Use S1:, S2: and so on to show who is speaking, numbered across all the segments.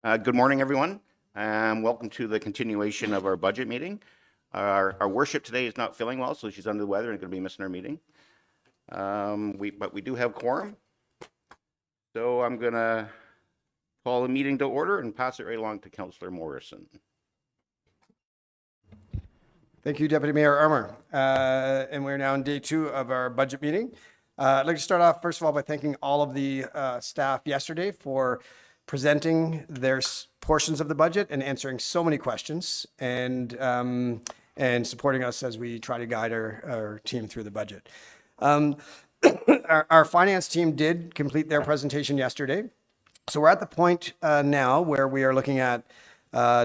S1: Good morning, everyone. Welcome to the continuation of our budget meeting. Our worship today is not feeling well, so she's under the weather and going to be missing our meeting. But we do have quorum. So I'm going to call the meeting to order and pass it right along to Councillor Morrison.
S2: Thank you, Deputy Mayor Armour. And we're now on day 2 of our budget meeting. I'd like to start off, first of all, by thanking all of the staff yesterday for presenting their portions of the budget and answering so many questions and supporting us as we try to guide our team through the budget. Our finance team did complete their presentation yesterday. So we're at the point now where we are looking at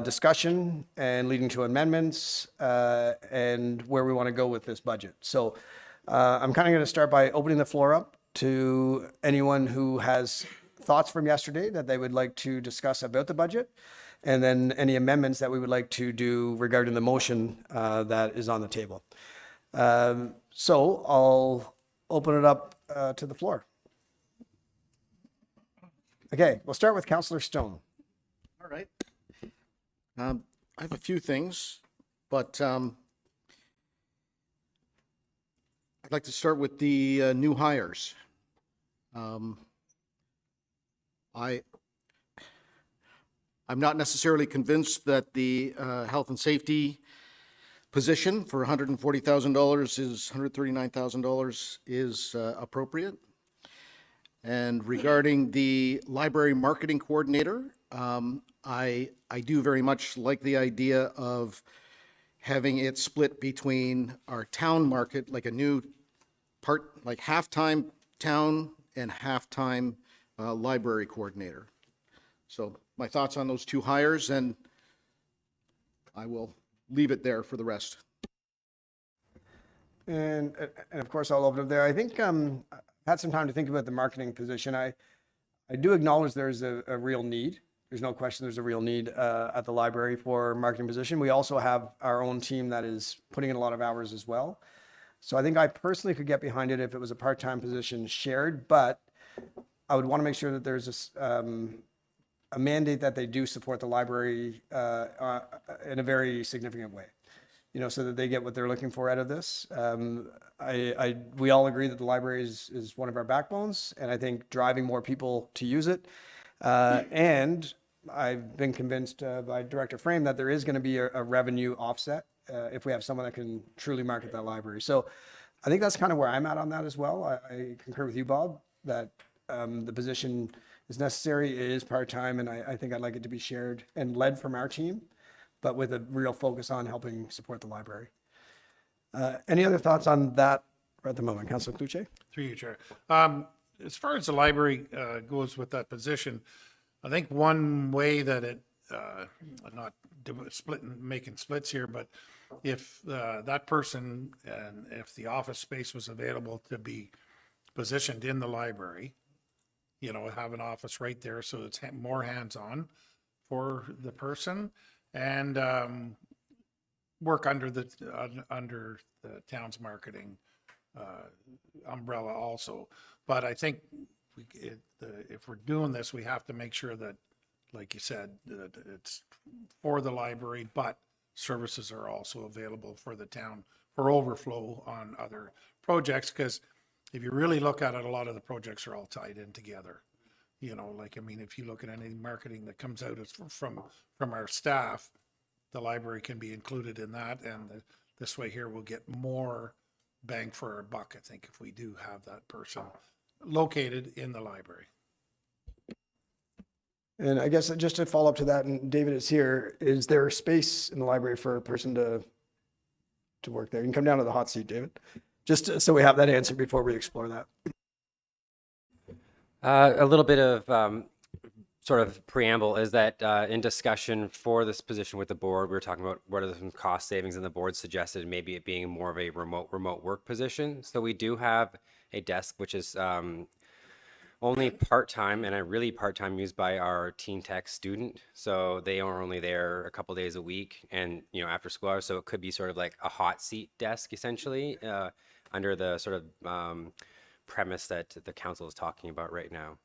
S2: discussion and leading to amendments and where we want to go with this budget. So I'm kind of going to start by opening the floor up to anyone who has thoughts from yesterday that they would like to discuss about the budget, and then any amendments that we would like to do regarding the motion that is on the table. So I'll open it up to the floor. Okay, we'll start with Councillor Stone.
S3: All right. I have a few things, but I'd like to start with the new hires. I'm not necessarily convinced that the health and safety position for $140,000 is $139,000 is appropriate. And regarding the library marketing coordinator, I do very much like the idea of having it split between our town market, like a new part, like half-time town and half-time library coordinator. So my thoughts on those 2 hires, and I will leave it there for the rest.
S2: And of course, I'll open it there. I think I had some time to think about the marketing position. I do acknowledge there's a real need. There's no question there's a real need at the library for a marketing position. We also have our own team that is putting in a lot of hours as well. So I think I personally could get behind it if it was a part-time position shared, but I would want to make sure that there's a mandate that they do support the library in a very significant way, so that they get what they're looking for out of this. We all agree that the library is one of our backbones, and I think driving more people to use it. And I've been convinced by Director Frame that there is going to be a revenue offset if we have someone that can truly market that library. So I think that's kind of where I'm at on that as well. I concur with you, Bob, that the position is necessary. It is part-time, and I think I'd like it to be shared and led from our team, but with a real focus on helping support the library. Any other thoughts on that at the moment? Councillor Cloutier?
S4: Through you, Chair. As far as the library goes with that position, I think one way that it, not making splits here, but if that person and if the office space was available to be positioned in the library, have an office right there so it's more hands-on for the person, and work under the town's marketing umbrella also. But I think if we're doing this, we have to make sure that, like you said, that it's for the library, but services are also available for the town for overflow on other projects. Because if you really look at it, a lot of the projects are all tied in together. If you look at any marketing that comes out from our staff, the library can be included in that, and this way here we'll get more bang for our buck, I think, if we do have that person located in the library.
S2: And I guess just to follow up to that, and David is here, is there space in the library for a person to work there? You can come down to the hot seat, David, just so we have that answer before we explore that.
S5: A little bit of sort of preamble is that in discussion for this position with the board, we were talking about what are some cost savings, and the board suggested maybe it being more of a remote work position. So we do have a desk which is only part-time, and a really part-time, used by our teen tech student. So they are only there a couple days a week, and after school hours. So it could be sort of like a hot seat desk essentially, under the sort of premise that the council is talking about right now.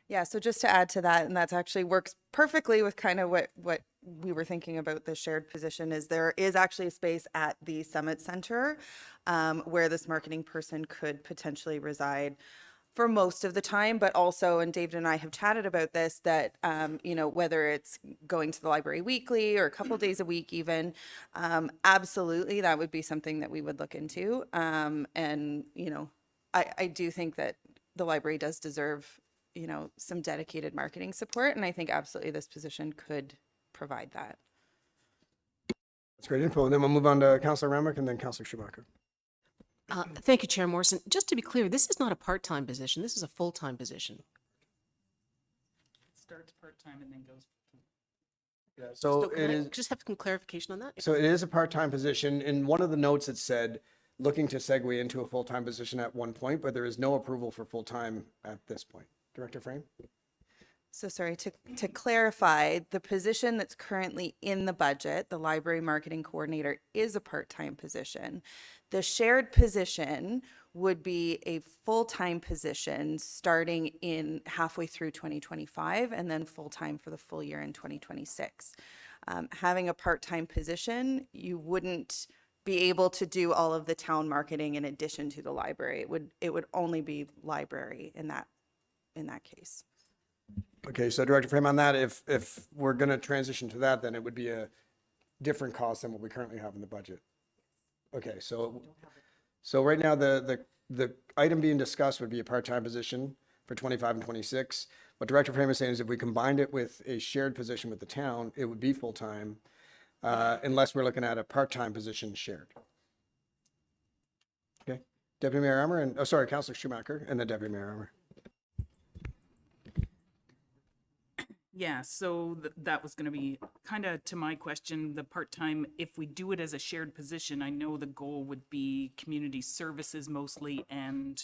S6: Yeah, so just to add to that, and that's actually works perfectly with kind of what we were thinking about the shared position is there is actually a space at the Summit Center where this marketing person could potentially reside for most of the time, but also, and David and I have chatted about this, that, you know, whether it's going to the library weekly or a couple days a week even, absolutely, that would be something that we would look into. And, you know, I do think that the library does deserve, you know, some dedicated marketing support. And I think absolutely this position could provide that.
S2: That's great info. Then we'll move on to Councillor Remick and then Councillor Schumacher.
S7: Thank you, Chair Morrison. Just to be clear, this is not a part-time position. This is a full-time position.
S8: Starts part-time and then goes.
S2: So
S7: So can
S2: it
S7: I
S2: is.
S7: just have some clarification on that?
S2: So it is a part-time position. In one of the notes, it said looking to segue into a full-time position at one point, but there is no approval for full-time at this point. Director Frame?
S6: So sorry, to clarify, the position that's currently in the budget, the library marketing coordinator, is a part-time position. The shared position would be a full-time position starting in halfway through 2025 and then full-time for the full year in 2026. Having a part-time position, you wouldn't be able to do all of the town marketing in addition to the library. It would only be library in that case.
S2: Okay, so Director Frame, on that, if we're going to transition to that, then it would be a different cost than what we currently have in the budget. Okay, so right now, the item being discussed would be a part-time position for 25 and 26. What Director Frame is saying is if we combined it with a shared position with the town, it would be full-time, unless we're looking at a part-time position shared. Okay, Deputy Mayor Armour and, oh, sorry, Councillor Schumacher and then Deputy Mayor Armour.
S8: Yeah, so that was going to be kind of to my question, the part-time, if we do it as a shared position, I know the goal would be community services mostly and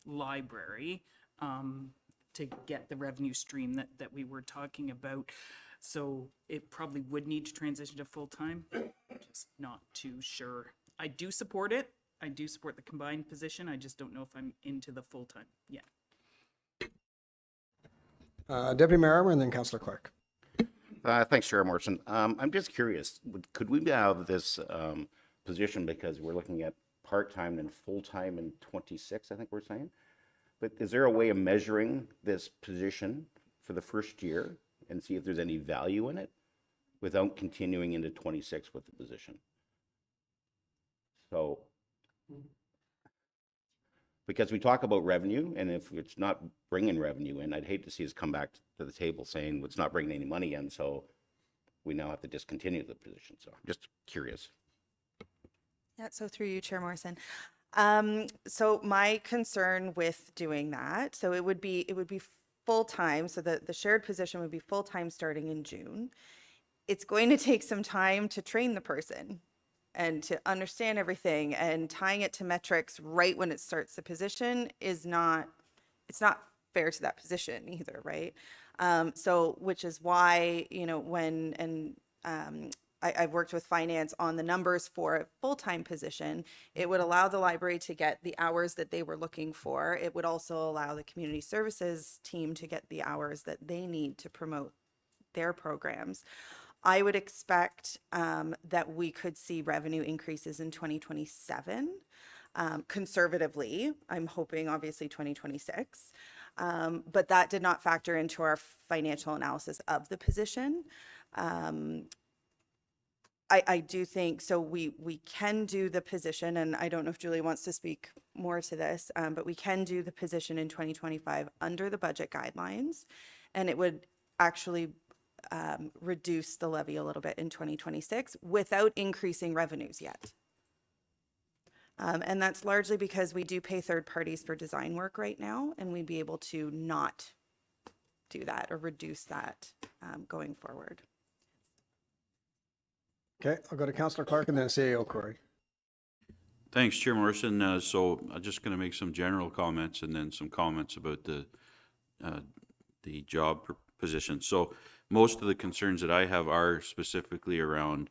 S8: library to get the revenue stream that we were talking about. So it probably would need to transition to full-time, just not too sure. I do support it. I do support the combined position. I just don't know if I'm into the full-time yet.
S2: Deputy Mayor Armour and then Councillor Clark.
S1: Thanks, Chair Morrison. I'm just curious, could we have this position, because we're looking at part-time and full-time in 26, I think we're saying? But is there a way of measuring this position for the first year and see if there's any value in it without continuing into 26 with the position? So, because we talk about revenue, and if it's not bringing revenue in, I'd hate to see us come back to the table saying it's not bringing any money in, so we now have to discontinue the position. So I'm just curious.
S6: Yeah, so through you, Chair Morrison. So my concern with doing that, so it would be full-time, so the shared position would be full-time starting in June. It's going to take some time to train the person and to understand everything, and tying it to metrics right when it starts the position is not, it's not fair to that position either, right? So, which is why, you know, I've worked with finance on the numbers for a full-time position. It would allow the library to get the hours that they were looking for. It would also allow the community services team to get the hours that they need to promote their programs. I would expect that we could see revenue increases in 2027. Conservatively, I'm hoping obviously 2026. But that did not factor into our financial analysis of the position. I do think, so we can do the position, and I don't know if Julie wants to speak more to this, but we can do the position in 2025 under the budget guidelines, and it would actually reduce the levy a little bit in 2026 without increasing revenues yet. And that's largely because we do pay third parties for design work right now, and we'd be able to not do that or reduce that going forward.
S2: Okay, I'll go to Councillor Clark and then CAO Corey.
S9: Thanks, Chair Morrison. So I'm just going to make some general comments and then some comments about the job position. So most of the concerns that I have are specifically around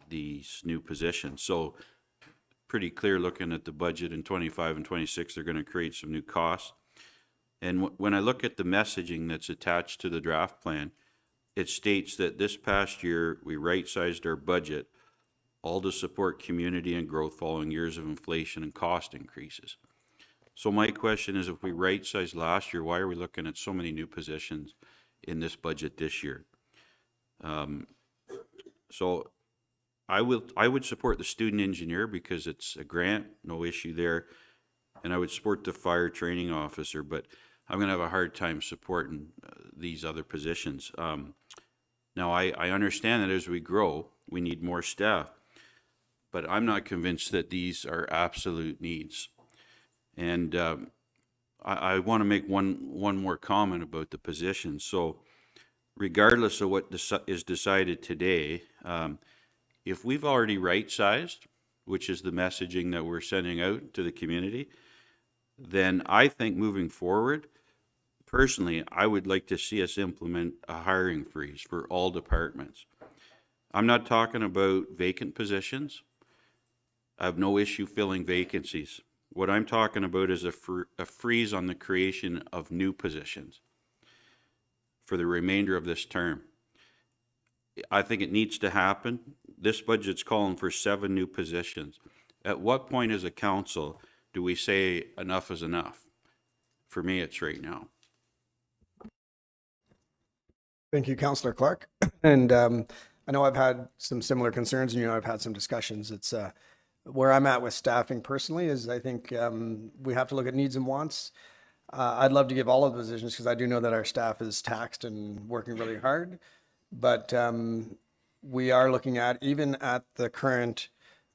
S9: these new positions. So pretty clear looking at the budget in 25 and 26, they're going to create some new costs. And when I look at the messaging that's attached to the draft plan, it states that this past year, we right-sized our budget, all to support community and growth following years of inflation and cost increases. So my question is, if we right-sized last year, why are we looking at so many new positions in this budget this year? So I would support the student engineer because it's a grant, no issue there. And I would support the fire training officer, but I'm going to have a hard time supporting these other positions. Now, I understand that as we grow, we need more staff, but I'm not convinced that these are absolute needs. And I want to make one more comment about the position. So regardless of what is decided today, if we've already right-sized, which is the messaging that we're sending out to the community, then I think moving forward, personally, I would like to see us implement a hiring freeze for all departments. I'm not talking about vacant positions. I have no issue filling vacancies. What I'm talking about is a freeze on the creation of new positions for the remainder of this term. I think it needs to happen. This budget's calling for 7 new positions. At what point as a council do we say enough is enough? For me, it's right now.
S2: Thank you, Councillor Clark. And I know I've had some similar concerns, and I've had some discussions. It's where I'm at with staffing personally is I think we have to look at needs and wants. I'd love to give all of the positions because I do know that our staff is taxed and working really hard. But we are looking at, even at the current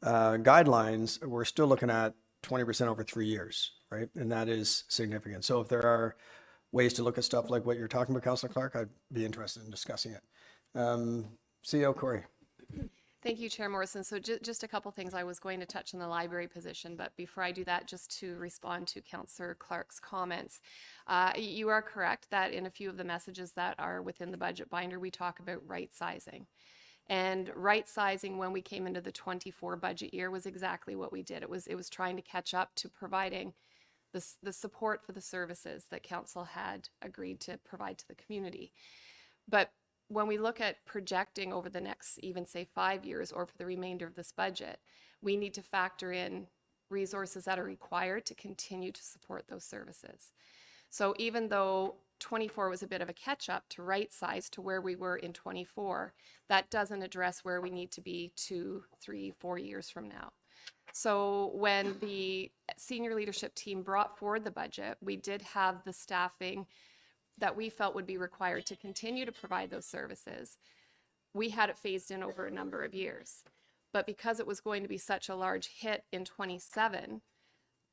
S2: guidelines, we're still looking at 20% over 3 years, right? And that is significant. So if there are ways to look at stuff like what you're talking about, Councillor Clark, I'd be interested in discussing it. CEO Corey.
S10: Thank you, Chair Morrison. So just a couple things. I was going to touch on the library position, but before I do that, just to respond to Councillor Clark's comments, you are correct that in a few of the messages that are within the budget binder, we talk about right sizing. And right sizing when we came into the 24 budget year was exactly what we did. It was trying to catch up to providing the support for the services that council had agreed to provide to the community. But when we look at projecting over the next, even say 5 years or for the remainder of this budget, we need to factor in resources that are required to continue to support those services. So even though 24 was a bit of a catch up to right size to where we were in 24, that doesn't address where we need to be 2, 3, 4 years from now. So when the senior leadership team brought forward the budget, we did have the staffing that we felt would be required to continue to provide those services. We had it phased in over a number of years. But because it was going to be such a large hit in 27,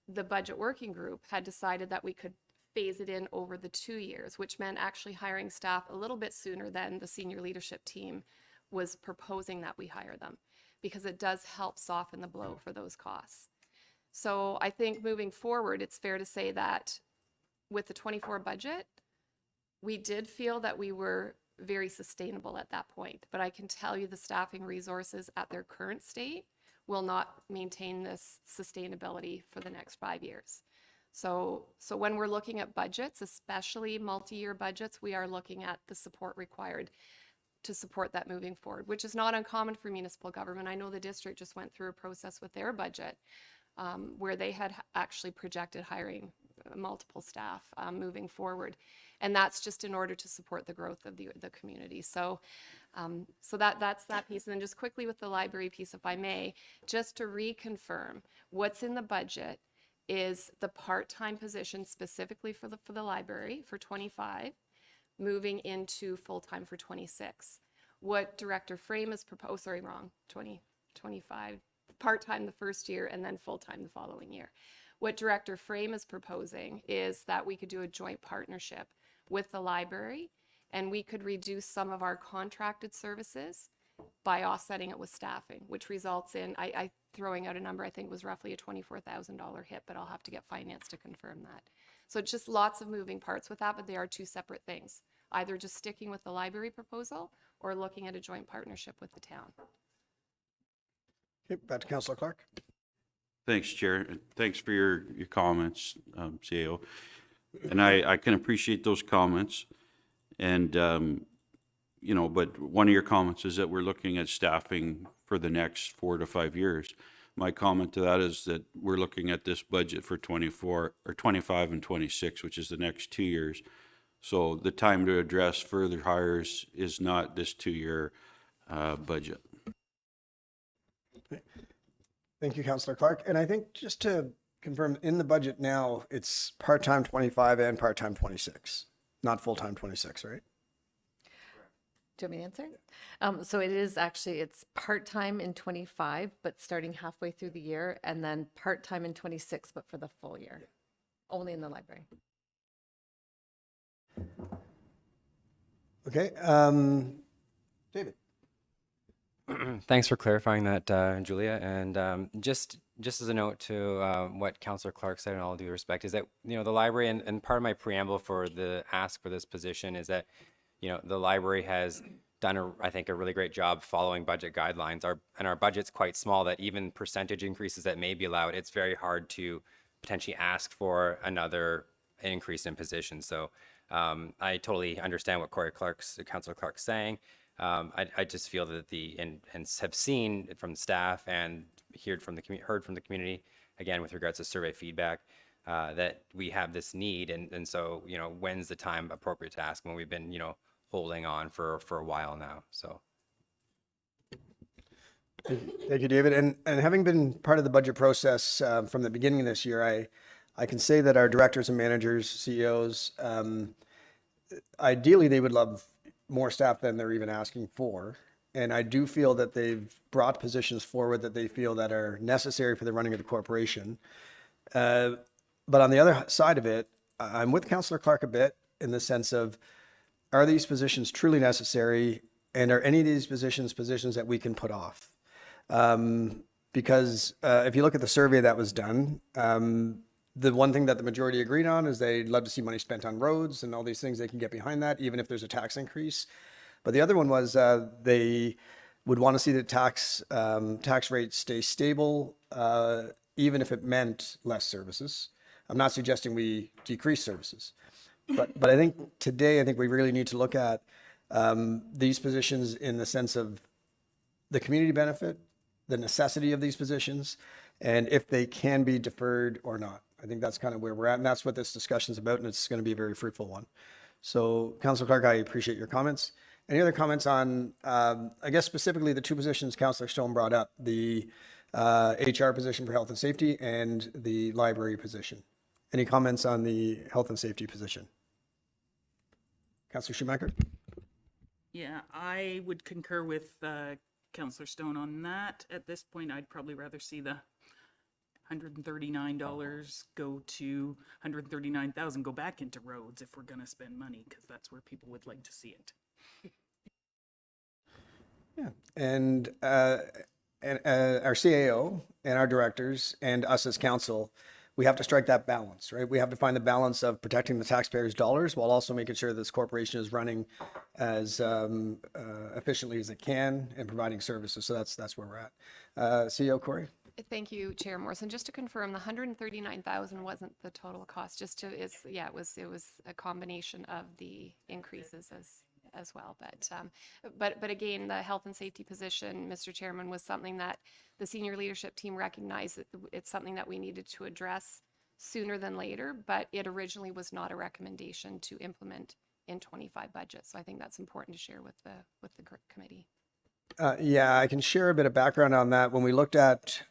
S10: the budget working group had decided that we could phase it in over the 2 years, which meant actually hiring staff a little bit sooner than the senior leadership team was proposing that we hire them, because it does help soften the blow for those costs. So I think moving forward, it's fair to say that with the 24 budget, we did feel that we were very sustainable at that point, but I can tell you the staffing resources at their current state will not maintain this sustainability for the next 5 years. So when we're looking at budgets, especially multi-year budgets, we are looking at the support required to support that moving forward, which is not uncommon for municipal government. I know the district just went through a process with their budget where they had actually projected hiring multiple staff moving forward. And that's just in order to support the growth of the community. So that's that piece. And then just quickly with the library piece, if I may, just to reconfirm, what's in the budget is the part-time position specifically for the library for 25, moving into full-time for 26. What Director Frame is proposed, 25, part-time the first year and then full-time the following year. What Director Frame is proposing is that we could do a joint partnership with the library, and we could reduce some of our contracted services by offsetting it with staffing, which results in, I throwing out a number, I think was roughly a $24,000 hit, but I'll have to get finance to confirm that. So it's just lots of moving parts with that, but they are two separate things, either just sticking with the library proposal or looking at a joint partnership with the town.
S2: Okay, back to Councillor Clark.
S9: Thanks, Chair. And thanks for your comments, CAO. And I can appreciate those comments. And, you know, but one of your comments is that we're looking at staffing for the next 4 to 5 years. My comment to that is that we're looking at this budget for 24 or 25 and 26, which is the next 2 years. So the time to address further hires is not this 2-year budget.
S2: Thank you, Councillor Clark. And I think just to confirm, in the budget now, it's part-time 25 and part-time 26, not full-time 26, right?
S11: Do you want me to answer? So it is actually, it's part-time in 25, but starting halfway through the year, and then part-time in 26, but for the full year, only in the library.
S2: Okay, David.
S5: Thanks for clarifying that, Julia. And just as a note to what Councillor Clark said, in all due respect, is that, you know, the library, and part of my preamble for the ask for this position is that, you know, the library has done, I think, a really great job following budget guidelines. Our budget's quite small, that even percentage increases that may be allowed, it's very hard to potentially ask for another increase in position. So I totally understand what Councillor Clark's saying. I just feel that and have seen from staff and heard from the community, again, with regards to survey feedback, that we have this need. And so, you know, when's the time appropriate to ask, when we've been, you know, holding on for a while now. So.
S2: Thank you, David. And having been part of the budget process from the beginning of this year, I can say that our directors and managers, CEOs, ideally they would love more staff than they're even asking for. And I do feel that they've brought positions forward that they feel that are necessary for the running of the corporation. But on the other side of it, I'm with Councillor Clark a bit in the sense of, are these positions truly necessary? And are any of these positions that we can put off? Because if you look at the survey that was done, the one thing that the majority agreed on is they'd love to see money spent on roads and all these things. They can get behind that, even if there's a tax increase. But the other one was they would want to see the tax rate stay stable, even if it meant less services. I'm not suggesting we decrease services, but I think today, we really need to look at these positions in the sense of the community benefit, the necessity of these positions, and if they can be deferred or not. I think that's kind of where we're at, and that's what this discussion is about, and it's going to be a very fruitful one. So, Councillor Clark, I appreciate your comments. Any other comments on, I guess specifically the two positions Councillor Stone brought up, the HR position for health and safety and the library position? Any comments on the health and safety position? Councillor Schumacher?
S8: Yeah, I would concur with Councillor Stone on that. At this point, I'd probably rather see the $139 go to $139,000 go back into roads if we're going to spend money, because that's where people would like to see it.
S2: Yeah, and our CAO and our directors and us as council, we have to strike that balance, right? We have to find the balance of protecting the taxpayers' dollars while also making sure this corporation is running as efficiently as it can and providing services. So that's where we're at. CEO Corey?
S10: Thank you, Chair Morrison. Just to confirm, the 139,000 wasn't the total cost. It was a combination of the increases as well. But again, the health and safety position, Mr. Chairman, was something that the senior leadership team recognized that it's something that we needed to address sooner than later, but it originally was not a recommendation to implement in 25 budget. So I think that's important to share with the committee.
S2: Yeah, I can share a bit of background on that. When we looked at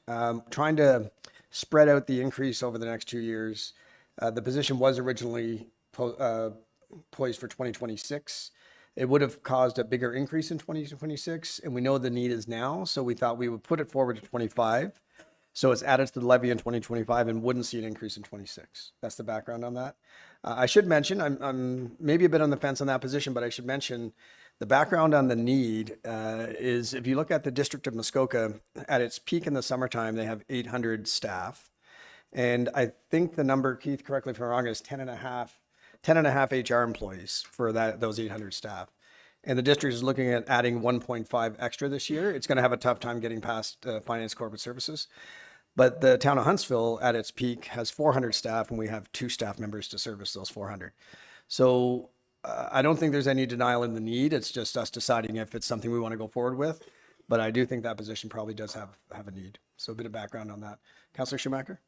S2: trying to spread out the increase over the next 2 years, the position was originally poised for 2026. It would have caused a bigger increase in 2026, and we know the need is now, so we thought we would put it forward to 25. So it's added to the levy in 2025 and wouldn't see an increase in 26. That's the background on that. I should mention, I'm maybe a bit on the fence on that position, but I should mention the background on the need is if you look at the District of Muskoka, at its peak in the summertime, they have 800 staff. And I think the number, Keith, correct me if I'm wrong, is 10 and a half HR employees for those 800 staff. And the district is looking at adding 1.5 extra this year. It's going to have a tough time getting past finance corporate services. But the town of Huntsville at its peak has 400 staff and we have 2 staff members to service those 400. So I don't think there's any denial in the need. It's just us deciding if it's something we want to go forward with. But I do think that position probably does have a need. So a bit of background on that. Councillor Schumacher?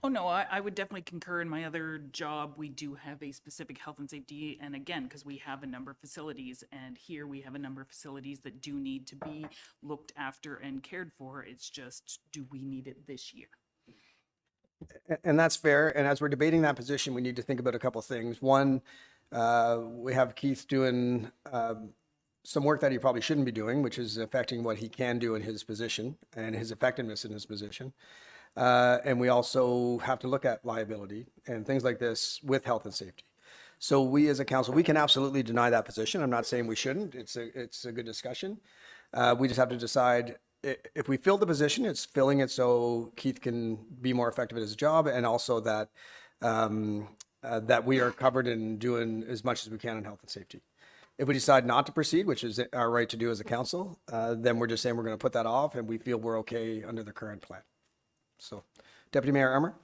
S8: Oh, no, I would definitely concur. In my other job, we do have a specific health and safety. And again, because we have a number of facilities, and here we have a number of facilities that do need to be looked after and cared for. It's just, do we need it this year?
S2: And that's fair. And as we're debating that position, we need to think about a couple of things. One, we have Keith doing some work that he probably shouldn't be doing, which is affecting what he can do in his position and his effectiveness in his position. And we also have to look at liability and things like this with health and safety. So we as a council, we can absolutely deny that position. I'm not saying we shouldn't. It's a good discussion. We just have to decide if we fill the position, it's filling it so Keith can be more effective at his job, and also that that we are covered in doing as much as we can in health and safety. If we decide not to proceed, which is our right to do as a council, then we're just saying we're going to put that off, and we feel we're okay under the current plan. So, Deputy Mayor Armour?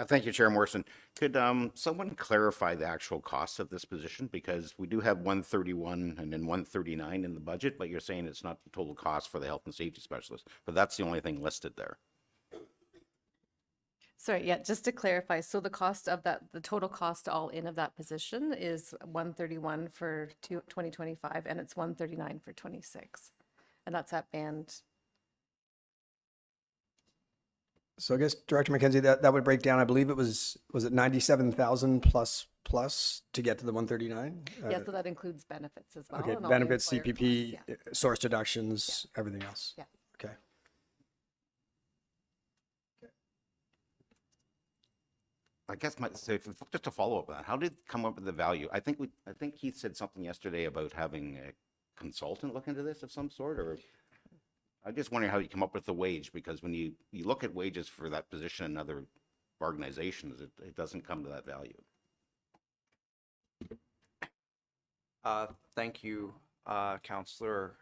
S1: Thank you, Chair Morrison. Could someone clarify the actual cost of this position? Because we do have 131 and then 139 in the budget, but you're saying it's not the total cost for the health and safety specialist, but that's the only thing listed there.
S11: Sorry, yeah, just to clarify, so the cost of that, the total cost all in of that position is 131 for 2025, and it's 139 for 26. And that's at band.
S2: So I guess Director McKenzie, that would break down, I believe it was it 97,000 plus to get to the 139?
S11: Yeah, so that includes benefits as well.
S2: Okay,
S11: and all the
S2: benefits,
S11: employer
S2: CPP,
S11: costs, yeah.
S2: source deductions, everything else.
S11: Yeah.
S2: Okay.
S1: I guess just to follow up on that, how did it come up with the value? I think Keith said something yesterday about having a consultant look into this of some sort, or I'm just wondering how you come up with the wage, because when you look at wages for that position in other organizations, it doesn't come to that value.
S12: Thank you, Councillor.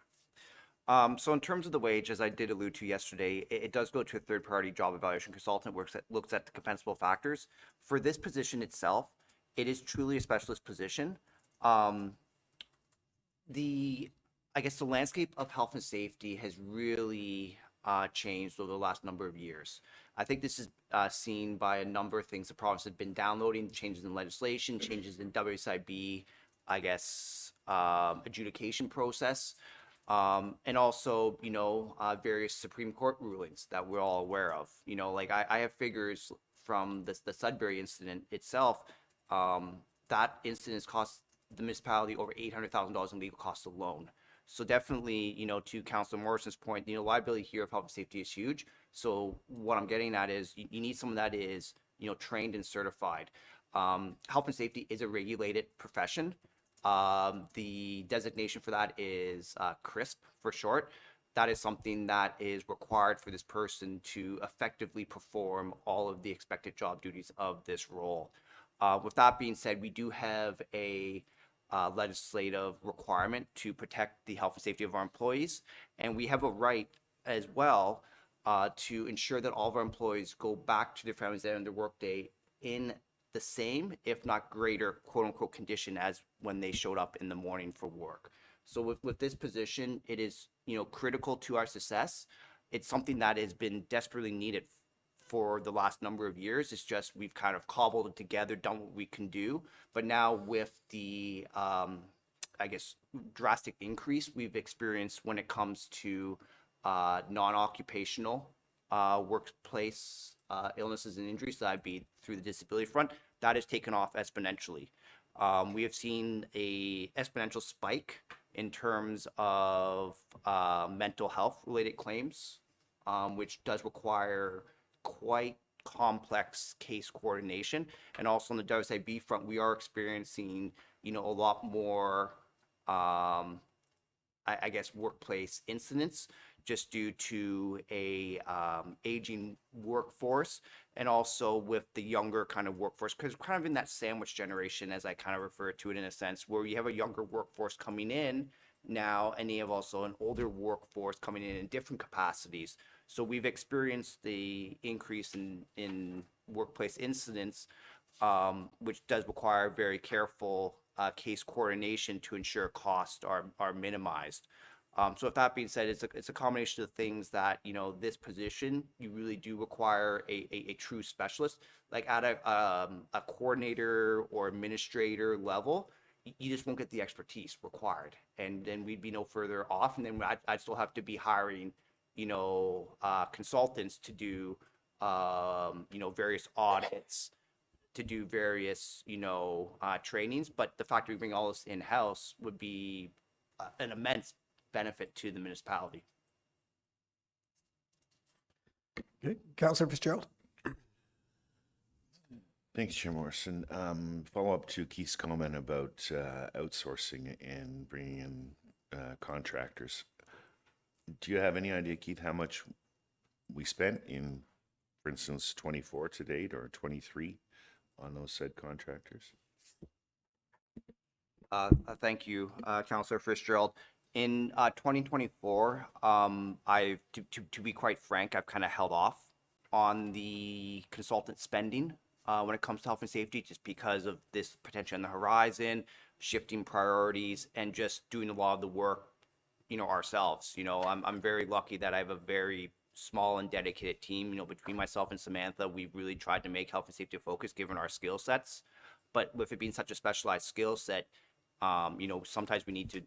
S12: So in terms of the wage, as I did allude to yesterday, it does go to a third-party job evaluation consultant, looks at the compensable factors. For this position itself, it is truly a specialist position. I guess the landscape of health and safety has really changed over the last number of years. I think this is seen by a number of things the province has been downloading, changes in legislation, changes in WSIB, I guess, adjudication process. And also, various Supreme Court rulings that we're all aware of. Like I have figures from the Sudbury incident itself. That incident has cost the municipality over $800,000 in legal costs alone. So definitely, to Councillor Morrison's point, liability here of health and safety is huge. So what I'm getting at is you need someone that is, trained and certified. Health and safety is a regulated profession. The designation for that is CRISP for short. That is something that is required for this person to effectively perform all of the expected job duties of this role. With that being said, we do have a legislative requirement to protect the health and safety of our employees, and we have a right as well to ensure that all of our employees go back to their families at the end of their workday in the same, if not greater, quote unquote condition as when they showed up in the morning for work. So with this position, it is, critical to our success. It's something that has been desperately needed for the last number of years. It's just, we've kind of cobbled it together, done what we can do. But now with the, I guess, drastic increase we've experienced when it comes to non-occupational workplace illnesses and injuries, so that'd be through the disability front, that has taken off exponentially. We have seen a exponential spike in terms of mental health related claims, which does require quite complex case coordination. And also on the WSIB front, we are experiencing, a lot more, I guess, workplace incidents, just due to a aging workforce, and also with the younger kind of workforce, because we're kind of in that sandwich generation, as I kind of refer to it in a sense, where you have a younger workforce coming in now, and you have also an older workforce coming in different capacities. So we've experienced the increase in workplace incidents, which does require very careful case coordination to ensure costs are minimized. So with that being said, it's a combination of things that, you know, this position, you really do require a true specialist. Like at a coordinator or administrator level, you just won't get the expertise required. And then we'd be no further off. And then I'd still have to be hiring, you know, consultants to do, you know, various audits, to do various, you know, trainings. But the fact that we bring all this in-house would be an immense benefit to the municipality.
S2: Okay. Councillor Fitzgerald?
S13: Thanks, Chair Morrison. Follow up to Keith's comment about outsourcing and bringing in contractors. Do you have any idea, Keith, how much we spent in, for instance, 24 to date or 23 on those said contractors?
S12: Thank you, Councillor Fitzgerald. In 2024, to be quite frank, I've kind of held off on the consultant spending when it comes to health and safety, just because of this potential on the horizon, shifting priorities, and just doing a lot of the work, you know, ourselves. You know, I'm very lucky that I have a very small and dedicated team. You know, between myself and Samantha, we've really tried to make health and safety a focus given our skill sets. But with it being such a specialized skill set, you know, sometimes we need to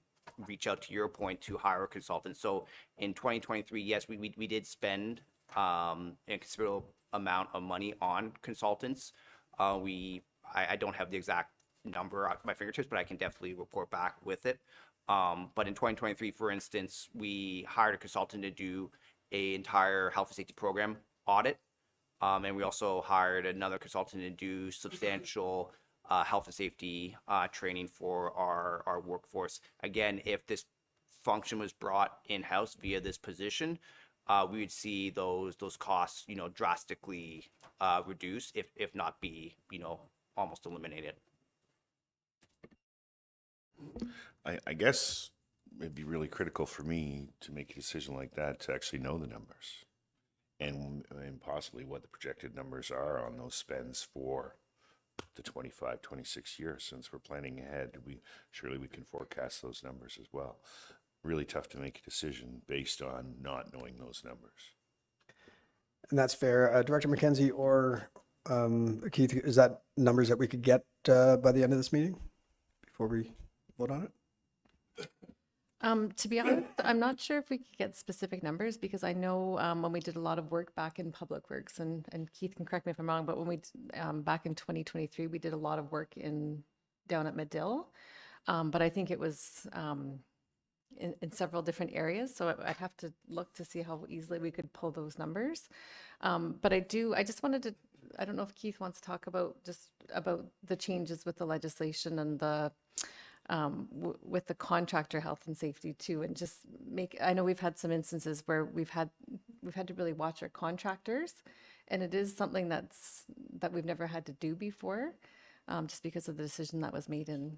S12: reach out, to your point, to hire a consultant. So in 2023, yes, we did spend a considerable amount of money on consultants. I don't have the exact number at my fingertips, but I can definitely report back with it. But in 2023, for instance, we hired a consultant to do an entire health and safety program audit. And we also hired another consultant to do substantial health and safety training for our workforce. Again, if this function was brought in-house via this position, we would see those costs, you know, drastically reduce, if not be, you know, almost eliminated.
S13: I guess it'd be really critical for me to make a decision like that to actually know the numbers and possibly what the projected numbers are on those spends for the 25, 26 years. Since we're planning ahead, surely we can forecast those numbers as well. Really tough to make a decision based on not knowing those numbers.
S2: And that's fair. Director McKenzie or Keith, is that numbers that we could get by the end of this meeting before we vote on it?
S11: To be honest, I'm not sure if we could get specific numbers, because I know when we did a lot of work back in Public Works, and Keith can correct me if I'm wrong, but when we back in 2023, we did a lot of work down at Medill, but I think it was in several different areas. So I'd have to look to see how easily we could pull those numbers. But I just wanted to, I don't know if Keith wants to talk about the changes with the legislation and the with the contractor health and safety too, and just I know we've had some instances where we've had to really watch our contractors, and it is something that we've never had to do before, just because of the decision that was made in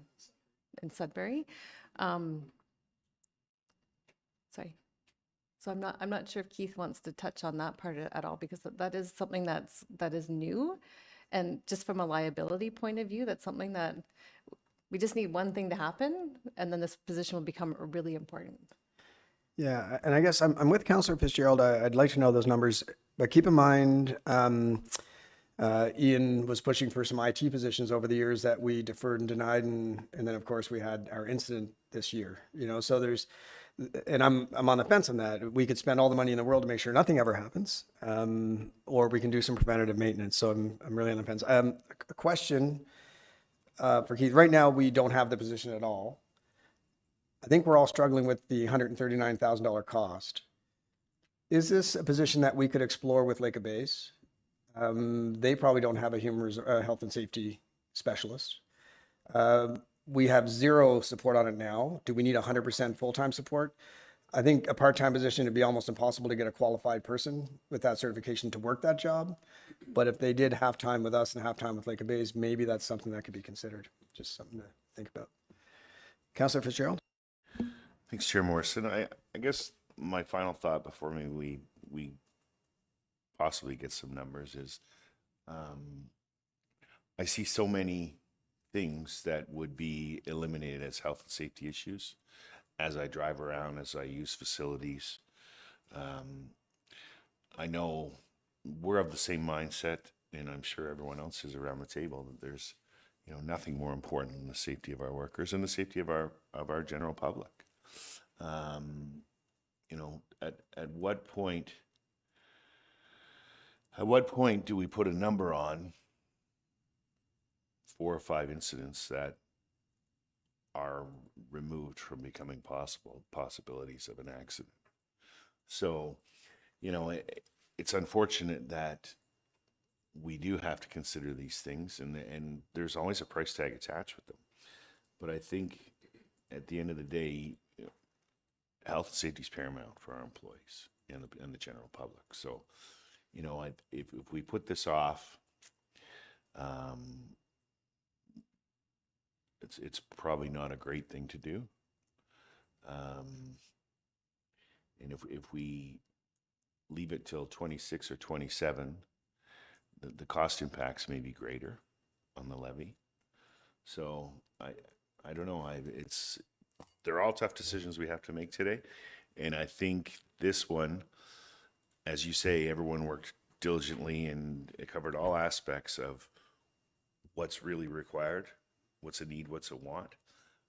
S11: Sudbury. Sorry. So I'm not sure if Keith wants to touch on that part at all, because that is something that is new, and just from a liability point of view, that's something that we just need one thing to happen, and then this position will become really important.
S2: Yeah, and I guess I'm with Councillor Fitzgerald. I'd like to know those numbers, but keep in mind, Ian was pushing for some IT positions over the years that we deferred and denied, and then of course we had our incident this year. You know, so and I'm on the fence on that. We could spend all the money in the world to make sure nothing ever happens, or we can do some preventative maintenance. So I'm really on the fence. A question for Keith. Right now, we don't have the position at all. I think we're all struggling with the $139,000 cost. Is this a position that we could explore with Lake of Bays? They probably don't have a health and safety specialist. We have zero support on it now. Do we need 100% full-time support? I think a part-time position would be almost impossible to get a qualified person with that certification to work that job. But if they did half time with us and half time with Lake of Bays, maybe that's something that could be considered. Just something to think about. Councillor Fitzgerald?
S13: Thanks, Chair Morrison. I guess my final thought before we possibly get some numbers is, I see so many things that would be eliminated as health and safety issues as I drive around, as I use facilities. I know we're of the same mindset, and I'm sure everyone else is around the table, that there's, nothing more important than the safety of our workers and the safety of our general public. At what point do we put a number on 4 or 5 incidents that are removed from becoming possibilities of an accident? So, it's unfortunate that we do have to consider these things, and there's always a price tag attached with them. But I think at the end of the day, health and safety is paramount for our employees and the general public. So, if we put this off, it's probably not a great thing to do. And if we leave it till 26 or 27, the cost impacts may be greater on the levy. So I don't know. They're all tough decisions we have to make today. And I think this one, as you say, everyone worked diligently and it covered all aspects of what's really required, what's a need, what's a want.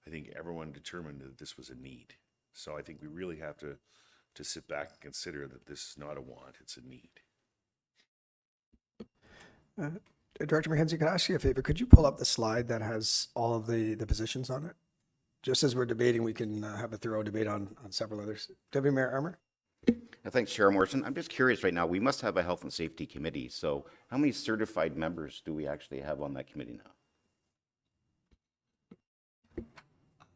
S13: I think everyone determined that this was a need. So I think we really have to sit back and consider that this is not a want, it's a need.
S2: Director McKenzie, can I ask you a favor? Could you pull up the slide that has all of the positions on it? Just as we're debating, we can have a thorough debate on several others. Deputy Mayor Armour?
S1: Thanks, Chair Morrison. I'm just curious right now, we must have a health and safety committee. So how many certified members do we actually have on that committee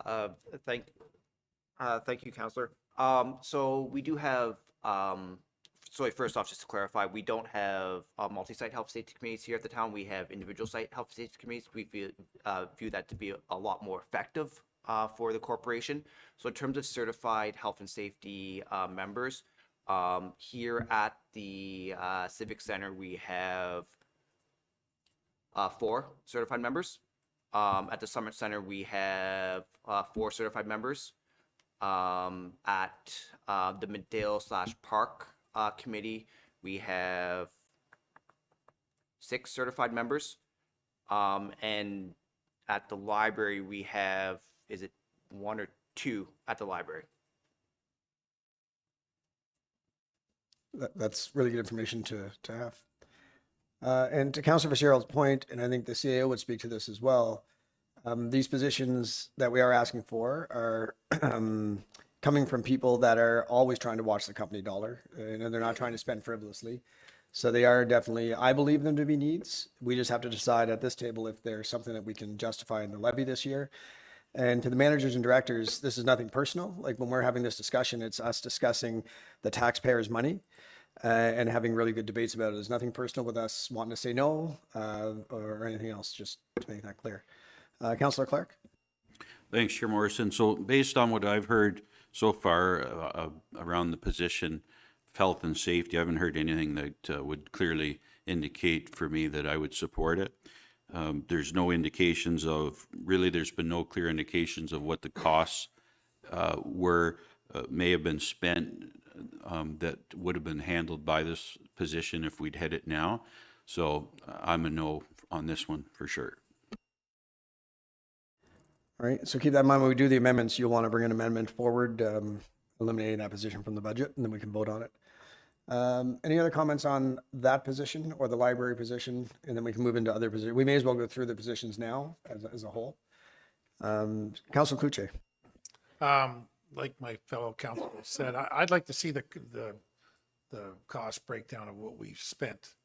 S1: now?
S12: Thank you, Councillor. So we do have, so first off, just to clarify, we don't have multi-site health safety committees here at the town. We have individual site health safety committees. We view that to be a lot more effective for the corporation. So in terms of certified health and safety members, here at the Civic Center, we have 4 certified members. At the Summit Center, we have 4 certified members. At the Meadale/Park committee, we have 6 certified members. And at the library, we have, is it 1 or 2 at the library?
S2: That's really good information to have. And to Councillor Fitzgerald's point, and I think the CAO would speak to this as well, these positions that we are asking for are coming from people that are always trying to watch the company dollar, and they're not trying to spend frivolously. So they are definitely, I believe them to be needs. We just have to decide at this table if there's something that we can justify in the levy this year. And to the managers and directors, this is nothing personal. Like when we're having this discussion, it's us discussing the taxpayers' money and having really good debates about it. There's nothing personal with us wanting to say no or anything else, just to make that clear. Councillor Clark?
S9: Thanks, Chair Morrison. So based on what I've heard so far around the position of health and safety, I haven't heard anything that would clearly indicate for me that I would support it. There's no indications of, really there's been no clear indications of what the costs may have been spent that would have been handled by this position if we'd had it now. So I'm a no on this one for sure.
S2: All right, so keep that in mind when we do the amendments. You'll want to bring an amendment forward, eliminating that position from the budget, and then we can vote on it. Any other comments on that position or the library position? And then we can move into other positions. We may as well go through the positions now as a whole. Councilor Cloutier.
S4: Like my fellow councilor said, I'd like to see the cost breakdown of what we've spent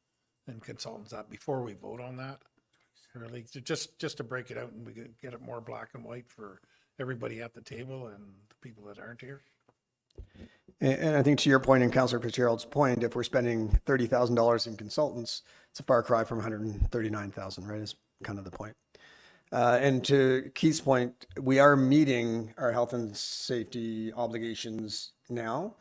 S4: in consultants before we vote on that. Really, just to break it out and we can get it more black and white for everybody at the table and the people that aren't here.
S2: And I think to your point and Councillor Fitzgerald's point, if we're spending $30,000 in consultants, it's a far cry from $139,000, right? Is kind of the point. And to Keith's point, we are meeting our health and safety obligations now,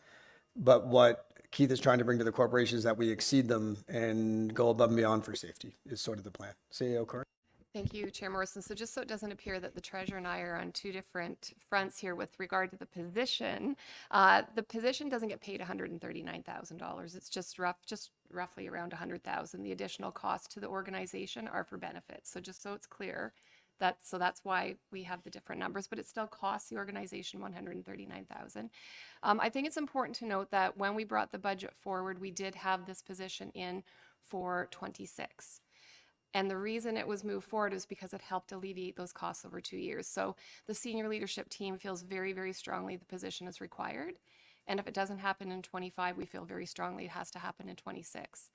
S2: but what Keith is trying to bring to the corporation is that we exceed them and go above and beyond for safety is sort of the plan. CAO Corey?
S10: Thank you, Chair Morrison. So just so it doesn't appear that the treasurer and I are on two different fronts here with regard to the position doesn't get paid $139,000. It's just roughly around $100,000. The additional costs to the organization are for benefits. So just so it's clear, that's why we have the different numbers, but it still costs the organization $139,000. I think it's important to note that when we brought the budget forward, we did have this position in for 26. And the reason it was moved forward is because it helped alleviate those costs over 2 years. So the senior leadership team feels very, very strongly the position is required. And if it doesn't happen in 25, we feel very strongly it has to happen in 26,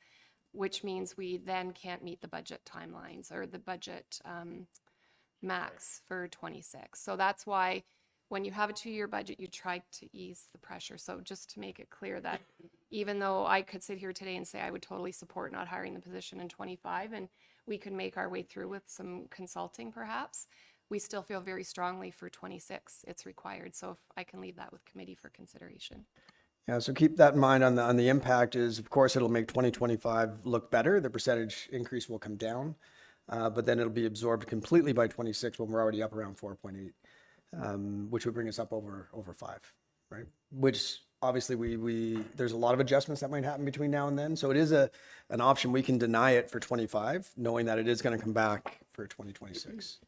S10: which means we then can't meet the budget timelines or the budget max for 26. So that's why when you have a 2-year budget, you try to ease the pressure. So just to make it clear that even though I could sit here today and say I would totally support not hiring the position in 25 and we could make our way through with some consulting perhaps, we still feel very strongly for 26 it's required. So if I can leave that with committee for consideration.
S2: Yeah, so keep that in mind on the impact is, of course, it'll make 2025 look better. The percentage increase will come down, but then it'll be absorbed completely by 26 when we're already up around 4.8, which would bring us up over 5, right? Which obviously there's a lot of adjustments that might happen between now and then. So it is an option. We can deny it for 25, knowing that it is going to come back for 2026.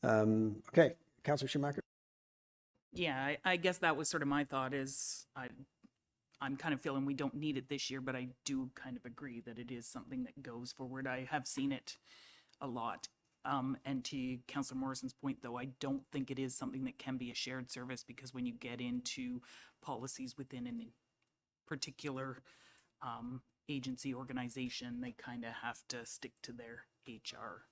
S2: Okay, Councillor Schumacher.
S8: Yeah, I guess that was sort of my thought is I'm kind of feeling we don't need it this year, but I do kind of agree that it is something that goes forward. I have seen it a lot. And to Councillor Morrison's point, though, I don't think it is something that can be a shared service because when you get into policies within a particular agency organization, they kind of have to stick to their HR.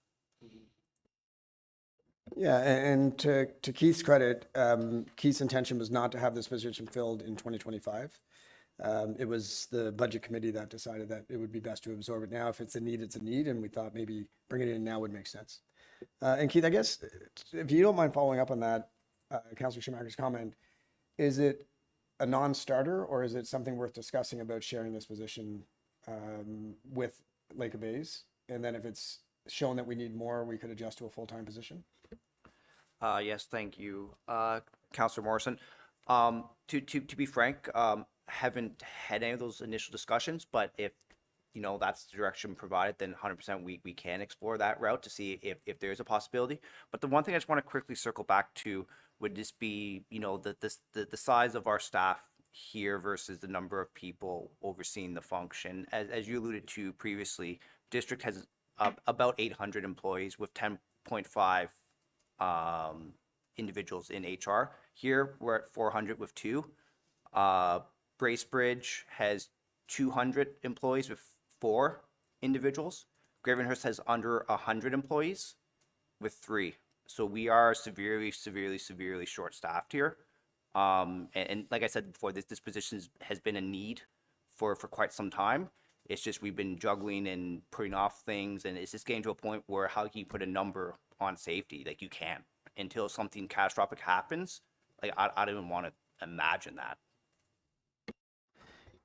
S2: Yeah, and to Keith's credit, Keith's intention was not to have this position filled in 2025. It was the budget committee that decided that it would be best to absorb it now. If it's a need, it's a need, and we thought maybe bringing it in now would make sense. And Keith, I guess, if you don't mind following up on that, Councillor Schumacher's comment, is it a non-starter or is it something worth discussing about sharing this position with Lake of Bays? And then if it's shown that we need more, we could adjust to a full-time position?
S12: Yes, thank you, Councillor Morrison. To be frank, haven't had any of those initial discussions, but if that's the direction provided, then 100% we can explore that route to see if there's a possibility. But the one thing I just want to quickly circle back to would just be the size of our staff here versus the number of people overseeing the function. As you alluded to previously, district has about 800 employees with 10.5 individuals in HR. Here we're at 400 with 2. Bracebridge has 200 employees with 4 individuals. Gravenhurst has under 100 employees with 3. So we are severely short-staffed here. And like I said before, this position has been a need for quite some time. It's just we've been juggling and putting off things, and it's just getting to a point where how can you put a number on safety? Like, you can't until something catastrophic happens. Like, I don't even want to imagine that.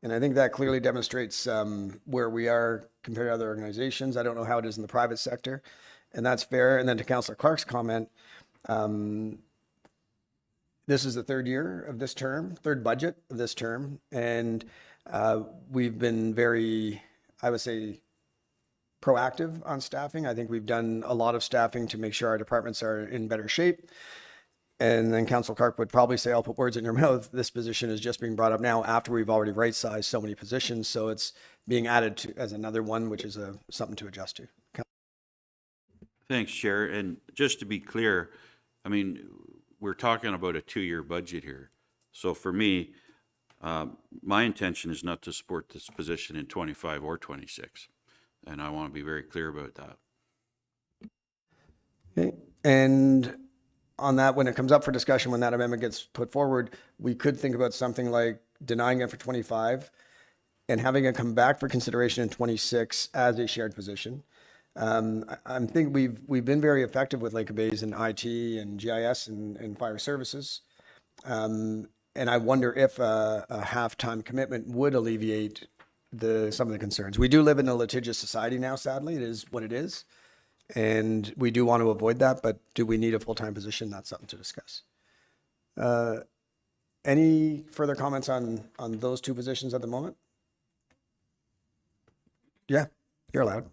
S2: And I think that clearly demonstrates where we are compared to other organizations. I don't know how it is in the private sector, and that's fair. And then to Councillor Clark's comment, this is the 3rd year of this term, 3rd budget of this term, and we've been very, I would say, proactive on staffing. I think we've done a lot of staffing to make sure our departments are in better shape. And then Councillor Clark would probably say, I'll put words in your mouth, this position is just being brought up now after we've already right-sized so many positions. So it's being added to as another one, which is something to adjust to.
S9: Thanks, Chair. And just to be clear, I mean, we're talking about a 2-year budget here. So for me, my intention is not to support this position in 25 or 26. And I want to be very clear about that.
S2: Okay. And on that, when it comes up for discussion, when that amendment gets put forward, we could think about something like denying it for 25 and having it come back for consideration in 26 as a shared position. I think we've been very effective with Lake of Bays in IT and GIS and fire services. And I wonder if a half-time commitment would alleviate some of the concerns. We do live in a litigious society now, sadly. It is what it is. And we do want to avoid that, but do we need a full-time position? That's something to discuss. Any further comments on those two positions at the moment? Yeah, you're allowed.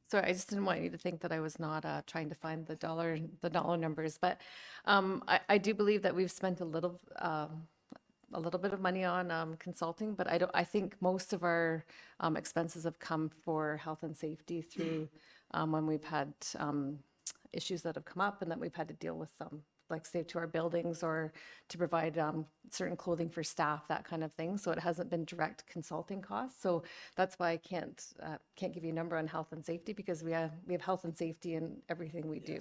S11: Sorry, I just didn't want you to think that I was not trying to find the dollar numbers, but I do believe that we've spent a little bit of money on consulting, but I think most of our expenses have come for health and safety through when we've had issues that have come up and that we've had to deal with them, like say to our buildings or to provide certain clothing for staff, that kind of thing. So it hasn't been direct consulting costs. So that's why I can't give you a number on health and safety, because we have health and safety in everything we do.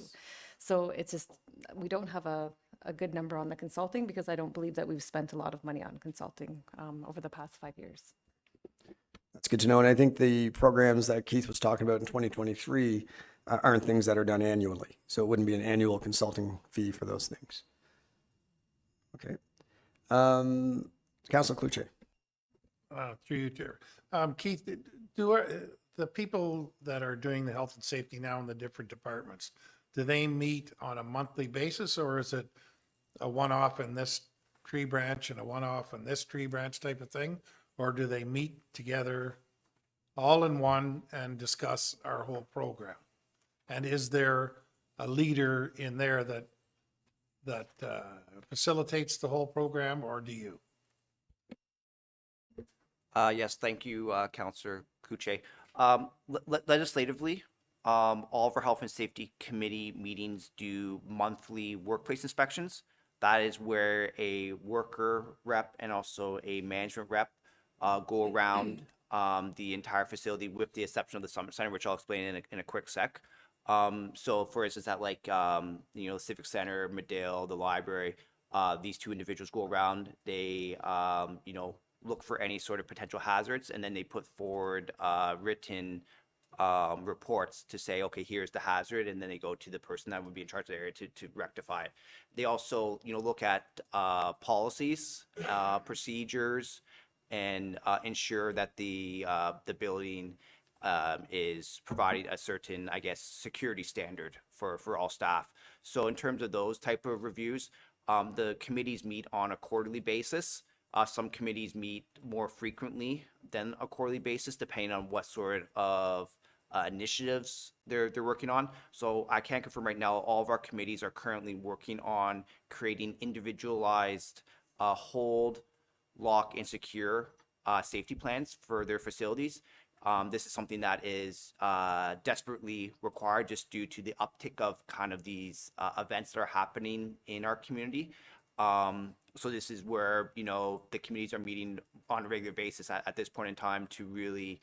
S11: So it's just, we don't have a good number on the consulting, because I don't believe that we've spent a lot of money on consulting over the past 5 years.
S2: That's good to know. And I think the programs that Keith was talking about in 2023 aren't things that are done annually. So it wouldn't be an annual consulting fee for those things. Okay. Councillor Cloutier.
S4: Through you, Chair. Keith, do the people that are doing the health and safety now in the different departments, do they meet on a monthly basis, or is it a one-off in this tree branch and a one-off in this tree branch type of thing? Or do they meet together all in one and discuss our whole program? And is there a leader in there that facilitates the whole program, or do you?
S12: Yes, thank you, Councillor Cloutier. Legislatively, all of our health and safety committee meetings do monthly workplace inspections. That is where a worker rep and also a management rep go around the entire facility, with the exception of the Summit Center, which I'll explain in a quick sec. So for instance, at like, the Civic Center, Medill, the library, these two individuals go around, they, look for any sort of potential hazards, and then they put forward written reports to say, okay, here's the hazard, and then they go to the person that would be in charge of the area to rectify it. They also, look at policies, procedures, and ensure that the building is providing a certain, I guess, security standard for all staff. So in terms of those type of reviews, the committees meet on a quarterly basis. Some committees meet more frequently than a quarterly basis, depending on what sort of initiatives they're working on. So I can confirm right now, all of our committees are currently working on creating individualized hold, lock, and secure safety plans for their facilities. This is something that is desperately required just due to the uptick of kind of these events that are happening in our community. So this is where, the committees are meeting on a regular basis at this point in time to really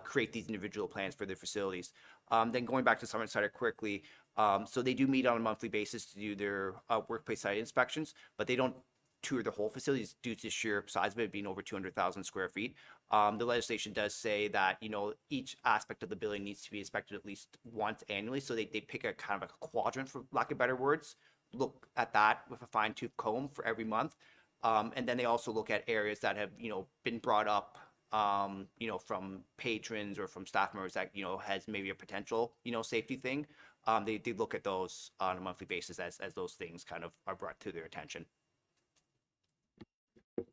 S12: create these individual plans for their facilities. Then going back to Summit Center quickly, so they do meet on a monthly basis to do their workplace site inspections, but they don't tour the whole facilities due to the sheer size of it being over 200,000 square feet. The legislation does say that, each aspect of the building needs to be inspected at least once annually. So they pick a kind of a quadrant, for lack of better words, look at that with a fine tooth comb for every month. And then they also look at areas that have, been brought up, from patrons or from staff members that, has maybe a potential, safety thing. They look at those on a monthly basis as those things kind of are brought to their attention.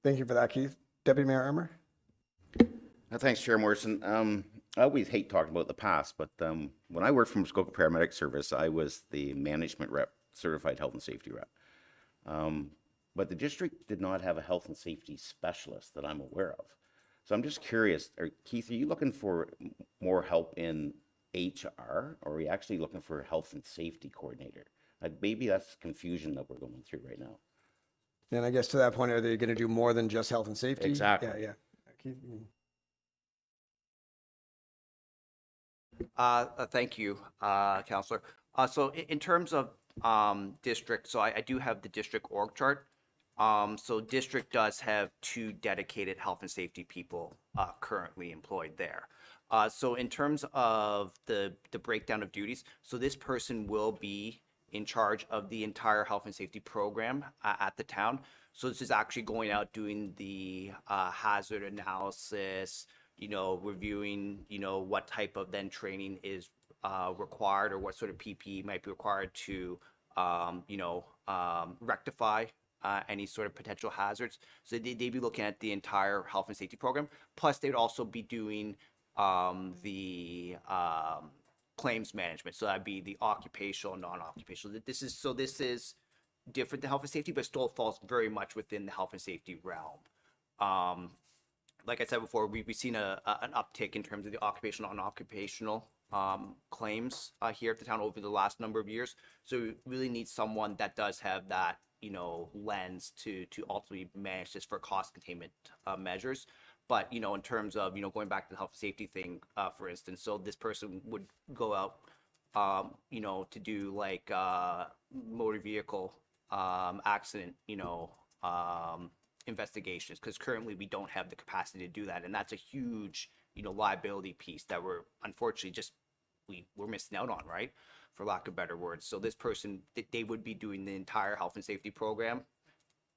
S2: Thank you for that, Keith. Deputy Mayor Armour.
S1: Thanks, Chair Morrison. I always hate talking about the past, but when I worked for Muskoka Paramedic Service, I was the management rep, certified health and safety rep. But the district did not have a health and safety specialist that I'm aware of. So I'm just curious, Keith, are you looking for more help in HR, or are you actually looking for a health and safety coordinator? Maybe that's confusion that we're going through right now.
S2: And I guess to that point, are they going to do more than just health and safety?
S1: Exactly.
S2: Yeah. Keith?
S12: Thank you, Councillor. So in terms of district, so I do have the district org chart. So district does have 2 dedicated health and safety people currently employed there. So in terms of the breakdown of duties, so this person will be in charge of the entire health and safety program at the town. So this is actually going out, doing the hazard analysis, reviewing, what type of then training is required, or what sort of PPE might be required to, rectify any sort of potential hazards. So they'd be looking at the entire health and safety program. Plus, they'd also be doing the claims management. So that'd be the occupational, non-occupational. This is different than health and safety, but still falls very much within the health and safety realm. Like I said before, we've seen an uptick in terms of the occupational, non-occupational claims here at the town over the last number of years. So we really need someone that does have that, lens to ultimately manage this for cost containment measures. But, in terms of, going back to the health and safety thing, for instance, so this person would go out, to do like motor vehicle accident, investigations, because currently we don't have the capacity to do that. And that's a huge, liability piece that we're unfortunately we're missing out on, right? For lack of better words. So this person, they would be doing the entire health and safety program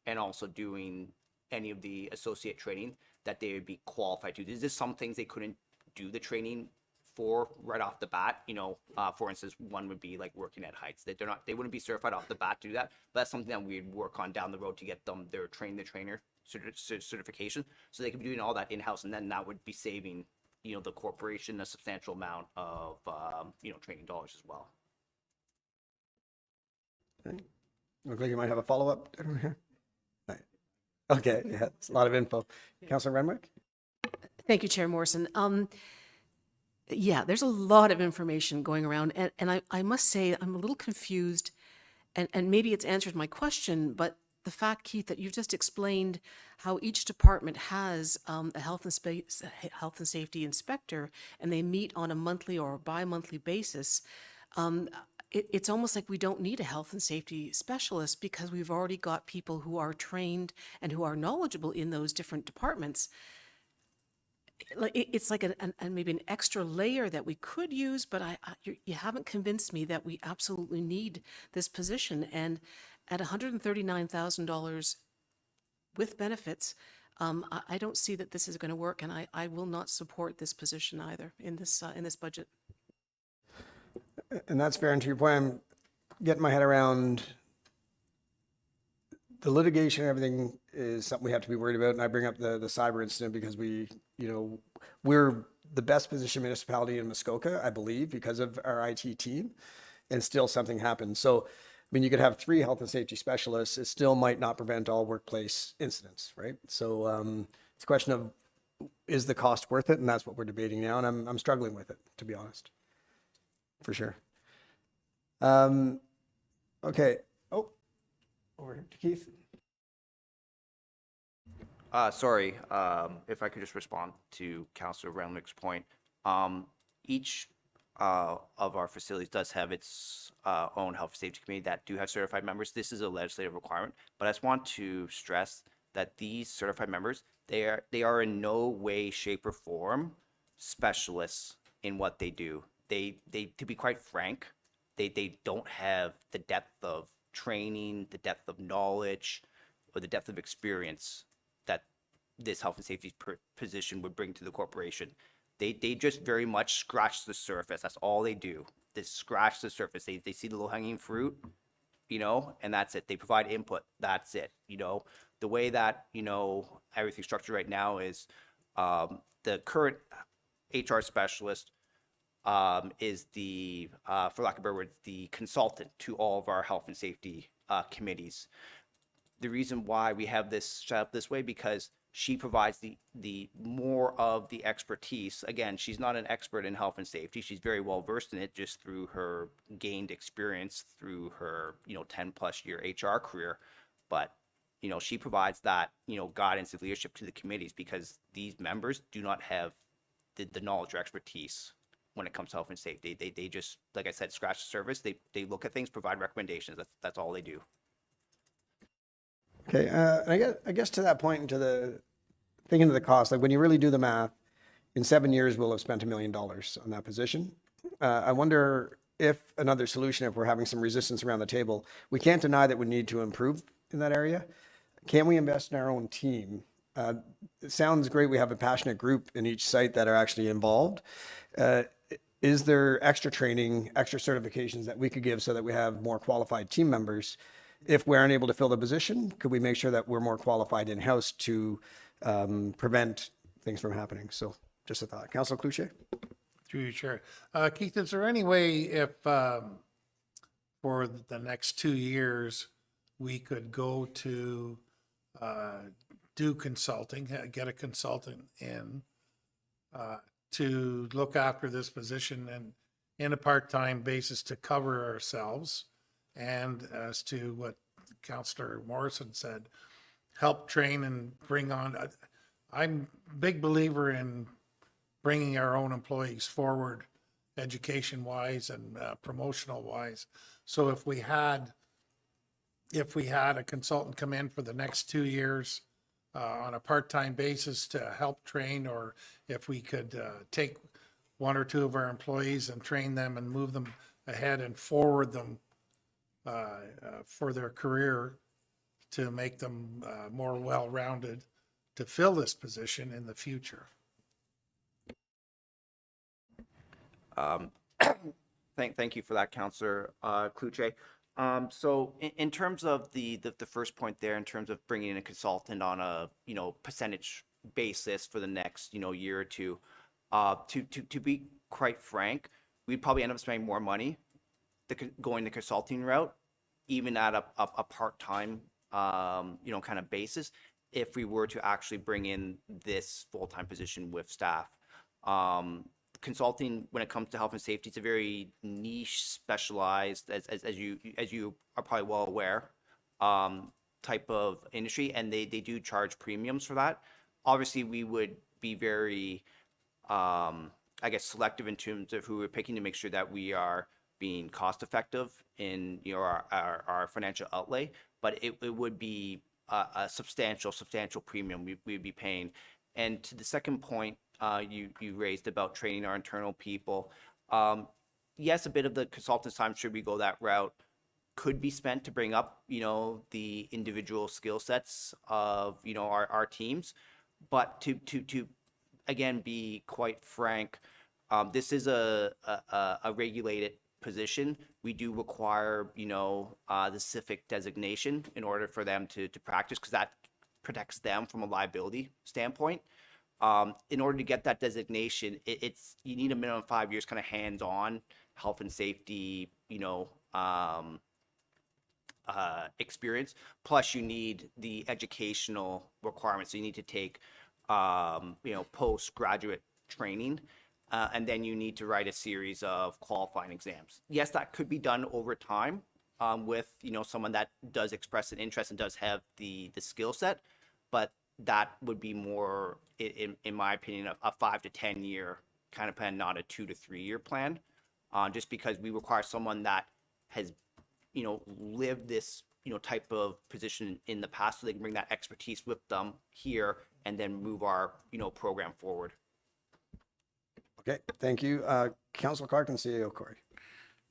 S12: and also doing any of the associate training that they would be qualified to. There's just some things they couldn't do the training for right off the bat. For instance, one would be like working at heights. They wouldn't be certified off the bat to do that. But that's something that we'd work on down the road to get them their train the trainer certification, so they could be doing all that in-house, and then that would be saving, the corporation a substantial amount of, training dollars as well.
S2: Okay. Look like you might have a follow-up. Right. Okay, yeah, it's a lot of info. Councillor Renwick?
S7: Thank you, Chair Morrison. Yeah, there's a lot of information going around, and I must say I'm a little confused, and maybe it's answered my question, but the fact, Keith, that you've just explained how each department has a health and safety inspector, and they meet on a monthly or bi-monthly basis. It's almost like we don't need a health and safety specialist, because we've already got people who are trained and who are knowledgeable in those different departments. It's like maybe an extra layer that we could use, but you haven't convinced me that we absolutely need this position. And at $139,000 with benefits, I don't see that this is going to work, and I will not support this position either in this budget.
S2: And that's fair. And to your point, I'm getting my head around the litigation and everything is something we have to be worried about. And I bring up the cyber incident because we're the best positioned municipality in Muskoka, I believe, because of our IT team, and still something happens. So, I mean, you could have 3 health and safety specialists. It still might not prevent all workplace incidents, right? So it's a question of, is the cost worth it? And that's what we're debating now. And I'm struggling with it, to be honest. For sure. Okay. Oh, over here to Keith.
S12: Sorry, if I could just respond to Councillor Renwick's point. Each of our facilities does have its own health and safety committee that do have certified members. This is a legislative requirement, but I just want to stress that these certified members, they are in no way, shape, or form specialists in what they do. They to be quite frank, they don't have the depth of training, the depth of knowledge, or the depth of experience that this health and safety position would bring to the corporation. They just very much scratch the surface. That's all they do. They scratch the surface. They see the low-hanging fruit, and that's it. They provide input. That's it. The way that, everything's structured right now is the current HR specialist is the, for lack of a better word, the consultant to all of our health and safety committees. The reason why we have this set up this way, because she provides the more of the expertise. Again, she's not an expert in health and safety. She's very well versed in it just through her gained experience through her, 10+ year HR career. But, she provides that, guidance and leadership to the committees, because these members do not have the knowledge or expertise when it comes to health and safety. They just, like I said, scratch the surface. They look at things, provide recommendations. That's all they do.
S2: Okay, and I guess to that point, thinking of the cost, like when you really do the math, in 7 years we'll have spent $1 million on that position. I wonder if another solution, if we're having some resistance around the table, we can't deny that we need to improve in that area. can we invest in our own team? It sounds great. We have a passionate group in each site that are actually involved. Is there extra training, extra certifications that we could give so that we have more qualified team members? If we're unable to fill the position, could we make sure that we're more qualified in-house to prevent things from happening? So just a thought. Councillor Cloutier?
S4: Through you, Chair. Keith, is there any way if, for the next 2 years, we could go to do consulting, get a consultant in to look after this position and in a part-time basis to cover ourselves? And as to what Councillor Morrison said, help train and bring on, I'm a big believer in bringing our own employees forward education-wise and promotional-wise. So if we had a consultant come in for the next 2 years on a part-time basis to help train, or if we could take 1 or 2 of our employees and train them and move them ahead and forward them for their career to make them more well-rounded to fill this position in the future.
S12: Thank you for that, Councillor Cloutier. So in terms of the first point there, in terms of bringing in a consultant on a percentage basis for the next year or two, to be quite frank, we'd probably end up spending more money going the consulting route, even at a part-time kind of basis, if we were to actually bring in this full-time position with staff. Consulting, when it comes to health and safety, it's a very niche, specialized, as you are probably well aware, type of industry, and they do charge premiums for that. Obviously, we would be very, selective in terms of who we're picking to make sure that we are being cost effective in our financial outlay, but it would be a substantial premium we'd be paying. And to the second point you raised about training our internal people, yes, a bit of the consultant's time, should we go that route, could be spent to bring up the individual skill sets of our teams. But to again be quite frank, this is a regulated position. We do require the CIFIC designation in order for them to practice, because that protects them from a liability standpoint. In order to get that designation, you need a minimum of 5 years kind of hands-on health and safety experience, plus you need the educational requirements. So you need to take postgraduate training, and then you need to write a series of qualifying exams. Yes, that could be done over time with someone that does express an interest and does have the skill set, but that would be more, in my opinion, a 5 to 10 year kind of plan, not a 2 to 3 year plan, just because we require someone that has lived this type of position in the past, so they can bring that expertise with them here and then move our program forward.
S2: Okay, thank you. Councillor Clark and CAO Corey.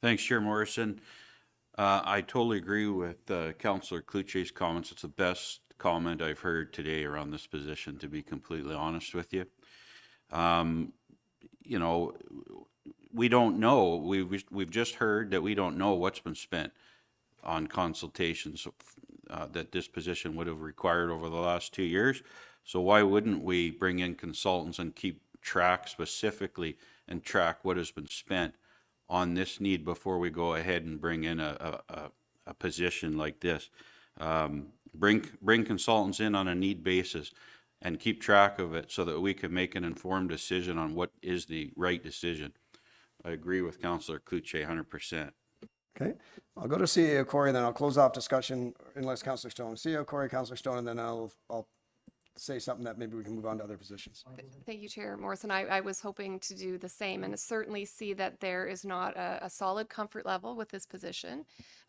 S9: Thanks, Chair Morrison. I totally agree with Councillor Cloutier's comments. It's the best comment I've heard today around this position, to be completely honest with you. We don't know. We've just heard that we don't know what's been spent on consultations that this position would have required over the last 2 years. So why wouldn't we bring in consultants and keep track specifically and track what has been spent on this need before we go ahead and bring in a position like this? Bring consultants in on a need basis and keep track of it so that we can make an informed decision on what is the right decision. I agree with Councillor Cloutier 100%.
S2: Okay, I'll go to CAO Corey, then I'll close off discussion unless Councillor Stone. CAO Corey, Councillor Stone, and then I'll say something that maybe we can move on to other positions.
S10: Thank you, Chair Morrison. I was hoping to do the same and certainly see that there is not a solid comfort level with this position.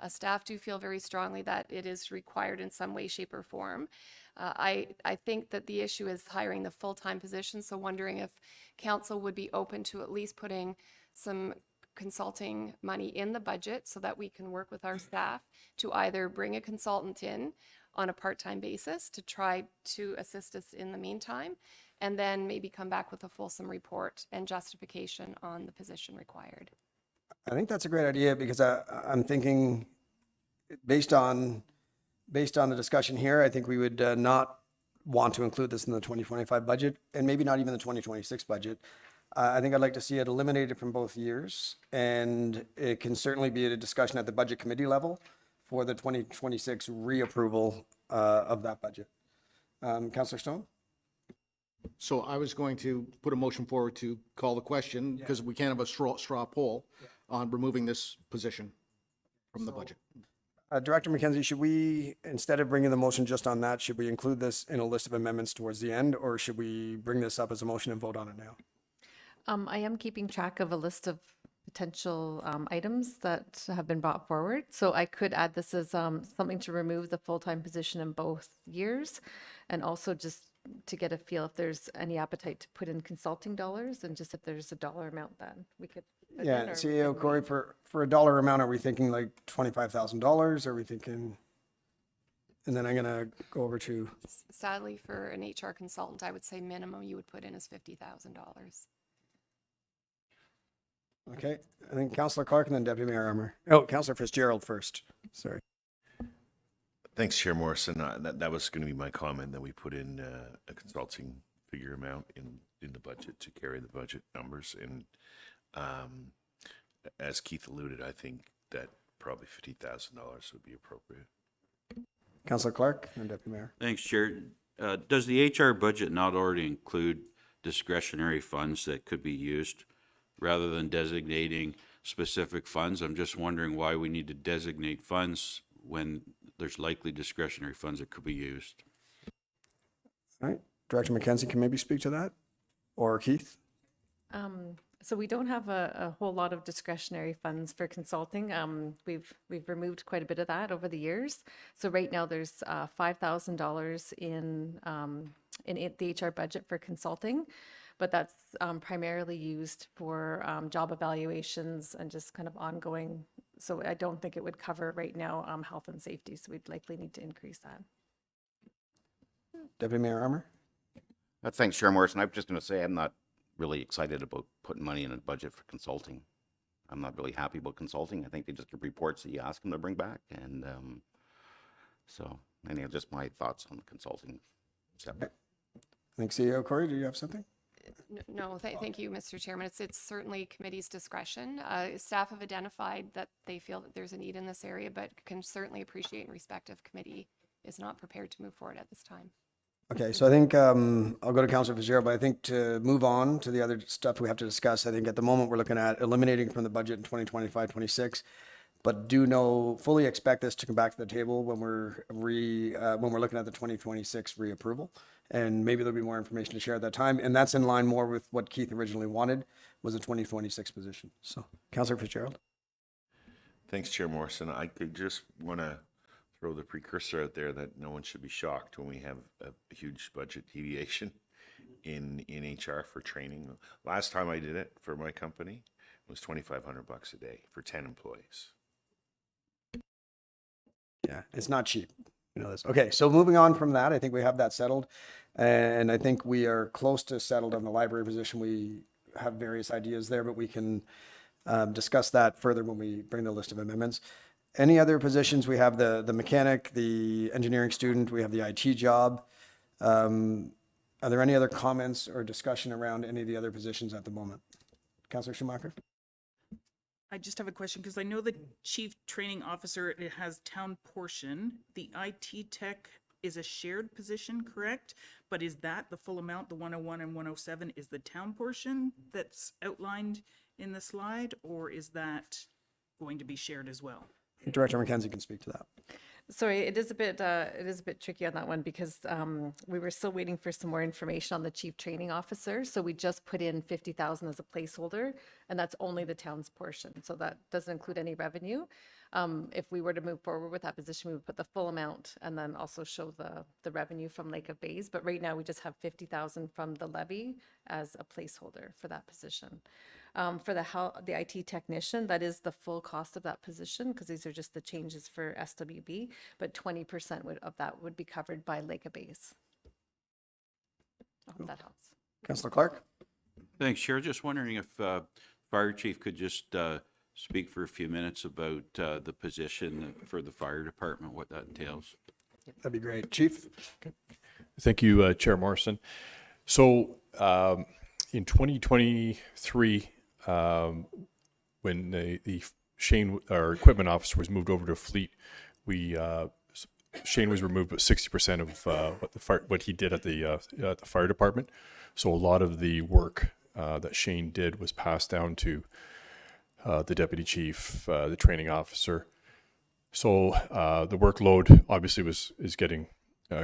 S10: Staff do feel very strongly that it is required in some way, shape, or form. I think that the issue is hiring the full-time position, so wondering if council would be open to at least putting some consulting money in the budget so that we can work with our staff to either bring a consultant in on a part-time basis to try to assist us in the meantime, and then maybe come back with a fulsome report and justification on the position required.
S2: I think that's a great idea because I'm thinking based on the discussion here, I think we would not want to include this in the 2025 budget and maybe not even the 2026 budget. I think I'd like to see it eliminated from both years, and it can certainly be a discussion at the budget committee level for the 2026 reapproval of that budget. Councillor Stone?
S3: So I was going to put a motion forward to call the question because we can't have a straw poll on removing this position from the budget.
S2: Director McKenzie, should we, instead of bringing the motion just on that, should we include this in a list of amendments towards the end, or should we bring this up as a motion and vote on it now?
S11: I am keeping track of a list of potential items that have been brought forward. So I could add this as something to remove the full-time position in both years, and also just to get a feel if there's any appetite to put in consulting dollars, and just if there's a dollar amount then we could. put in,
S2: Yeah,
S11: or we
S2: CEO
S11: could
S2: Corey,
S11: wait.
S2: for a dollar amount, are we thinking like $25,000? Are we thinking, and then I'm gonna go over to,
S10: Sadly, for an HR consultant, I would say minimum you would put in is $50,000.
S2: okay, I think Councillor Clark and then Deputy Mayor Armour. Oh, Councillor Fitzgerald first, sorry.
S13: Thanks, Chair Morrison. That was going to be my comment, that we put in a consulting figure amount in the budget to carry the budget numbers. And as Keith alluded, I think that probably $50,000 would be appropriate.
S2: Councillor Clark and Deputy Mayor.
S9: Thanks, Chair. Does the HR budget not already include discretionary funds that could be used rather than designating specific funds? I'm just wondering why we need to designate funds when there's likely discretionary funds that could be used.
S2: All right, Director McKenzie can maybe speak to that, or Keith?
S11: So we don't have a whole lot of discretionary funds for consulting. We've removed quite a bit of that over the years. So right now there's $5,000 in the HR budget for consulting, but that's primarily used for job evaluations and just kind of ongoing. So I don't think it would cover right now health and safety. So we'd likely need to increase that.
S2: Deputy Mayor Armour?
S1: Thanks, Chair Morrison. I'm just going to say I'm not really excited about putting money in a budget for consulting. I'm not really happy about consulting. I think they just give reports that you ask them to bring back. And so anyway, just my thoughts on the consulting.
S2: I think CEO Corey, do you have something?
S10: No, thank you, Mr. Chairman. It's certainly committee's discretion. Staff have identified that they feel that there's a need in this area, but can certainly appreciate and respect if committee is not prepared to move forward at this time.
S2: Okay, so I think I'll go to Councillor Fitzgerald, but I think to move on to the other stuff we have to discuss, I think at the moment we're looking at eliminating from the budget in 2025-26, but fully expect this to come back to the table when we're looking at the 2026 reapproval. And maybe there'll be more information to share at that time. And that's in line more with what Keith originally wanted, was a 2026 position. So, Councillor Fitzgerald.
S13: Thanks, Chair Morrison. I could just want to throw the precursor out there that no one should be shocked when we have a huge budget deviation in HR for training. Last time I did it for my company was $2,500 a day for 10 employees.
S2: Yeah, it's not cheap. You know this. Okay, so moving on from that, I think we have that settled. And I think we are close to settled on the library position. We have various ideas there, but we can discuss that further when we bring the list of amendments. Any other positions? We have the mechanic, the engineering student, we have the IT job. Are there any other comments or discussion around any of the other positions at the moment? Councillor Schumacher?
S8: I just have a question because I know the chief training officer, it has town portion. The IT tech is a shared position, correct? But is that the full amount, the 101 and 107 is the town portion that's outlined in the slide, or is that going to be shared as well?
S2: Director McKenzie can speak to that.
S11: Sorry, it is a bit tricky on that one because we were still waiting for some more information on the chief training officer. So we just put in 50,000 as a placeholder, and that's only the town's portion. So that doesn't include any revenue. If we were to move forward with that position, we would put the full amount and then also show the revenue from Lake of Bays. But right now we just have 50,000 from the levy as a placeholder for that position. For the IT technician, that is the full cost of that position, because these are just the changes for SWB, but 20% of that would be covered by Lake Base. I hope that helps.
S2: Councillor Clark?
S9: Thanks, Chair. Just wondering if Fire Chief could just speak for a few minutes about the position for the fire department, what that entails.
S2: That'd be great. Chief?
S14: Thank you, Chair Morrison. So in 2023, when the Shane, our equipment officer, was moved over to Fleet, Shane was removed, but 60% of what he did at the fire department. So a lot of the work that Shane did was passed down to the deputy chief, the training officer. So the workload obviously is getting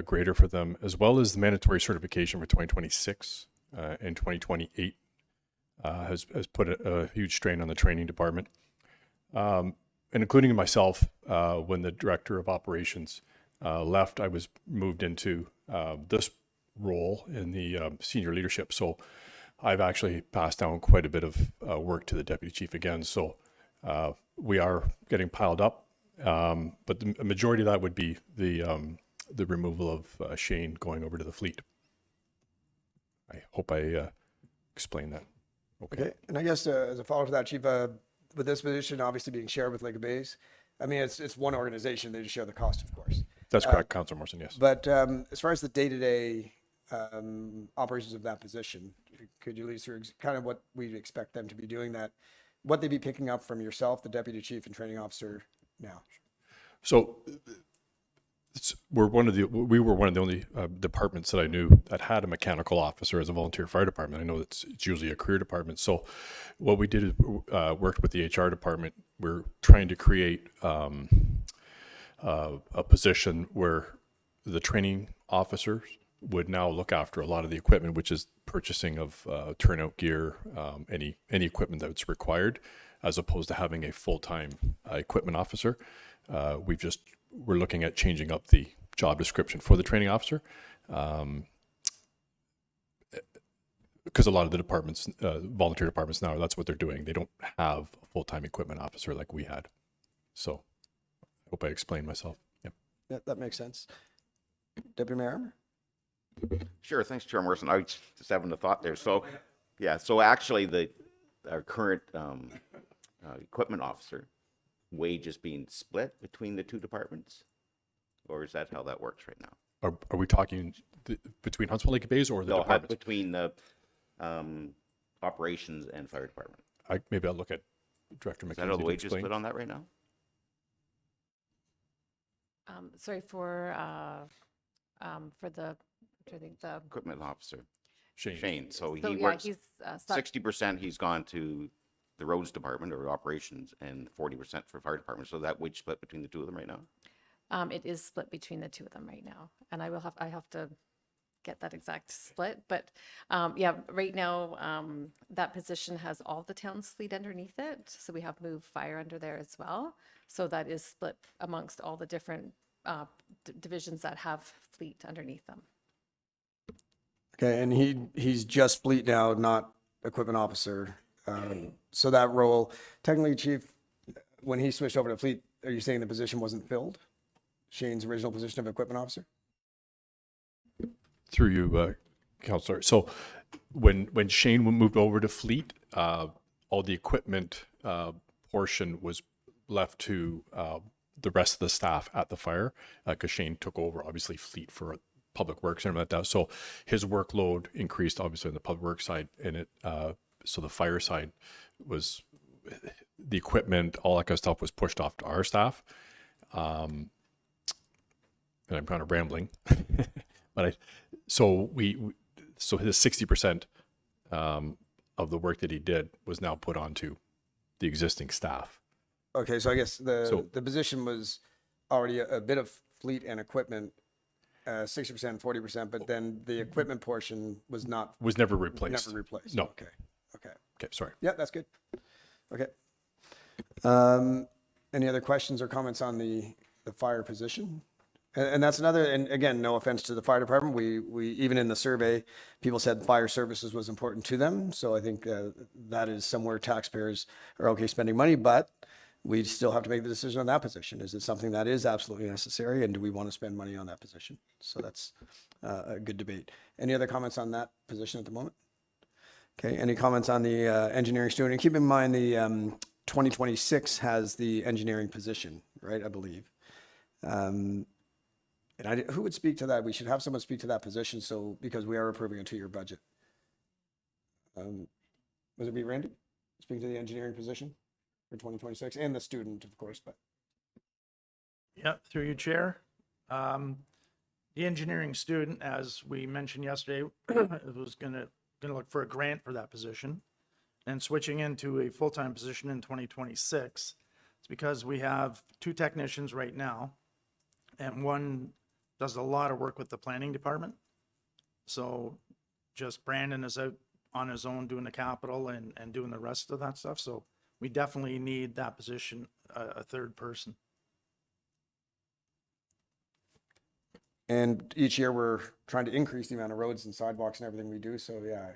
S14: greater for them, as well as the mandatory certification for 2026 and 2028 has put a huge strain on the training department. And including myself, when the director of operations left, I was moved into this role in the senior leadership. So I've actually passed down quite a bit of work to the deputy chief again. So we are getting piled up, but the majority of that would be the removal of Shane going over to the Fleet. I hope I explained that.
S2: Okay. And I guess as a follow-up to that, Chief, with this position obviously being shared with Lake Base, I mean, it's one organization. They just share the cost, of course.
S14: That's correct, Councillor Morrison, yes.
S2: But as far as the day-to-day operations of that position, could you lead through kind of what we expect them to be doing, that what they'd be picking up from yourself, the deputy chief and training officer now?
S14: So we were one of the only departments that I knew that had a mechanical officer as a volunteer fire department. I know it's usually a career department. So what we did is worked with the HR department. We're trying to create a position where the training officers would now look after a lot of the equipment, which is purchasing of turnout gear, any equipment that's required, as opposed to having a full-time equipment officer. We're looking at changing up the job description for the training officer, because a lot of the departments, volunteer departments now, that's what they're doing. They don't have a full-time equipment officer like we had. So I hope I explained myself. Yeah.
S2: Yeah, that makes sense. Deputy Mayor Armour?
S1: Sure, thanks, Chair Morrison. I was just having a thought there. So, yeah, so actually our current equipment officer wage is being split between the two departments? Or is that how that works right now?
S14: Are we talking between Huntsville Lake Bays or the
S1: No,
S14: departments?
S1: between the operations and fire department.
S14: Maybe I'll look at Director McKenzie.
S1: Is that how the
S14: to
S1: wages
S14: explain.
S1: split on that right now?
S11: Sorry, for the, I think the,
S1: Equipment officer,
S14: Shane.
S1: Shane. So he
S11: so yeah,
S1: works
S11: he's,
S1: 60%. He's gone to the roads department or operations, and 40% for fire department. So that wage split between the two of them right now.
S11: it is split between the two of them right now, and I have to get that exact split, but yeah, right now that position has all the town's fleet underneath it, so we have moved fire under there as well, so that is split amongst all the different divisions that have fleet underneath them.
S2: Okay, and he's just fleet now, not equipment officer. So that role, technically, Chief, when he switched over to fleet, are you saying the position wasn't filled? Shane's original position of equipment officer?
S14: Through you, Councillor. So when Shane moved over to Fleet, all the equipment portion was left to the rest of the staff at the fire, because Shane took over, obviously, Fleet for public works and everything like that. So his workload increased, obviously, on the public works side, and so the fire side was, the equipment, all that kind of stuff was pushed off to our staff. And I'm kind of rambling, but so his 60% of the work that he did was now put onto the existing staff.
S2: Okay, so I guess the position was already a bit of fleet and equipment, 60%, 40%, but then the equipment portion was
S14: Never replaced.
S2: Never replaced.
S14: No.
S2: Okay.
S14: Okay, sorry.
S2: Yeah, that's good. Okay. Any other questions or comments on the fire position? And that's another, and again, no offense to the fire department, we, even in the survey, people said fire services was important to them. So I think that is somewhere taxpayers are okay spending money, but we still have to make the decision on that position. Is it something that is absolutely necessary, and do we want to spend money on that position? So that's a good debate. Any other comments on that position at the moment? Okay, any comments on the engineering student? And keep in mind the 2026 has the engineering position, right, I believe. And who would speak to that? We should have someone speak to that position, so, because we are approving a 2-year budget. Would it be Randy? Speak to the engineering position for 2026, and the student, of course, but.
S15: Yeah, through you, Chair. The engineering student, as we mentioned yesterday, was gonna look for a grant for that position. And switching into a full-time position in 2026, it's because we have 2 technicians right now, and one does a lot of work with the planning department. So just Brandon is out on his own doing the capital and doing the rest of that stuff. So we definitely need that position, a 3rd person.
S2: And each year we're trying to increase the amount of roads and sidewalks and everything we do. So yeah,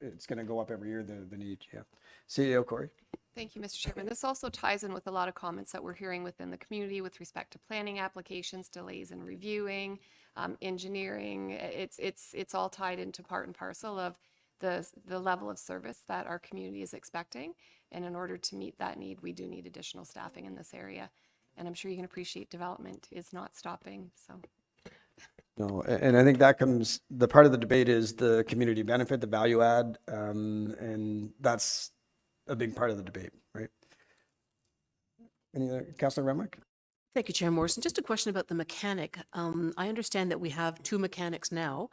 S2: it's going to go up every year, the need. Yeah. CEO Corey.
S10: Thank you, Mr. Chairman. This also ties in with a lot of comments that we're hearing within the community with respect to planning applications, delays in reviewing, engineering. It's all tied into part and parcel of the level of service that our community is expecting. And in order to meet that need, we do need additional staffing in this area. And I'm sure you can appreciate development is not stopping. So.
S2: No, and I think that comes, the part of the debate is the community benefit, the value add, and that's a big part of the debate, right? Any other, Councillor Renwick?
S7: Thank you, Chair Morrison. Just a question about the mechanic. I understand that we have 2 mechanics now,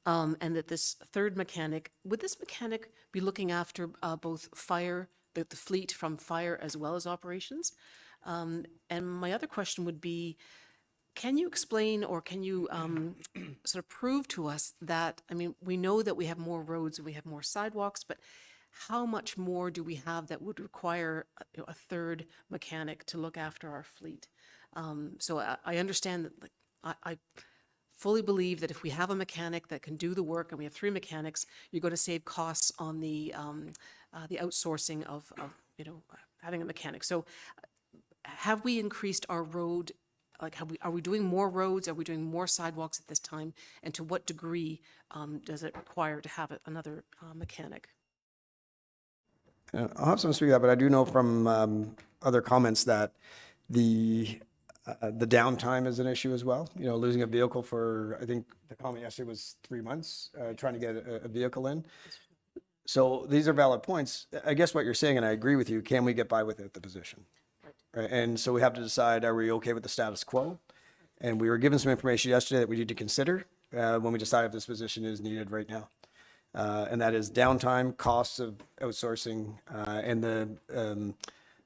S7: and that this 3rd mechanic, would this mechanic be looking after both fire, the fleet from fire as well as operations? And my other question would be, can you explain, or can you sort of prove to us that, I mean, we know that we have more roads and we have more sidewalks, but how much more do we have that would require a 3rd mechanic to look after our fleet? So I understand that, like, I fully believe that if we have a mechanic that can do the work and we have 3 mechanics, you're going to save costs on the outsourcing of having a mechanic. So have we increased our road? Like, are we doing more roads? Are we doing more sidewalks at this time? And to what degree does it require to have another mechanic?
S2: I'll have some speak to that, but I do know from other comments that the downtime is an issue as well. You know, losing a vehicle for, I think the comment yesterday was 3 months, trying to get a vehicle in. So these are valid points. I guess what you're saying, and I agree with you, can we get by without the position? Right. And so we have to decide, are we okay with the status quo? And we were given some information yesterday that we need to consider when we decide if this position is needed right now. And that is downtime, costs of outsourcing, and the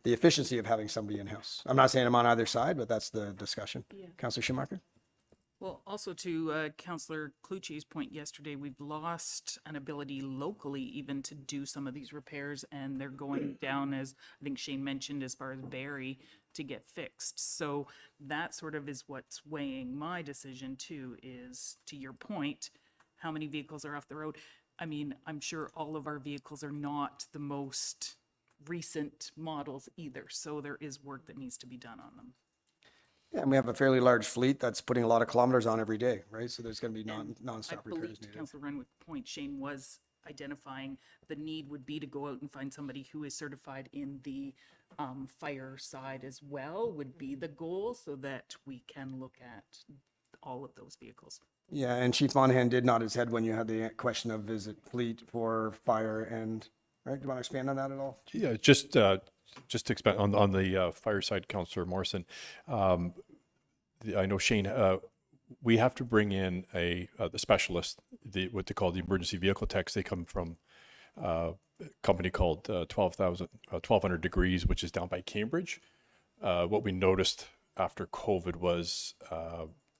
S2: efficiency of having somebody in-house. I'm not saying I'm on either side, but that's the discussion. Yeah. Councillor Schumacher?
S8: Well, also to Councillor Clucci's point yesterday, we've lost an ability locally even to do some of these repairs, and they're going down, as I think Shane mentioned, as far as Barrie to get fixed. So that sort of is what's weighing my decision too, is to your point, how many vehicles are off the road? I mean, I'm sure all of our vehicles are not the most recent models either, so there is work that needs to be done on them.
S2: Yeah, and we have a fairly large fleet that's putting a lot of kilometers on every day, right? So there's going to be non-stop
S8: I
S2: repairs
S8: believe
S2: needed.
S8: Councillor Renwick's point, Shane was identifying the need would be to go out and find somebody who is certified in the fire side as well, would be the goal, so that we can look at all of those vehicles.
S2: Yeah, and Chief Monahan did nod his head when you had the question of is it fleet for fire and, right? Do you want to expand on that at all?
S14: Yeah, just to expand on the fire side, Councillor Morrison. I know Shane, we have to bring in the specialist, what they call the emergency vehicle techs. They come from a company called 1200 Degrees, which is down by Cambridge. What we noticed after COVID was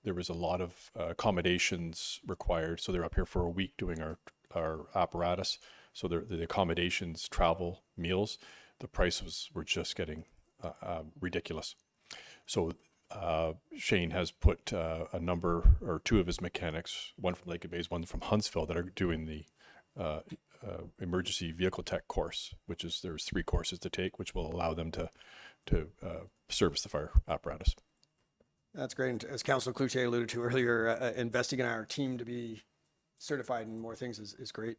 S14: there was a lot of accommodations required. So they're up here for a week doing our apparatus. So the accommodations, travel, meals, the prices were just getting ridiculous. So Shane has put a number or two of his mechanics, one from Lake Bays, one from Huntsville, that are doing the emergency vehicle tech course, which is there's 3 courses to take, which will allow them to service the fire apparatus.
S2: That's great. And as Councilor Cloutier alluded to earlier, investing in our team to be certified in more things is great.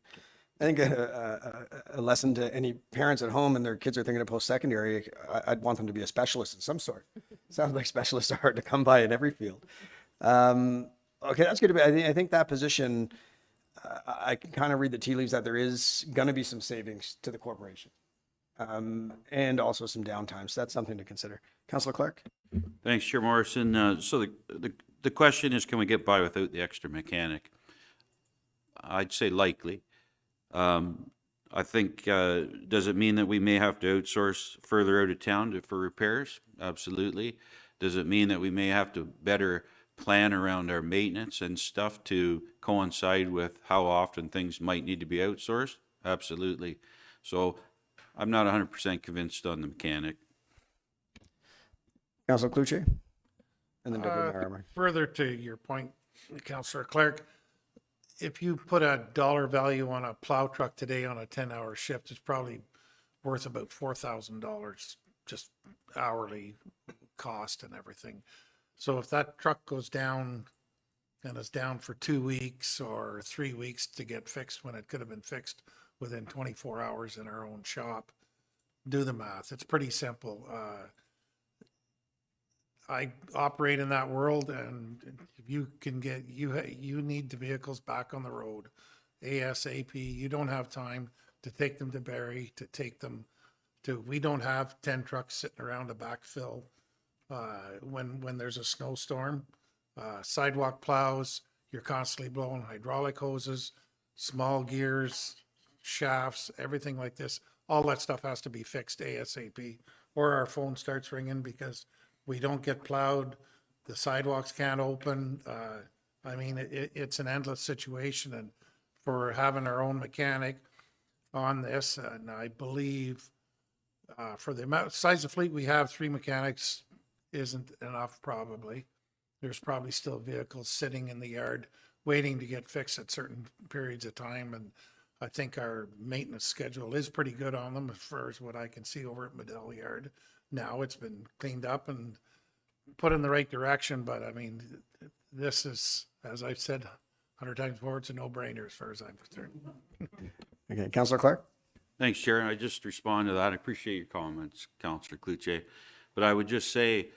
S2: I think a lesson to any parents at home and their kids are thinking of post-secondary, I'd want them to be a specialist of some sort. Sounds like specialists are hard to come by in every field. Okay, that's good. I think that position, I can kind of read the tea leaves that there is going to be some savings to the corporation and also some downtime. So that's something to consider. Councillor Clark?
S9: Thanks, Chair Morrison. So the question is, can we get by without the extra mechanic? I'd say likely. I think, does it mean that we may have to outsource further out of town for repairs? Absolutely. Does it mean that we may have to better plan around our maintenance and stuff to coincide with how often things might need to be outsourced? Absolutely. So I'm not 100% convinced on the mechanic.
S2: Councillor Cloutier? And then Deputy Mayor Armour.
S4: Further to your point, Councillor Clark, if you put a dollar value on a plow truck today on a 10-hour shift, it's probably worth about $4,000 just hourly cost and everything. So if that truck goes down and is down for 2 weeks or 3 weeks to get fixed when it could have been fixed within 24 hours in our own shop, do the math. It's pretty simple. I operate in that world, and if you can get, you need the vehicles back on the road ASAP. You don't have time to take them to Barrie, to take them to, we don't have 10 trucks sitting around to backfill when there's a snowstorm. Sidewalk plows, you're constantly blowing hydraulic hoses, small gears, shafts, everything like this. All that stuff has to be fixed ASAP, or our phone starts ringing because we don't get plowed, the sidewalks can't open. I mean, it's an endless situation, and for having our own mechanic on this, and I believe for the amount, size of fleet we have, 3 mechanics isn't enough probably. There's probably still vehicles sitting in the yard waiting to get fixed at certain periods of time, and I think our maintenance schedule is pretty good on them as far as what I can see over at Medell Yard. Now it's been cleaned up and put in the right direction, but I mean, this is, as I've said 100 times before, it's a no-brainer as far as I'm concerned.
S2: Okay, Councillor Clark?
S9: Thanks, Chair. I just respond to that. I appreciate your comments, Councillor Cloutier. But I would just say,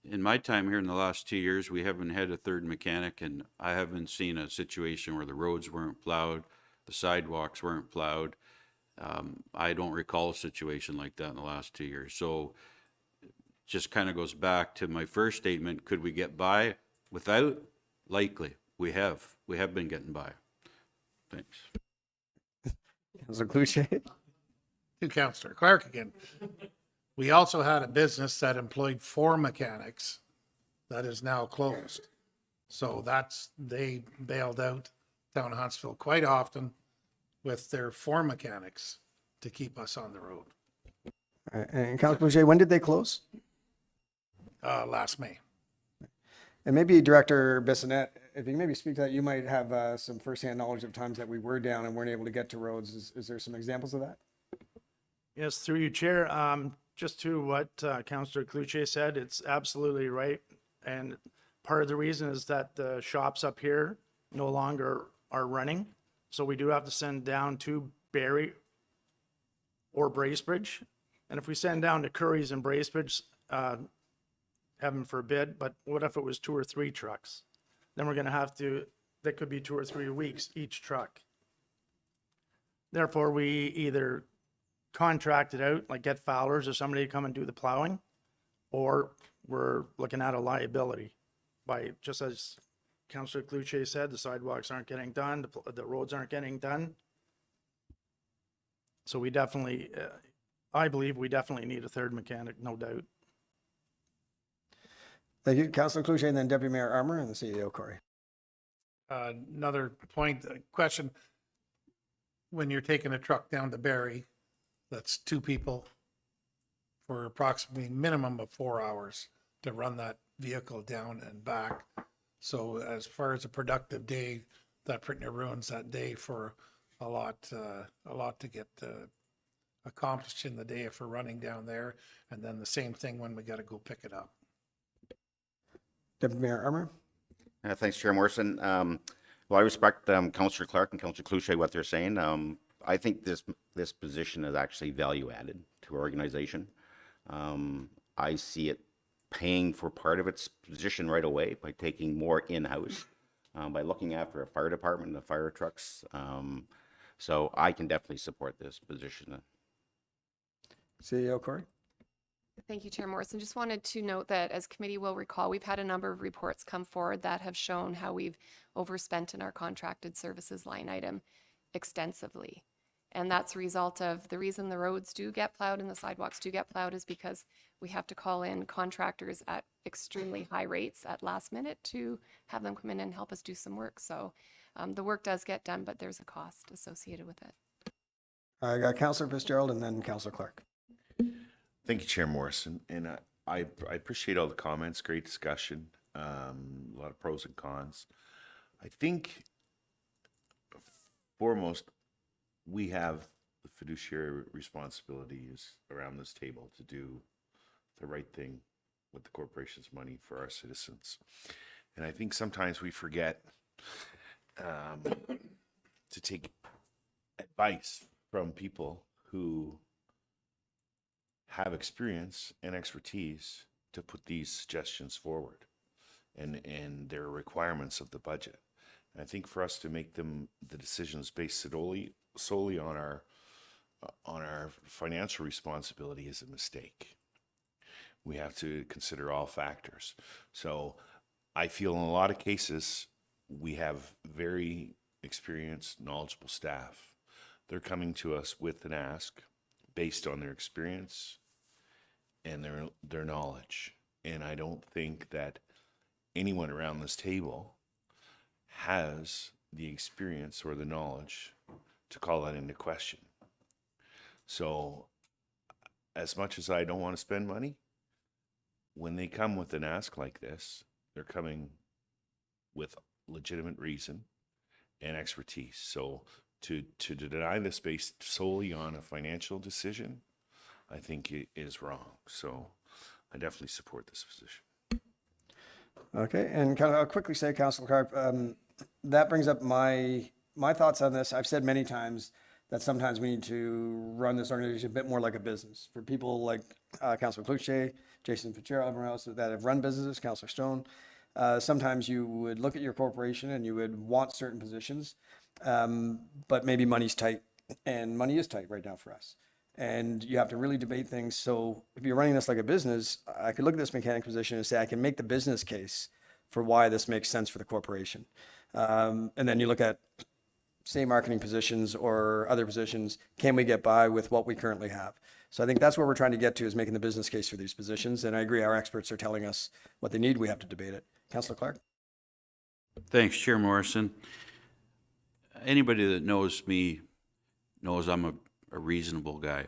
S9: in my time here in the last 2 years, we haven't had a third mechanic, and I haven't seen a situation where the roads weren't plowed, the sidewalks weren't plowed. I don't recall a situation like that in the last 2 years. So just kind of goes back to my first statement. Could we get by without? Likely. We have been getting by. Thanks.
S2: Councillor Cloutier?
S4: To Councillor Clark again. We also had a business that employed 4 mechanics that is now closed. So they bailed out down Huntsville quite often with their 4 mechanics to keep us on the road.
S2: All right, and Councillor Cloutier, when did they close?
S4: Last May.
S2: And maybe Director Bissonnette, if you can maybe speak to that, you might have some firsthand knowledge of times that we were down and weren't able to get to roads. Is there some examples of that?
S15: Yes, through you, Chair. Just to what Councillor Cloutier said, it's absolutely right. And part of the reason is that the shops up here no longer are running. So we do have to send down to Barrie or Bracebridge. And if we send down to Curry's and Bracebridge, heaven forbid, but what if it was 2 or 3 trucks? Then we're going to have to, that could be 2 or 3 weeks each truck. Therefore, we either contract it out, like get Fowlers or somebody to come and do the plowing, or we're looking at a liability by, just as Councillor Cloutier said, the sidewalks aren't getting done, the roads aren't getting done. So we definitely, I believe we definitely need a third mechanic, no doubt.
S2: Thank you, Councillor Cloutier, and then Deputy Mayor Armour and the CEO, Corey.
S4: Another point, question. When you're taking a truck down to Barrie, that's 2 people for approximately minimum of 4 hours to run that vehicle down and back. So as far as a productive day, that pretty near ruins that day for a lot to get accomplished in the day if we're running down there. And then the same thing when we got to go pick it up.
S2: Deputy Mayor Armour?
S1: Thanks, Chair Morrison. Well, I respect Councillor Clark and Councillor Cloutier, what they're saying. I think this position is actually value added to our organization. I see it paying for part of its position right away by taking more in-house, by looking after a fire department and the fire trucks. So I can definitely support this position.
S2: CEO Corey?
S10: Thank you, Chair Morrison. Just wanted to note that as committee will recall, we've had a number of reports come forward that have shown how we've overspent in our contracted services line item extensively. And that's a result of the reason the roads do get plowed and the sidewalks do get plowed is because we have to call in contractors at extremely high rates at last minute to have them come in and help us do some work. So the work does get done, but there's a cost associated with it.
S2: I got Councillor Fitzgerald and then Councillor Clark.
S13: Thank you, Chair Morrison. And I appreciate all the comments. Great discussion. A lot of pros and cons. I think foremost, we have the fiduciary responsibilities around this table to do the right thing with the corporation's money for our citizens. And I think sometimes we forget to take advice from people who have experience and expertise to put these suggestions forward and their requirements of the budget. And I think for us to make the decisions based solely on our financial responsibility is a mistake. We have to consider all factors. So I feel in a lot of cases, we have very experienced, knowledgeable staff. They're coming to us with an ask based on their experience and their knowledge. And I don't think that anyone around this table has the experience or the knowledge to call that into question. So as much as I don't want to spend money, when they come with an ask like this, they're coming with legitimate reason and expertise. So to deny this based solely on a financial decision, I think it is wrong. So I definitely support this position.
S2: Okay, and I'll quickly say, Councillor Clark, that brings up my thoughts on this. I've said many times that sometimes we need to run this organization a bit more like a business. For people like Councillor Cloutier, Jason Fitzgerald, everyone else that have run businesses, Councillor Stone, sometimes you would look at your corporation and you would want certain positions, but maybe money's tight, and money is tight right now for us. And you have to really debate things. So if you're running this like a business, I could look at this mechanic position and say, I can make the business case for why this makes sense for the corporation. And then you look at, say, marketing positions or other positions, can we get by with what we currently have? So I think that's where we're trying to get to, is making the business case for these positions. And I agree, our experts are telling us what they need. We have to debate it. Councillor Clark?
S9: Thanks, Chair Morrison. Anybody that knows me knows I'm a reasonable guy.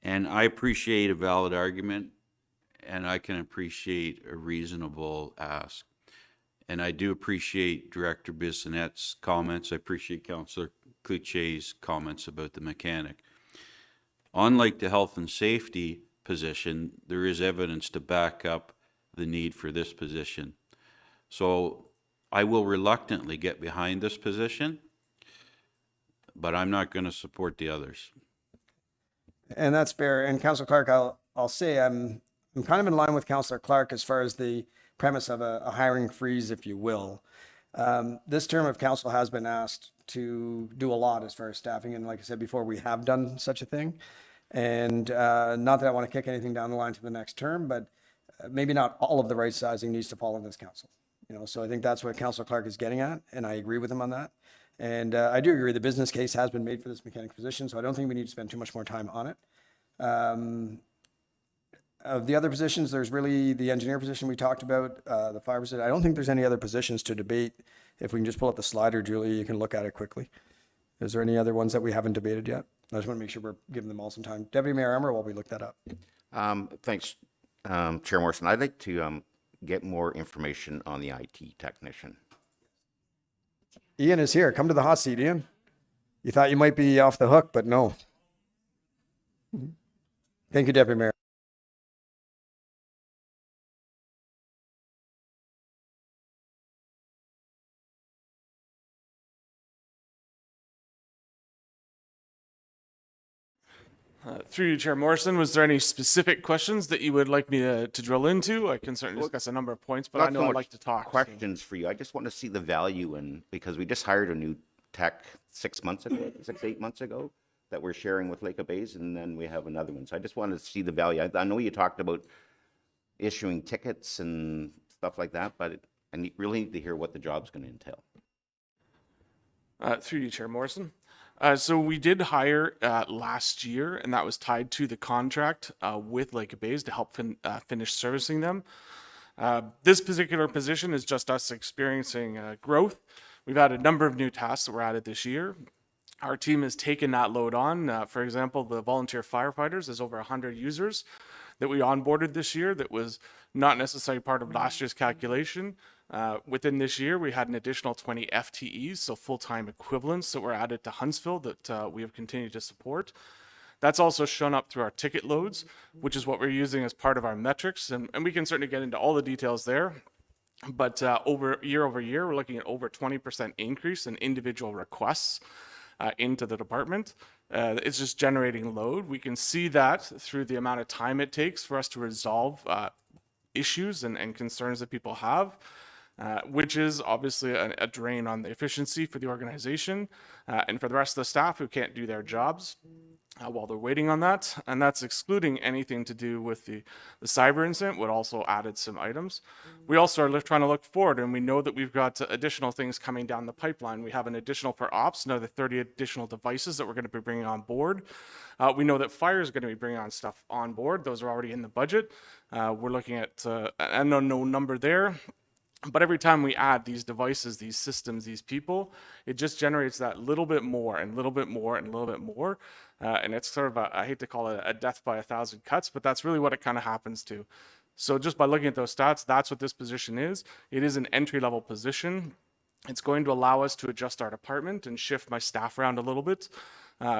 S9: And I appreciate a valid argument, and I can appreciate a reasonable ask. And I do appreciate Director Bissonnette's comments. I appreciate Councillor Cloutier's comments about the mechanic. Unlike the health and safety position, there is evidence to back up the need for this position. So I will reluctantly get behind this position, but I'm not going to support the others.
S2: And that's fair. And Councillor Clark, I'll say I'm kind of in line with Councillor Clark as far as the premise of a hiring freeze, if you will. This term of council has been asked to do a lot as far as staffing. And like I said before, we have done such a thing. And not that I want to kick anything down the line to the next term, but maybe not all of the right sizing needs to fall on this council. So I think that's what Councillor Clark is getting at, and I agree with him on that. And I do agree the business case has been made for this mechanic position, so I don't think we need to spend too much more time on it. Of the other positions, there's really the engineer position we talked about, the fire position. I don't think there's any other positions to debate. If we can just pull up the slider, Julie, you can look at it quickly. Is there any other ones that we haven't debated yet? I just want to make sure we're giving them all some time. Deputy Mayor Emmer, while we look that up.
S1: Thanks, Chair Morrison, I'd like to get more information on the IT technician.
S2: Ian is here. Come to the hot seat, Ian. You thought you might be off the hook, but no. Thank you, Deputy Mayor.
S16: Through you, Chair Morrison, was there any specific questions that you would like me to drill into? I can certainly discuss a number of points, but I
S1: Not so
S16: know I'd
S1: much
S16: like to talk. so-
S1: Questions for you. I just want to see the value in, because we just hired a new tech 6 months ago, 8 months ago, that we're sharing with Lake of Bays, and then we have another one. So I just wanted to see the value. I know you talked about issuing tickets and stuff like that, but I really need to hear what the job's going to entail.
S16: Through you, Chair Morrison. So we did hire last year, and that was tied to the contract with Lake of Bays to help finish servicing them. This particular position is just us experiencing growth. We've had a number of new tasks that were added this year. Our team has taken that load on. For example, the volunteer firefighters, there's over 100 users that we onboarded this year that was not necessarily part of last year's calculation. Within this year, we had an additional 20 FTEs, so full-time equivalents that were added to Huntsville that we have continued to support. That's also shown up through our ticket loads, which is what we're using as part of our metrics, and we can certainly get into all the details there. But over year, we're looking at over 20% increase in individual requests into the department. It's just generating load. We can see that through the amount of time it takes for us to resolve issues and concerns that people have. Which is obviously a drain on the efficiency for the organization and for the rest of the staff who can't do their jobs while they're waiting on that. And that's excluding anything to do with the cyber incident, which also added some items. We also are trying to look forward, and we know that we've got additional things coming down the pipeline. We have an additional for ops, another 30 additional devices that we're going to be bringing on board. We know that fire is going to be bringing on stuff on board. Those are already in the budget. We're looking at an unknown number there. But every time we add these devices, these systems, these people, it just generates that little bit more and little bit more and a little bit more. And it's sort of I hate to call it a death by 1,000 cuts, but that's really what it kind of happens to. So just by looking at those stats, that's what this position is. It is an entry-level position. It's going to allow us to adjust our department and shift my staff around a little bit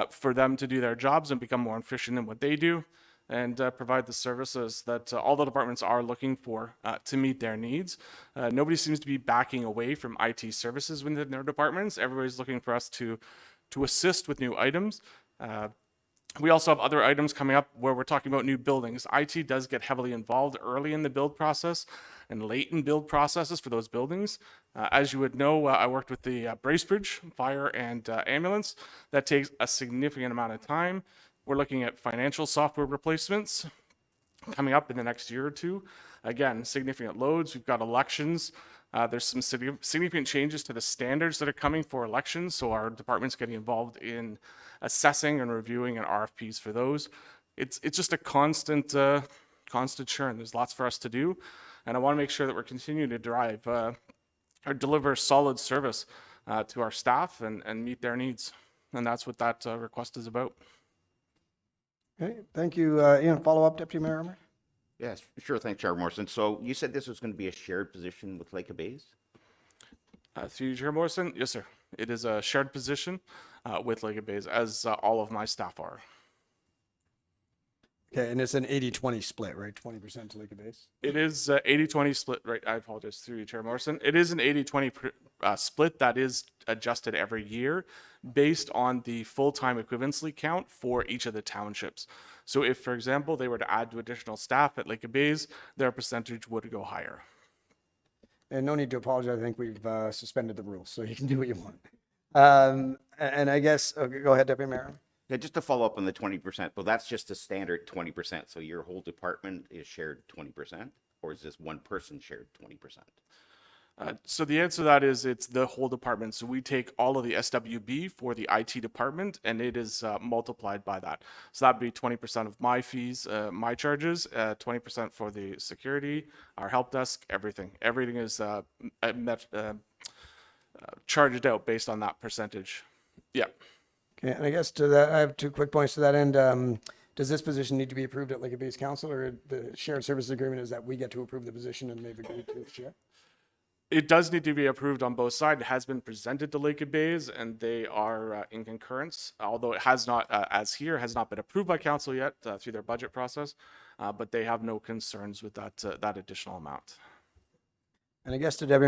S16: for them to do their jobs and become more efficient in what they do, and provide the services that all the departments are looking for to meet their needs. Nobody seems to be backing away from IT services within their departments. Everybody's looking for us to assist with new items. We also have other items coming up where we're talking about new buildings. IT does get heavily involved early in the build process and late in build processes for those buildings. As you would know, I worked with the Bracebridge Fire and Ambulance. That takes a significant amount of time. We're looking at financial software replacements coming up in the next year or two. Again, significant loads. We've got elections. There's some significant changes to the standards that are coming for elections. So our department's getting involved in assessing and reviewing and RFPs for those. It's just a constant churn. There's lots for us to do. And I want to make sure that we're continuing to drive or deliver solid service to our staff and meet their needs. And that's what that request is about.
S2: Okay, thank you. Ian, follow up, Deputy Mayor Emmer?
S1: Yes, sure. Thanks, Chair Morrison. So you said this was going to be a shared position with Lake of Bays?
S16: Through you, Chair Morrison, yes, sir. It is a shared position with Lake of Bays, as all of my staff are.
S2: Okay, and it's an 80-20 split, right? 20% to Lake of Bays?
S16: It is 80-20 split, right? I apologize, through you, Chair Morrison. It is an 80-20 split that is adjusted every year based on the full-time equivalency count for each of the townships. So if, for example, they were to add to additional staff at Lake of Bays, their percentage would go higher.
S2: And no need to apologize. I think we've suspended the rules, so you can do what you want. And I guess, okay, go ahead, Deputy Mayor.
S1: Yeah, just to follow up on the 20%, well, that's just a standard 20%. So your whole department is shared 20%, or is this one person shared 20%?
S16: So the answer to that is it's the whole department. So we take all of the SWB for the IT department, and it is multiplied by that. So that'd be 20% of my fees, my charges, 20% for the security, our help desk, everything. Everything is charged out based on that percentage. Yeah.
S2: Okay, and I guess to that, I have 2 quick points to that end. Does this position need to be approved at Lake of Bays Council, or the shared services agreement is that we get to approve the position and they've agreed to share?
S16: It does need to be approved on both sides. It has been presented to Lake of Bays, and they are in concurrence, although it has not, as here, has not been approved by council yet through their budget process, but they have no concerns with that additional amount.
S2: And I guess to Debbie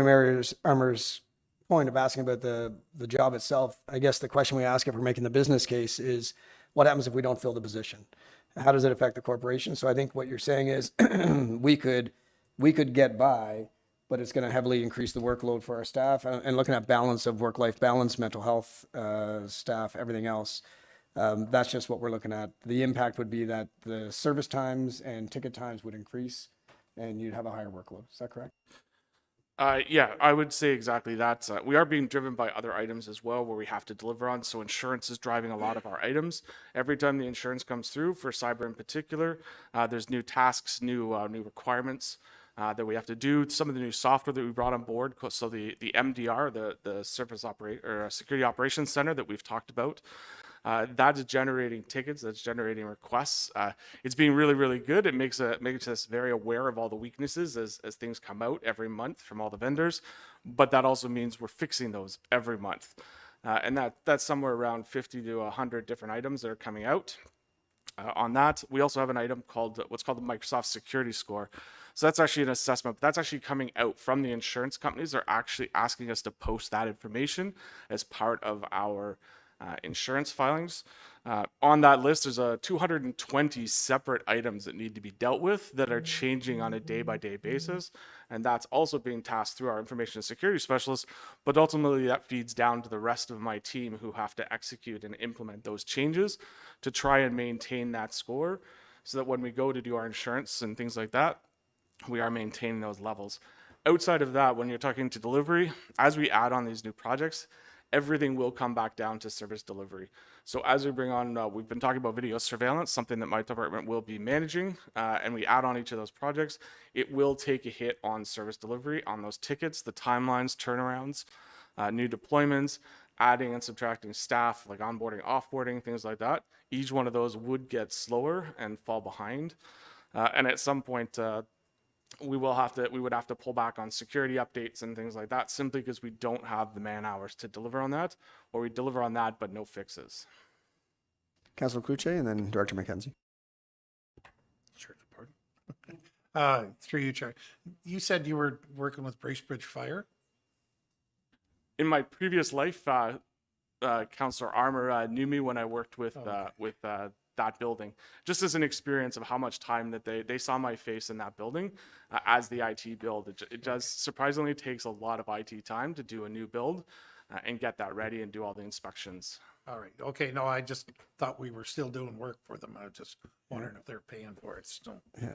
S2: Armour's point of asking about the job itself, I guess the question we ask if we're making the business case is, what happens if we don't fill the position? How does it affect the corporation? So I think what you're saying is we could get by, but it's going to heavily increase the workload for our staff, and looking at balance of work-life balance, mental health, staff, everything else. That's just what we're looking at. The impact would be that the service times and ticket times would increase and you'd have a higher workload. Is that correct?
S16: Yeah, I would say exactly that. We are being driven by other items as well where we have to deliver on. So insurance is driving a lot of our items. Every time the insurance comes through, for cyber in particular, there's new tasks, new requirements that we have to do. Some of the new software that we brought on board, so the MDR, the Security Operations Center that we've talked about, that is generating tickets, that's generating requests. It's being really, really good. It makes us very aware of all the weaknesses as things come out every month from all the vendors, but that also means we're fixing those every month. And that's somewhere around 50 to 100 different items that are coming out. On that, we also have an item called what's called the Microsoft Security Score. So that's actually an assessment, but that's actually coming out from the insurance companies. They're actually asking us to post that information as part of our insurance filings. On that list, there's 220 separate items that need to be dealt with that are changing on a day-by-day basis. And that's also being tasked through our information security specialists. But ultimately, that feeds down to the rest of my team who have to execute and implement those changes to try and maintain that score so that when we go to do our insurance and things like that, we are maintaining those levels. Outside of that, when you're talking to delivery, as we add on these new projects, everything will come back down to service delivery. So as we bring on, we've been talking about video surveillance, something that my department will be managing, and we add on each of those projects, it will take a hit on service delivery, on those tickets, the timelines, turnarounds, new deployments, adding and subtracting staff, like onboarding, offboarding, things like that. Each one of those would get slower and fall behind. And at some point, we would have to pull back on security updates and things like that simply because we don't have the man hours to deliver on that, or we deliver on that but no fixes.
S2: Councilor Cloutier and then Director McKenzie.
S4: Sure, pardon. Through you, Chair. You said you were working with Bracebridge Fire?
S16: In my previous life, Councillor Armour knew me when I worked with that building, just as an experience of how much time that they saw my face in that building as the IT build. It does surprisingly takes a lot of IT time to do a new build and get that ready and do all the inspections.
S4: All right. Okay. No, I just thought we were still doing work for them. I was just wondering if they're paying for it. So.
S2: Yeah,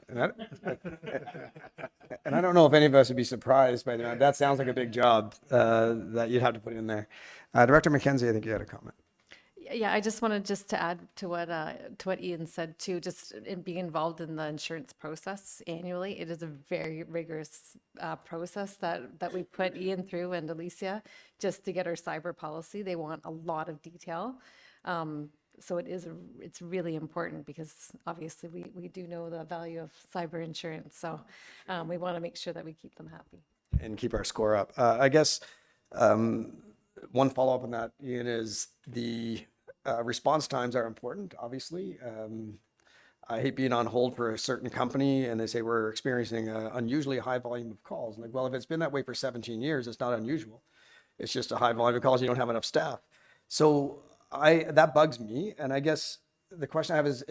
S2: and I don't know if any of us would be surprised by that. That sounds like a big job that you'd have to put in there. Director McKenzie, I think you had a comment.
S11: Yeah, I just wanted to add to what Ian said too, just in being involved in the insurance process annually. It is a very rigorous process that we put Ian through and Alicia just to get our cyber policy. They want a lot of detail. So it's really important because obviously we do know the value of cyber insurance. So we want to make sure that we keep them happy.
S2: And keep our score up. I guess one follow-up on that, Ian, is the response times are important, obviously. I hate being on hold for a certain company and they say we're experiencing an unusually high volume of calls. I'm like, well, if it's been that way for 17 years, it's not unusual. It's just a high volume of calls. You don't have enough staff. So that bugs me. And I guess the question I have is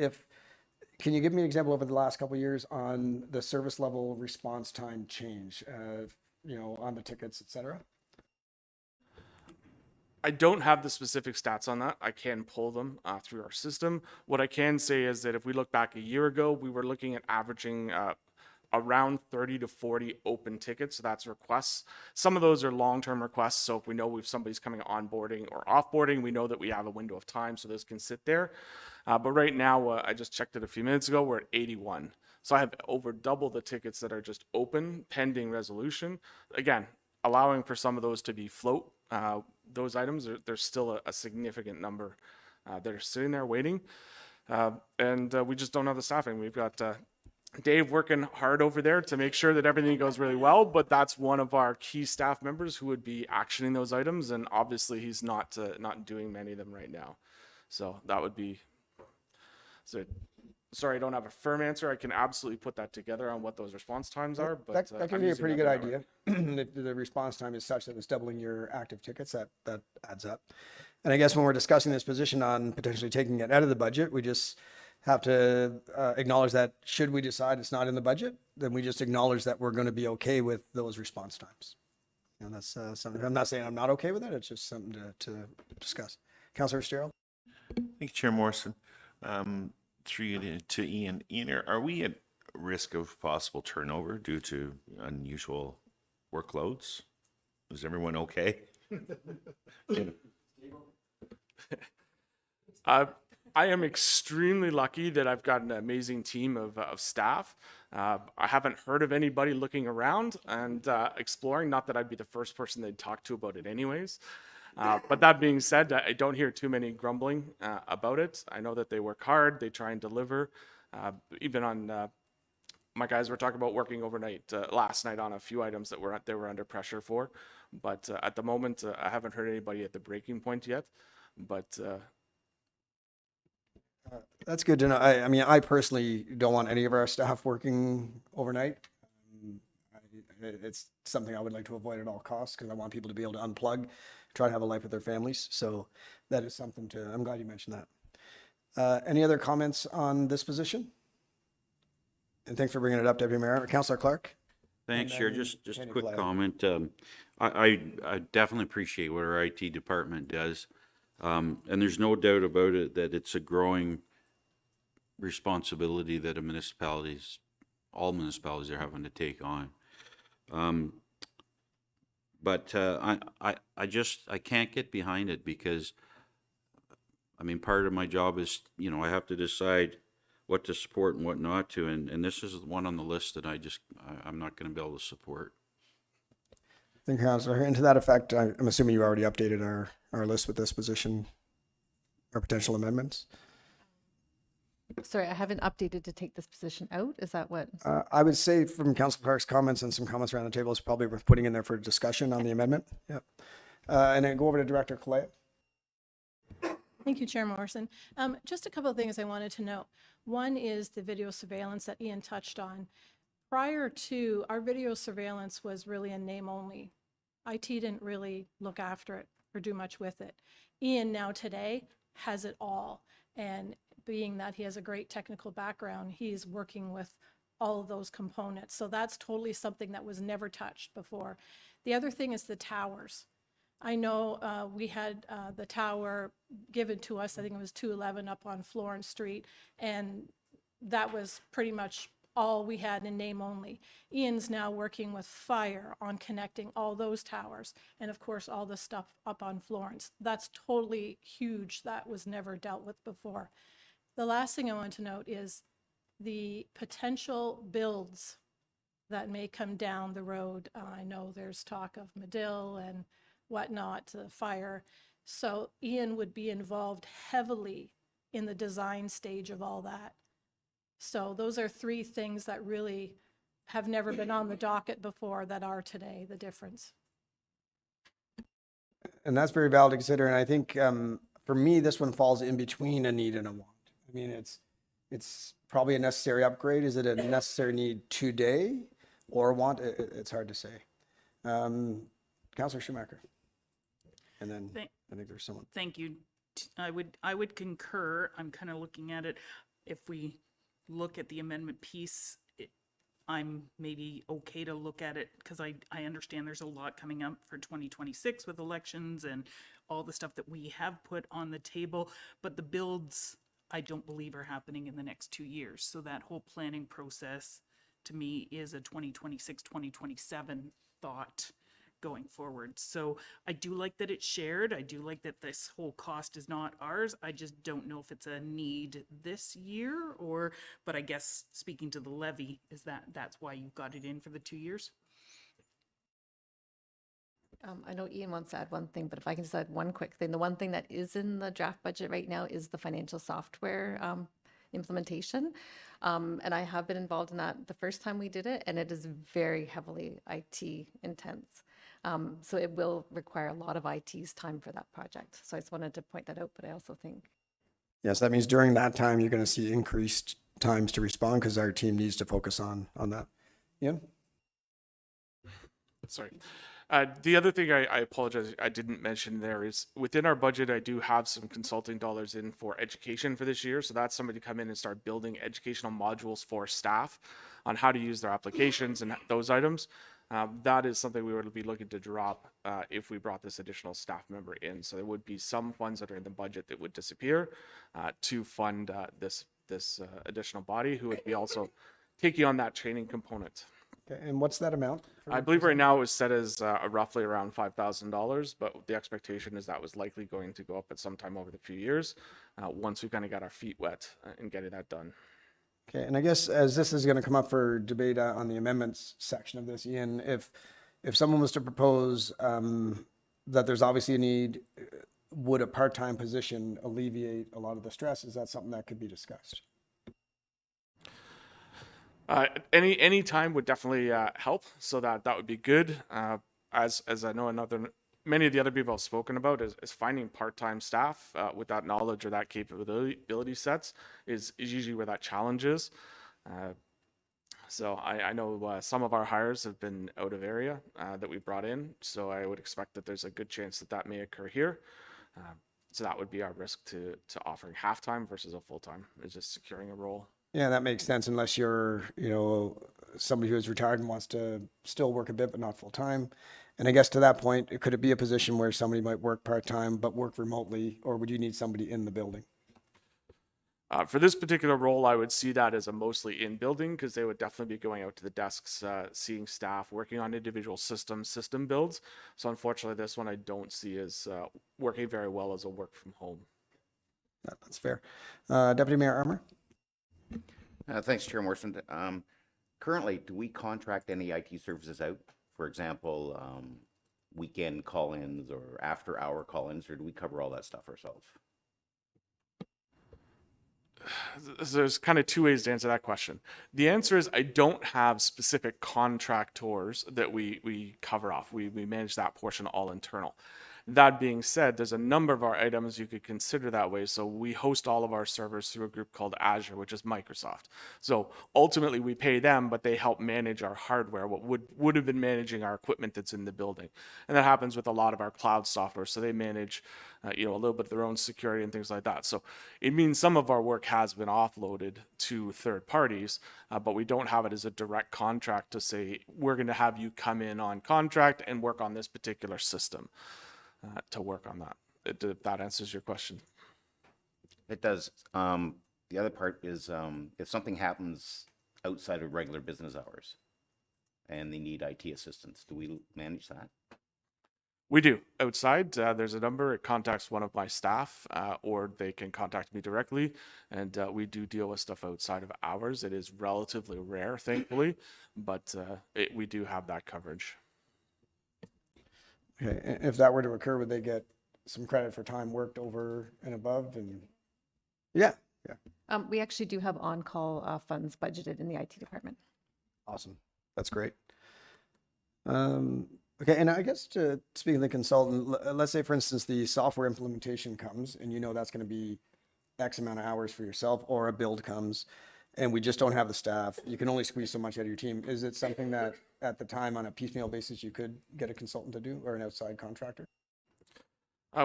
S2: can you give me an example over the last couple of years on the service level response time change, on the tickets, et cetera?
S16: I don't have the specific stats on that. I can pull them through our system. What I can say is that if we look back a year ago, we were looking at averaging around 30 to 40 open tickets. So that's requests. Some of those are long-term requests. So if we know if somebody's coming onboarding or offboarding, we know that we have a window of time. So those can sit there. But right now, I just checked it a few minutes ago, we're at 81. So I have over double the tickets that are just open, pending resolution. Again, allowing for some of those to be float. Those items, there's still a significant number that are sitting there waiting. And we just don't have the staffing. We've got Dave working hard over there to make sure that everything goes really well, but that's one of our key staff members who would be actioning those items, and obviously he's not doing many of them right now. So that would be. So, sorry, I don't have a firm answer. I can absolutely put that together on what those response times are, but
S2: That
S16: I'm
S2: gives you a
S16: using
S2: pretty
S16: that
S2: good
S16: number.
S2: idea. The response time is such that it's doubling your active tickets. That adds up. And I guess when we're discussing this position on potentially taking it out of the budget, we just have to acknowledge that should we decide it's not in the budget, then we just acknowledge that we're going to be okay with those response times. And that's something, I'm not saying I'm not okay with it. It's just something to discuss. Councillor Fitzgerald?
S13: Thank you, Chair Morrison. Through you to Ian. Ian, are we at risk of possible turnover due to unusual workloads? Is everyone okay?
S16: I am extremely lucky that I've got an amazing team of staff. I haven't heard of anybody looking around and exploring, not that I'd be the first person they'd talk to about it anyways. But that being said, I don't hear too many grumbling about it. I know that they work hard, they try and deliver. Even on, my guys were talking about working overnight last night on a few items that they were under pressure for. But at the moment, I haven't heard anybody at the breaking point yet. But
S2: That's good to know. I mean, I personally don't want any of our staff working overnight. It's something I would like to avoid at all costs because I want people to be able to unplug, try to have a life with their families. So that is something I'm glad you mentioned that. Any other comments on this position? And thanks for bringing it up, Deputy Mayor. Councillor Clark?
S9: Thanks,
S2: And
S9: Chair.
S2: then
S9: Just a
S2: Kenny
S9: quick
S2: Pelayo.
S9: comment. I definitely appreciate what our IT department does. And there's no doubt about it that it's a growing responsibility that all municipalities are having to take on. But I can't get behind it because, I mean, part of my job is, I have to decide what to support and what not to, and this is the one on the list that I'm not going to be able to support.
S2: Thank you, Councillor. And to that effect, I'm assuming you already updated our list with this position, or potential amendments.
S11: Sorry, I haven't updated to take this position out. Is that what?
S2: I would say from Councillor Clark's comments and some comments around the table, it's probably worth putting in there for discussion on the amendment. Yep. And then go over to Director Kalea.
S17: Thank you, Chair Morrison. Just a couple of things I wanted to note. One is the video surveillance that Ian touched on. Prior to, our video surveillance was really a name only. IT didn't really look after it or do much with it. Ian now today has it all. And being that he has a great technical background, he's working with all of those components. So that's totally something that was never touched before. The other thing is the towers. I know we had the tower given to us, I think it was 211 up on Florence Street, and that was pretty much all we had in name only. Ian's now working with fire on connecting all those towers, and of course all the stuff up on Florence. That's totally huge. That was never dealt with before. The last thing I want to note is the potential builds that may come down the road. I know there's talk of Medill and whatnot, the fire. So Ian would be involved heavily in the design stage of all that. So those are three things that really have never been on the docket before that are today, the difference.
S2: And that's very valid to consider. And I think for me, this one falls in between a need and a want. I mean, it's probably a necessary upgrade. Is it a necessary need today or want? It's hard to say. Councillor Schumacher. And then I think there's someone.
S8: Thank you. I would concur. I'm kind of looking at it. If we look at the amendment piece, I'm maybe okay to look at it because I understand there's a lot coming up for 2026 with elections and all the stuff that we have put on the table, but the builds I don't believe are happening in the next 2 years. So that whole planning process to me is a 2026, 2027 thought going forward. So I do like that it's shared. I do like that this whole cost is not ours. I just don't know if it's a need this year but I guess speaking to the levy, is that's why you got it in for the 2 years?
S11: I know Ian wants to add one thing, but if I can just add one quick thing. The one thing that is in the draft budget right now is the financial software implementation. And I have been involved in that the first time we did it, and it is very heavily IT intense. So it will require a lot of IT's time for that project. So I just wanted to point that out, but I also think
S2: Yes, that means during that time, you're going to see increased times to respond because our team needs to focus on that. Ian?
S16: Sorry. The other thing I apologize I didn't mention there is within our budget I do have some consulting dollars in for education for this year. So that's somebody to come in and start building educational modules for staff on how to use their applications and those items. That is something we would be looking to drop if we brought this additional staff member in. So there would be some funds that are in the budget that would disappear to fund this additional body who would be also taking on that training component.
S2: Okay, and what's that amount?
S16: I believe right now it was set as roughly around $5,000, but the expectation is that was likely going to go up at some time over the few years once we kind of got our feet wet in getting that done.
S2: Okay, and I guess as this is going to come up for debate on the amendments section of this, Ian, if someone was to propose that there's obviously a need, would a part-time position alleviate a lot of the stress? Is that something that could be discussed?
S16: Any time would definitely help, so that would be good. As I know many of the other people have spoken about is finding part-time staff with that knowledge or that capability sets is usually where that challenge is. So I know some of our hires have been out of area that we brought in, so I would expect that there's a good chance that may occur here. So that would be our risk to offering half-time versus a full-time, is just securing a role.
S2: Yeah, that makes sense unless you're, somebody who is retired and wants to still work a bit, but not full time. And I guess to that point, could it be a position where somebody might work part time, but work remotely, or would you need somebody in the building?
S16: For this particular role, I would see that as a mostly in building because they would definitely be going out to the desks, seeing staff, working on individual system builds. So unfortunately, this one I don't see as working very well as a work from home.
S2: That's fair. Deputy Mayor Armour?
S1: Thanks, Chair Morrison. Currently, do we contract any IT services out? For example, weekend call-ins or after-hour call-ins, or do we cover all that stuff ourselves?
S16: There's kind of two ways to answer that question. The answer is I don't have specific contractors that we cover off. We manage that portion all internal. That being said, there's a number of our items you could consider that way. So we host all of our servers through a group called Azure, which is Microsoft. So ultimately we pay them, but they help manage our hardware, what would have been managing our equipment that's in the building. And that happens with a lot of our cloud software. So they manage, a little bit of their own security and things like that. So it means some of our work has been offloaded to third parties, but we don't have it as a direct contract to say, we're going to have you come in on contract and work on this particular system. To work on that. If that answers your question.
S1: It does. The other part is if something happens outside of regular business hours and they need IT assistance, do we manage that?
S16: We do. Outside, there's a number. It contacts one of my staff or they can contact me directly. And we do deal with stuff outside of hours. It is relatively rare, thankfully, but we do have that coverage.
S2: Okay, if that were to occur, would they get some credit for time worked over and above? And yeah.
S11: we actually do have on-call funds budgeted in the IT department.
S2: Awesome. That's great. Okay, and I guess to speak of the consultant, let's say, for instance, the software implementation comes and that's going to be X amount of hours for yourself, or a build comes and we just don't have the staff. You can only squeeze so much out of your team. Is it something that at the time on a piecemeal basis you could get a consultant to do, or an outside contractor?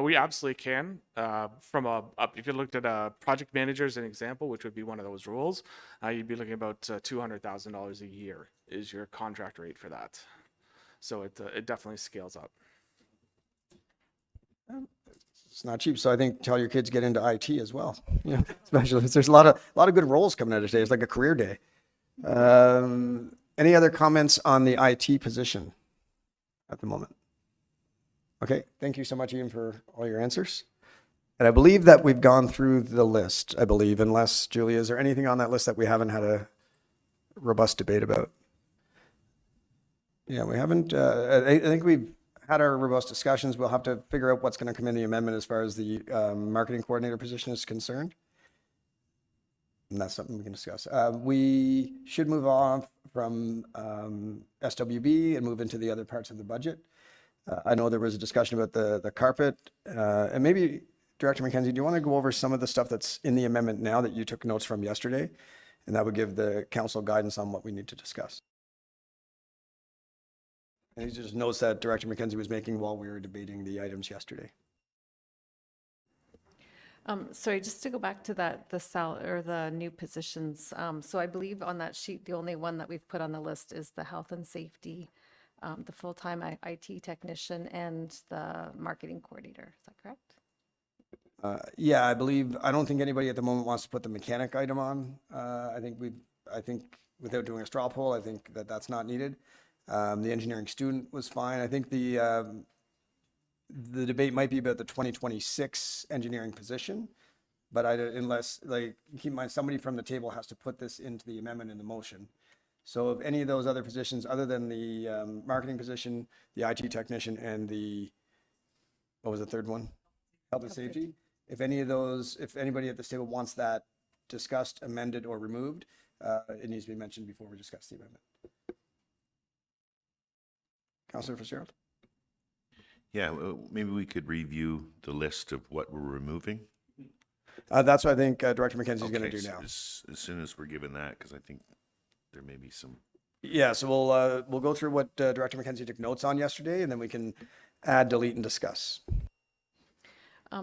S16: We absolutely can. If you looked at project manager as an example, which would be one of those roles, you'd be looking about $200,000 a year is your contract rate for that. So it definitely scales up.
S2: It's not cheap. So I think tell your kids get into IT as well. Especially there's a lot of good roles coming out of today. It's like a career day. Any other comments on the IT position at the moment? Okay, thank you so much, Ian, for all your answers. And I believe that we've gone through the list, unless, Julia, is there anything on that list that we haven't had a robust debate about? Yeah, we haven't. I think we've had our robust discussions. We'll have to figure out what's going to come in the amendment as far as the marketing coordinator position is concerned. And that's something we can discuss. We should move on from SWB and move into the other parts of the budget. I know there was a discussion about the carpet, and maybe Director McKenzie, do you want to go over some of the stuff that's in the amendment now that you took notes from yesterday? And that would give the council guidance on what we need to discuss. And these are just notes that Director McKenzie was making while we were debating the items yesterday.
S11: Sorry, just to go back to that, the new positions. So I believe on that sheet, the only one that we've put on the list is the health and safety, the full-time IT technician, and the marketing coordinator. Is that correct?
S2: Yeah, I don't think anybody at the moment wants to put the mechanic item on. I think without doing a straw poll, I think that's not needed. The engineering student was fine. I think the debate might be about the 2026 engineering position, but unless, like, keep in mind, somebody from the table has to put this into the amendment in the motion. So if any of those other positions, other than the marketing position, the IT technician, and what was the third one? Health and safety. If anybody at this table wants that discussed, amended, or removed, it needs to be mentioned before we discuss the amendment. Councillor Fitzgerald?
S13: Yeah, maybe we could review the list of what we're removing.
S2: That's what I think Director McKenzie is going to do
S13: so
S2: now.
S13: As soon as we're given that, because I think there may be some.
S2: Yeah, so we'll go through what Director McKenzie took notes on yesterday, and then we can add, delete, and discuss.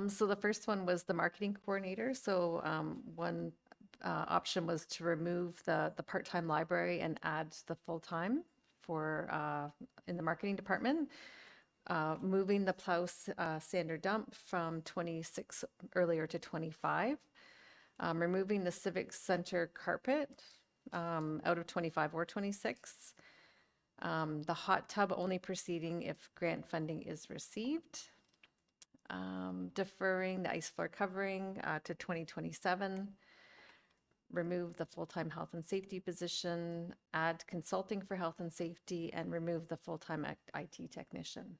S11: So the first one was the marketing coordinator. So one option was to remove the part-time library and add the full-time for in the marketing department. Moving the plow sander dump from 26 earlier to 25. Removing the civic center carpet out of 25 or 26. The hot tub only proceeding if grant funding is received. Deferring the ice floor covering to 2027. Remove the full-time health and safety position, add consulting for health and safety, and remove the full-time IT technician.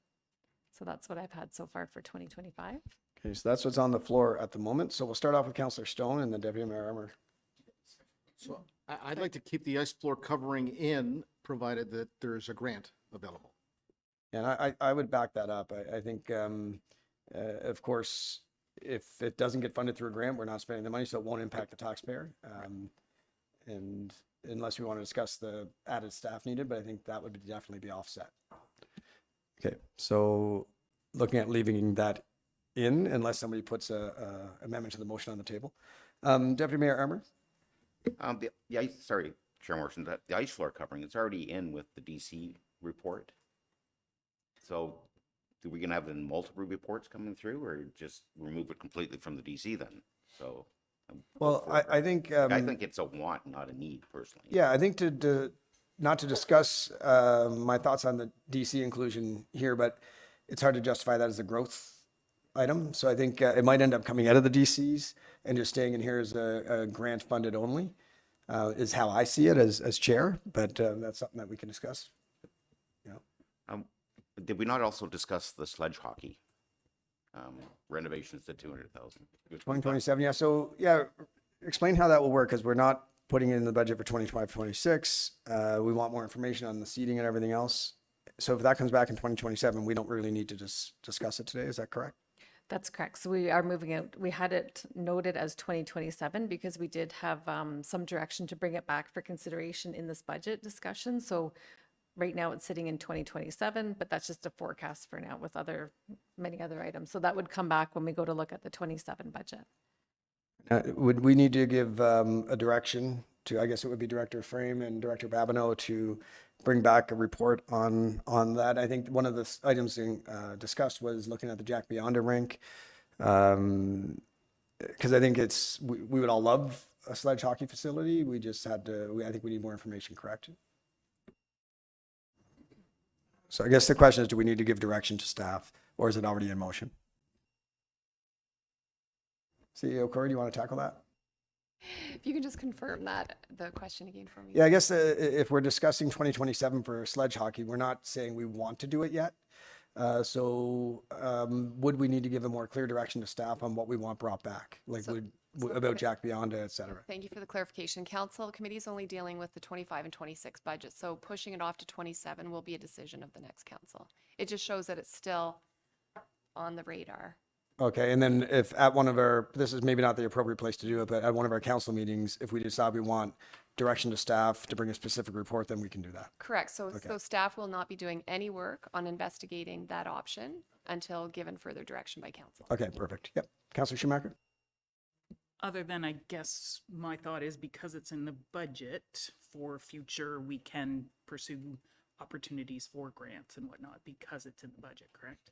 S11: So that's what I've had so far for 2025.
S2: Okay, so that's what's on the floor at the moment. So we'll start off with Councillor Stone and then Deputy Mayor Armour.
S3: So I'd like to keep the ice floor covering in, provided that there's a grant available.
S2: And I would back that up. I think, of course, if it doesn't get funded through a grant, we're not spending the money, so it won't impact the taxpayer. And unless we want to discuss the added staff needed, but I think that would definitely be offset. Okay, so looking at leaving that in, unless somebody puts a amendment to the motion on the table. Deputy Mayor Armour?
S1: Sorry, Chair Morrison, the ice floor covering, it's already in with the DC report. So are we going to have multiple reports coming through, or just remove it completely from the DC then? So.
S2: Well, I think.
S1: I think it's a want, not a need, personally.
S2: Yeah, I think not to discuss my thoughts on the DC inclusion here, but it's hard to justify that as a growth item. So I think it might end up coming out of the DCs and just staying in here as a grant funded only, is how I see it as chair, but that's something that we can discuss.
S1: Did we not also discuss the sledge hockey renovations to 200,000?
S2: 2027, yeah. So yeah, explain how that will work, because we're not putting it in the budget for 2025, 26. We want more information on the seating and everything else. So if that comes back in 2027, we don't really need to just discuss it today. Is that correct?
S11: That's correct. So we are moving out. We had it noted as 2027 because we did have some direction to bring it back for consideration in this budget discussion. So right now it's sitting in 2027, but that's just a forecast for now with many other items. So that would come back when we go to look at the 27 budget.
S2: Would we need to give a direction to, I guess it would be Director Frame and Director Babineau, to bring back a report on that? I think one of the items discussed was looking at the Jack Beyonda rink. Because I think we would all love a sledge hockey facility. We just had to, I think we need more information, correct? So I guess the question is, do we need to give direction to staff, or is it already in motion? CEO Corey, do you want to tackle that?
S10: If you can just confirm the question again for me.
S2: Yeah, I guess if we're discussing 2027 for sledge hockey, we're not saying we want to do it yet. Would we need to give a more clear direction to staff on what we want brought back? Like about Jack Beyonda, et cetera?
S10: Thank you for the clarification. Council committee is only dealing with the 25 and 26 budget, so pushing it off to 27 will be a decision of the next council. It just shows that it's still on the radar.
S2: Okay, and then if at one of our, this is maybe not the appropriate place to do it, but at one of our council meetings, if we decide we want direction to staff to bring a specific report, then we can do that.
S10: Correct. So staff will not be doing any work on investigating that option until given further direction by council.
S2: Okay, perfect. Yep. Councillor Schumacher?
S8: Other than, I guess, my thought is because it's in the budget for future, we can pursue opportunities for grants and whatnot because it's in the budget, correct?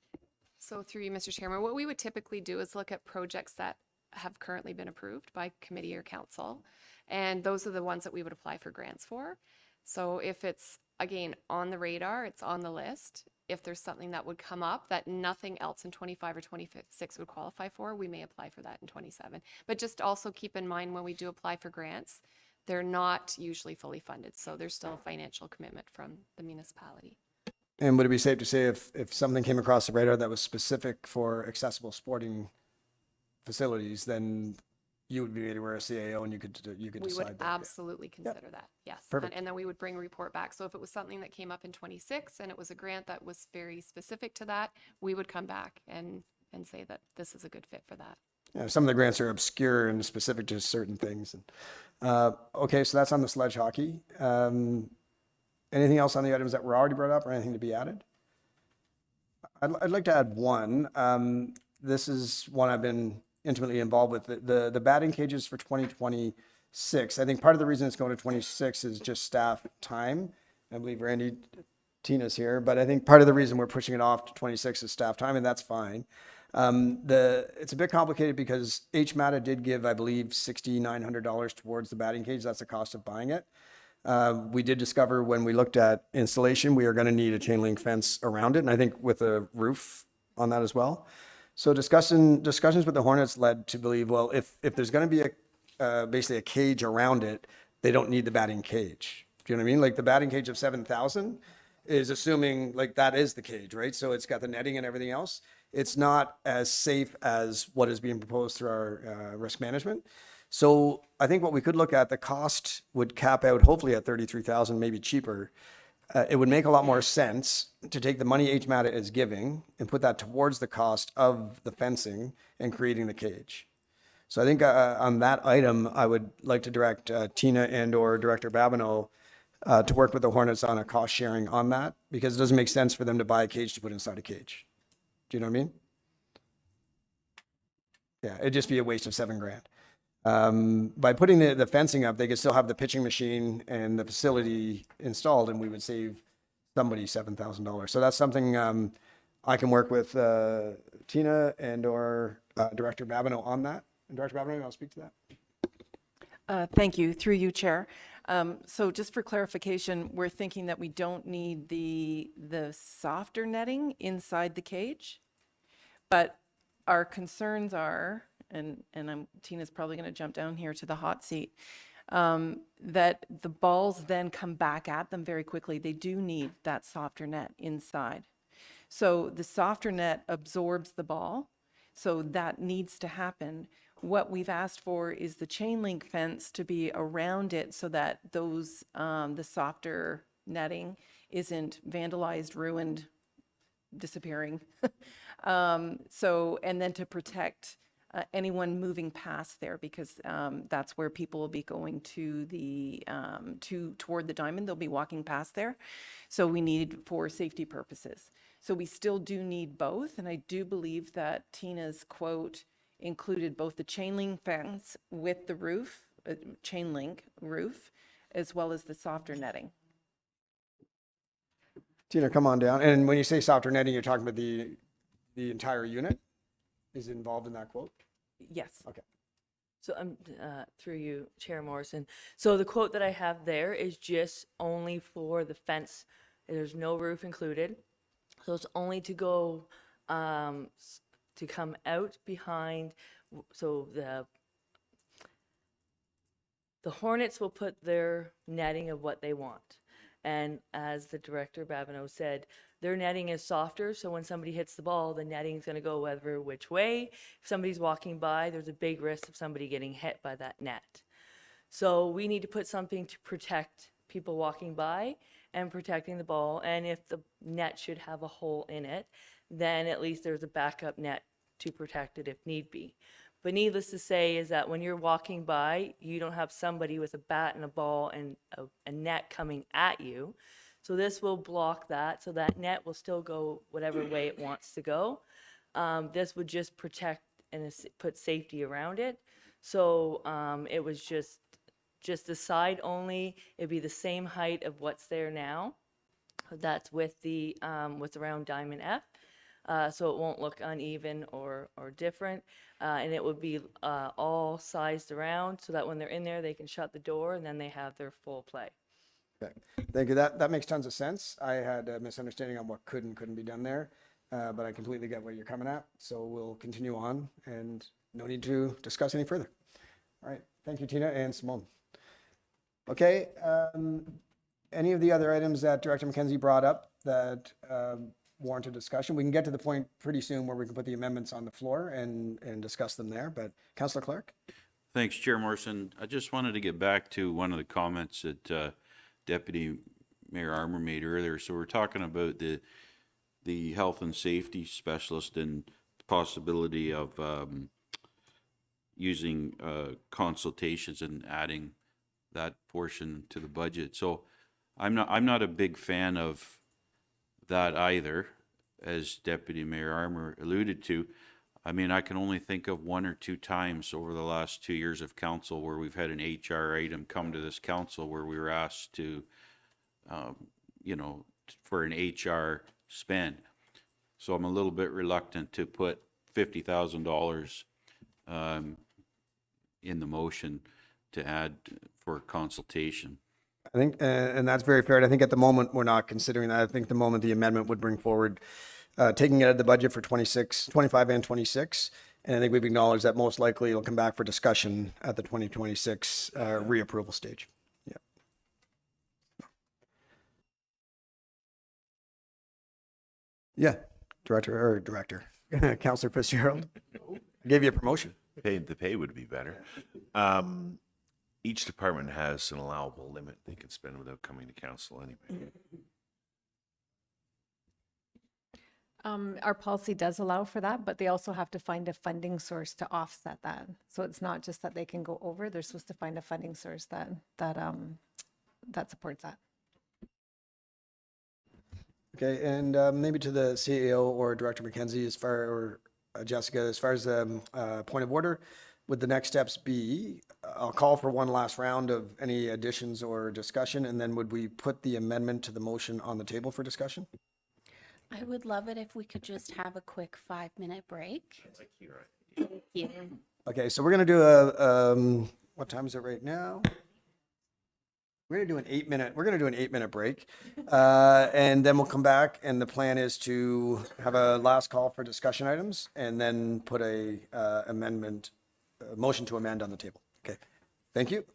S10: So through you, Mr. Chairman, what we would typically do is look at projects that have currently been approved by committee or council. And those are the ones that we would apply for grants for. So if it's, again, on the radar, it's on the list. If there's something that would come up that nothing else in 25 or 26 would qualify for, we may apply for that in 27. But just also keep in mind when we do apply for grants, they're not usually fully funded. So there's still a financial commitment from the municipality.
S2: And would it be safe to say if something came across the radar that was specific for accessible sporting facilities, then you would be made aware of CAO and you could
S10: We
S2: decide
S10: would
S2: that?
S10: absolutely consider that, yes.
S2: Perfect.
S10: And then we would bring a report back. So if it was something that came up in 26 and it was a grant that was very specific to that, we would come back and say that this is a good fit for that.
S2: Yeah, some of the grants are obscure and specific to certain things. Okay, so that's on the sledge hockey. Anything else on the items that were already brought up or anything to be added? I'd like to add one. This is one I've been intimately involved with. The batting cages for 2026. I think part of the reason it's going to 26 is just staff time. I believe Randy, Tina's here, but I think part of the reason we're pushing it off to 26 is staff time, and that's fine. It's a bit complicated because HMATA did give, I believe, $6,900 towards the batting cage. That's the cost of buying it. We did discover when we looked at installation, we are going to need a chain link fence around it, and I think with a roof on that as well. So discussions with the Hornets led to believe, well, if there's going to be basically a cage around it, they don't need the batting cage. Do you know what I mean? Like the batting cage of 7,000 is assuming like that is the cage, right? So it's got the netting and everything else. It's not as safe as what is being proposed through our risk management. So I think what we could look at, the cost would cap out hopefully at 33,000, maybe cheaper. It would make a lot more sense to take the money HMATA is giving and put that towards the cost of the fencing and creating the cage. So I think on that item, I would like to direct Tina and or Director Babineau to work with the Hornets on a cost sharing on that, because it doesn't make sense for them to buy a cage to put inside a cage. Do you know what I mean? Yeah, it'd just be a waste of $7,000. By putting the fencing up, they could still have the pitching machine and the facility installed, and we would save somebody $7,000. So that's something I can work with Tina and or Director Babineau on that. And Director Babineau, I'll speak to that.
S18: Thank you. Through you, Chair. So just for clarification, we're thinking that we don't need the softer netting inside the cage, but our concerns are, and Tina's probably going to jump down here to the hot seat, that the balls then come back at them very quickly. They do need that softer net inside. So the softer net absorbs the ball, so that needs to happen. What we've asked for is the chain link fence to be around it so that those, the softer netting isn't vandalized, ruined, disappearing. And then to protect anyone moving past there, because that's where people will be going to the toward the diamond. They'll be walking past there, so we need for safety purposes. So we still do need both, and I do believe that Tina's quote included both the chain link fence with the roof, chain link roof, as well as the softer netting.
S2: Tina, come on down. And when you say softer netting, you're talking about the entire unit is involved in that quote?
S18: Yes.
S2: Okay.
S19: So through you, Chair Morrison. So the quote that I have there is just only for the fence. There's no roof included. So it's only to go, to come out behind. So the Hornets will put their netting of what they want. And as the Director Babineau said, their netting is softer, so when somebody hits the ball, the netting's going to go whether which way. If somebody's walking by, there's a big risk of somebody getting hit by that net. So we need to put something to protect people walking by and protecting the ball. And if the net should have a hole in it, then at least there's a backup net to protect it if need be. But needless to say is that when you're walking by, you don't have somebody with a bat and a ball and a net coming at you. So this will block that. So that net will still go whatever way it wants to go. This would just protect and put safety around it. So it was just the side only. It'd be the same height of what's there now. That's with the with around Diamond F. So it won't look uneven or different. And it would be all sized around so that when they're in there, they can shut the door and then they have their full play.
S2: Okay, thank you. That makes tons of sense. I had a misunderstanding on what could and couldn't be done there, but I completely get where you're coming at. So we'll continue on and no need to discuss any further. All right, thank you, Tina and Simone. Okay, any of the other items that Director McKenzie brought up that warrant a discussion? We can get to the point pretty soon where we can put the amendments on the floor and discuss them there, but Councillor Clark?
S9: Thanks, Chair Morrison. I just wanted to get back to one of the comments that Deputy Mayor Armour made earlier. So we're talking about the health and safety specialist and the possibility of using consultations and adding that portion to the budget. So I'm not a big fan of that either, as Deputy Mayor Armour alluded to. I mean, I can only think of 1 or 2 times over the last 2 years of council where we've had an HR item come to this council where we were asked to, for an HR spend. So I'm a little bit reluctant to put $50,000 in the motion to add for consultation.
S2: I think, and that's very fair. And I think at the moment, we're not considering that. I think the moment the amendment would bring forward taking it out of the budget for 25 and 26. And I think we've acknowledged that most likely it'll come back for discussion at the 2026 reapproval stage. Yeah. Yeah, Director, Councillor Fitzgerald. I gave you a promotion.
S13: The pay would be better. Each department has an allowable limit they can spend without coming to council anyway.
S11: Our policy does allow for that, but they also have to find a funding source to offset that. So it's not just that they can go over, they're supposed to find a funding source that supports that.
S2: Okay, and maybe to the CEO or Director McKenzie, or Jessica, as far as the point of order, would the next steps be, I'll call for one last round of any additions or discussion, and then would we put the amendment to the motion on the table for discussion?
S20: I would love it if we could just have a quick 5-minute break. Thank you.
S2: Okay, so we're gonna do a, what time is it right now? We're gonna do an 8-minute break. And then we'll come back, and the plan is to have a last call for discussion items and then put a motion to amend on the table. Okay, thank you.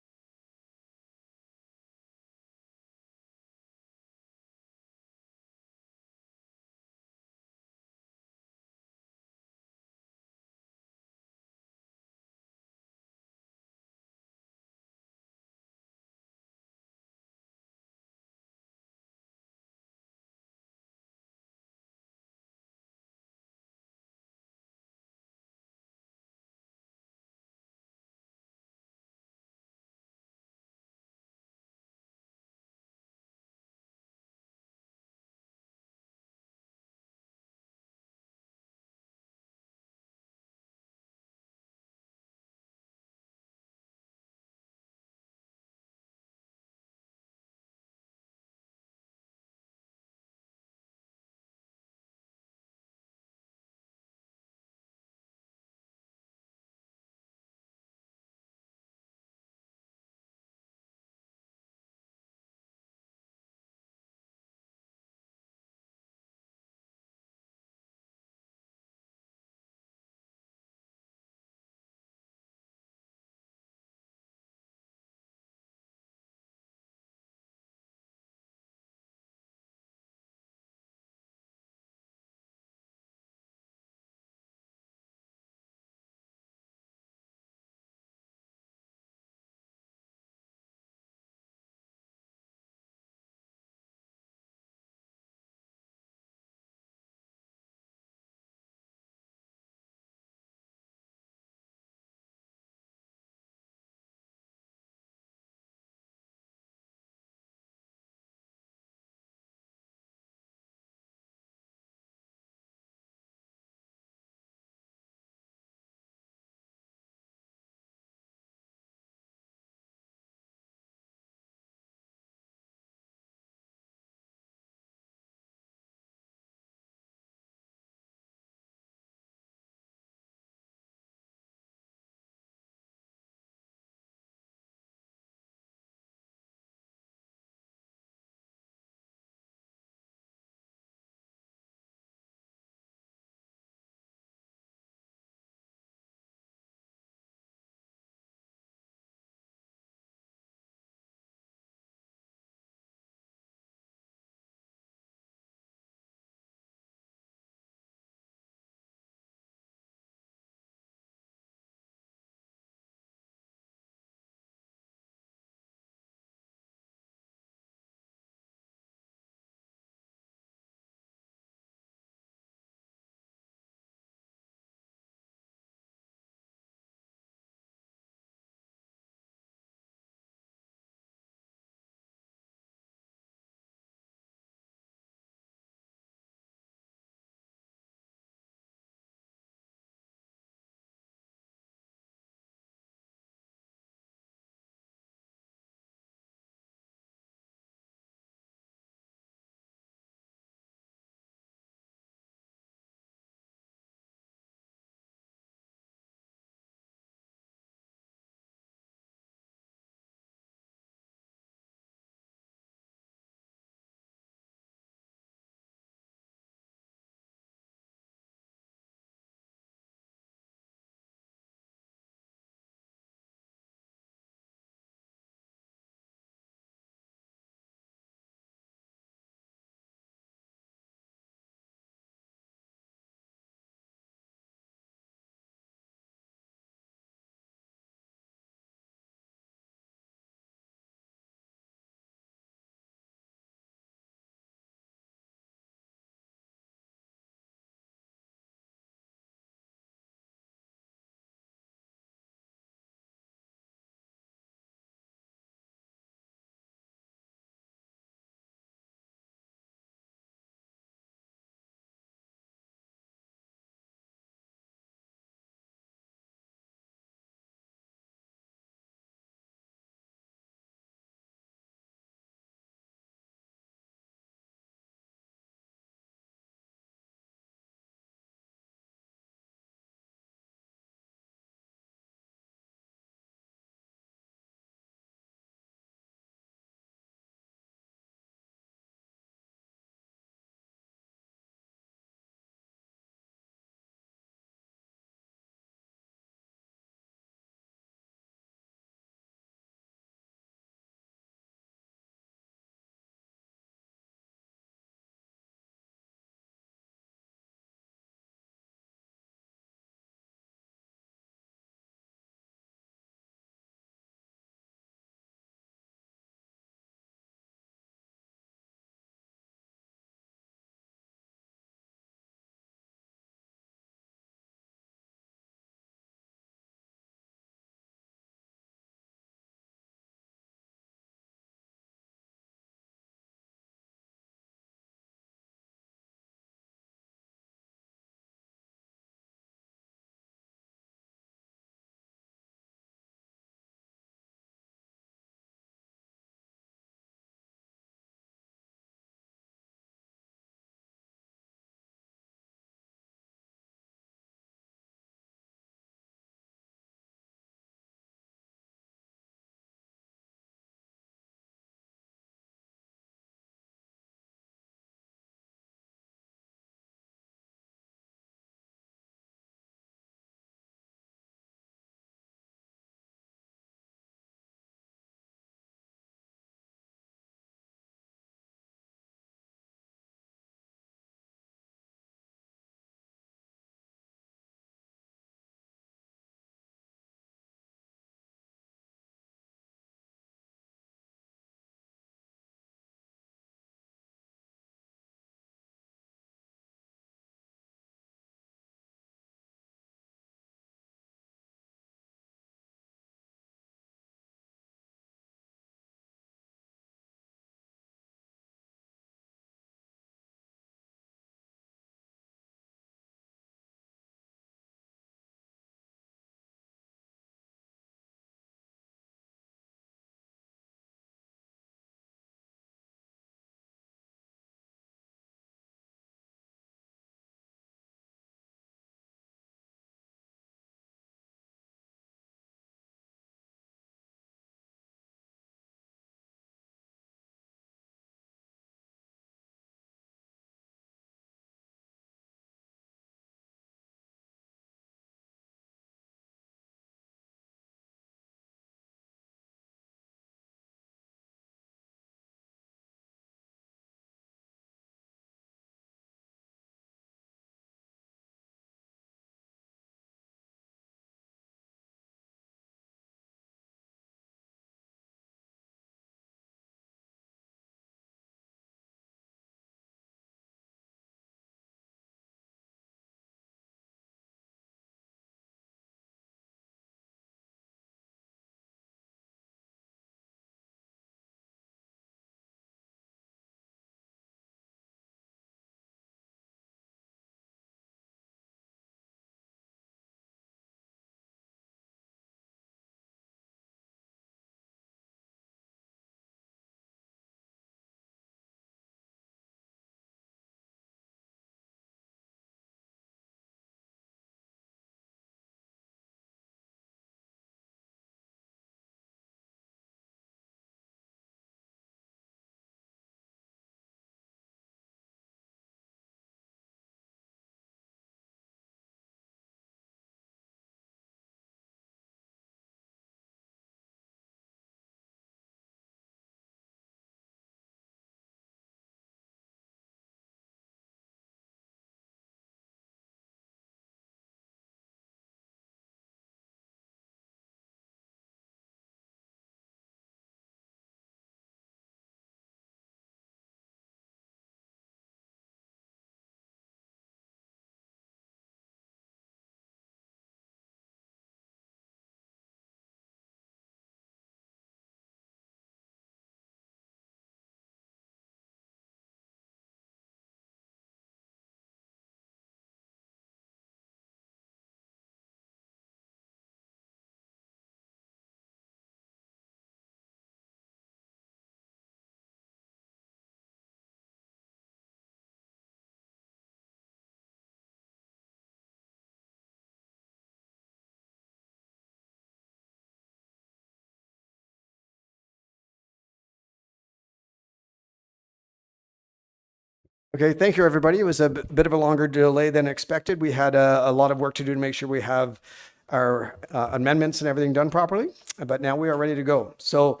S2: Okay, thank you, everybody. It was a bit of a longer delay than expected. We had a lot of work to do to make sure we have our amendments and everything done properly, but now we are ready to go. So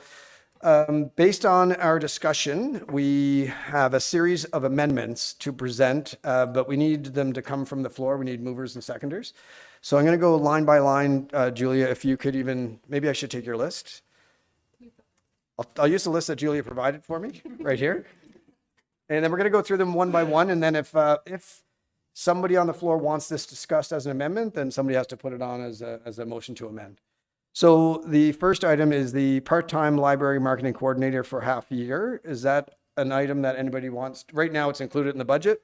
S2: based on our discussion, we have a series of amendments to present, but we need them to come from the floor. We need movers and seconders. So I'm going to go line by line. Julia, if you could even, maybe I should take your list. I'll use the list that Julia provided for me right here. And then we're going to go through them one by one. And then if somebody on the floor wants this discussed as an amendment, then somebody has to put it on as a motion to amend. So the first item is the part-time library marketing coordinator for half a year. Is that an item that anybody wants? Right now, it's included in the budget.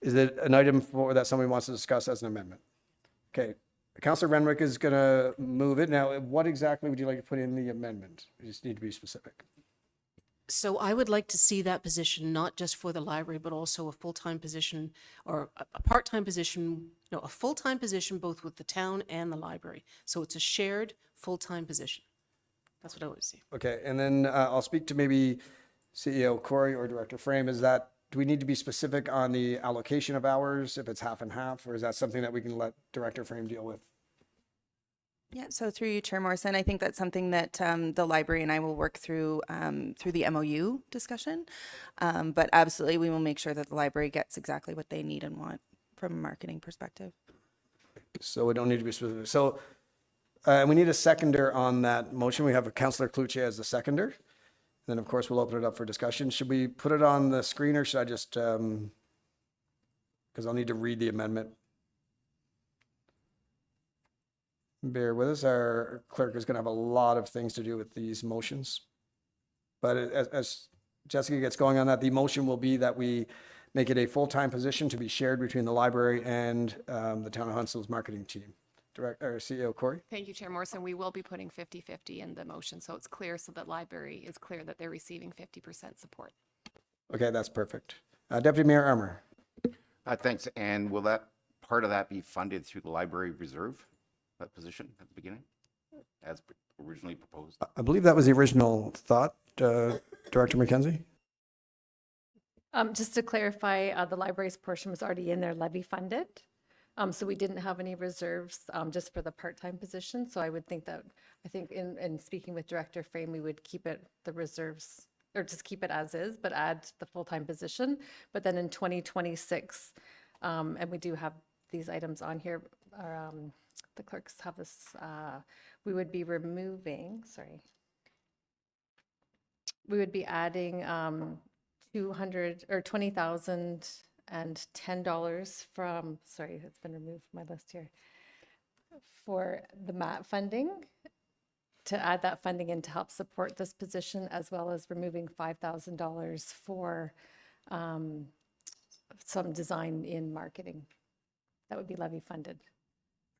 S2: Is it an item that somebody wants to discuss as an amendment? Okay. Councillor Renwick is going to move it. Now, what exactly would you like to put in the amendment? You just need to be specific.
S7: So I would like to see that position, not just for the library, but also a full-time position or a part-time position, no, a full-time position both with the town and the library. So it's a shared full-time position. That's what I would see.
S2: Okay, and then I'll speak to maybe CEO Corey or Director Frame. Do we need to be specific on the allocation of hours, if it's half and half, or is that something that we can let Director Frame deal with?
S6: Yeah, so through you, Chair Morrison, I think that's something that the library and I will work through through the MOU discussion. But absolutely, we will make sure that the library gets exactly what they need and want from a marketing perspective.
S2: So we don't need to be specific. So we need a seconder on that motion. We have a Councillor Cluche as the seconder. Then, of course, we'll open it up for discussion. Should we put it on the screen or should I just, because I'll need to read the amendment. Bear with us. Our clerk is going to have a lot of things to do with these motions. But as Jessica gets going on that, the motion will be that we make it a full-time position to be shared between the library and the Town of Huntsville's marketing team. CEO Corey?
S10: Thank you, Chair Morrison. We will be putting 50-50 in the motion, so it's clear, so that library is clear that they're receiving 50% support.
S2: Okay, that's perfect. Deputy Mayor Armour.
S1: Thanks. And will that part of that be funded through the library reserve, that position at the beginning, as originally proposed?
S2: I believe that was the original thought, Director McKenzie.
S11: Just to clarify, the library's portion was already in there levy funded. So we didn't have any reserves just for the part-time position. So I would think that, I think in speaking with Director Frame, we would keep it, the reserves, or just keep it as is, but add the full-time position. But then in 2026, and we do have these items on here, the clerks have this, we would be removing, we would be adding $20,010 from, it's been removed from my list here, for the MAT funding, to add that funding in to help support this position, as well as removing $5,000 for some design in marketing. That would be levy funded.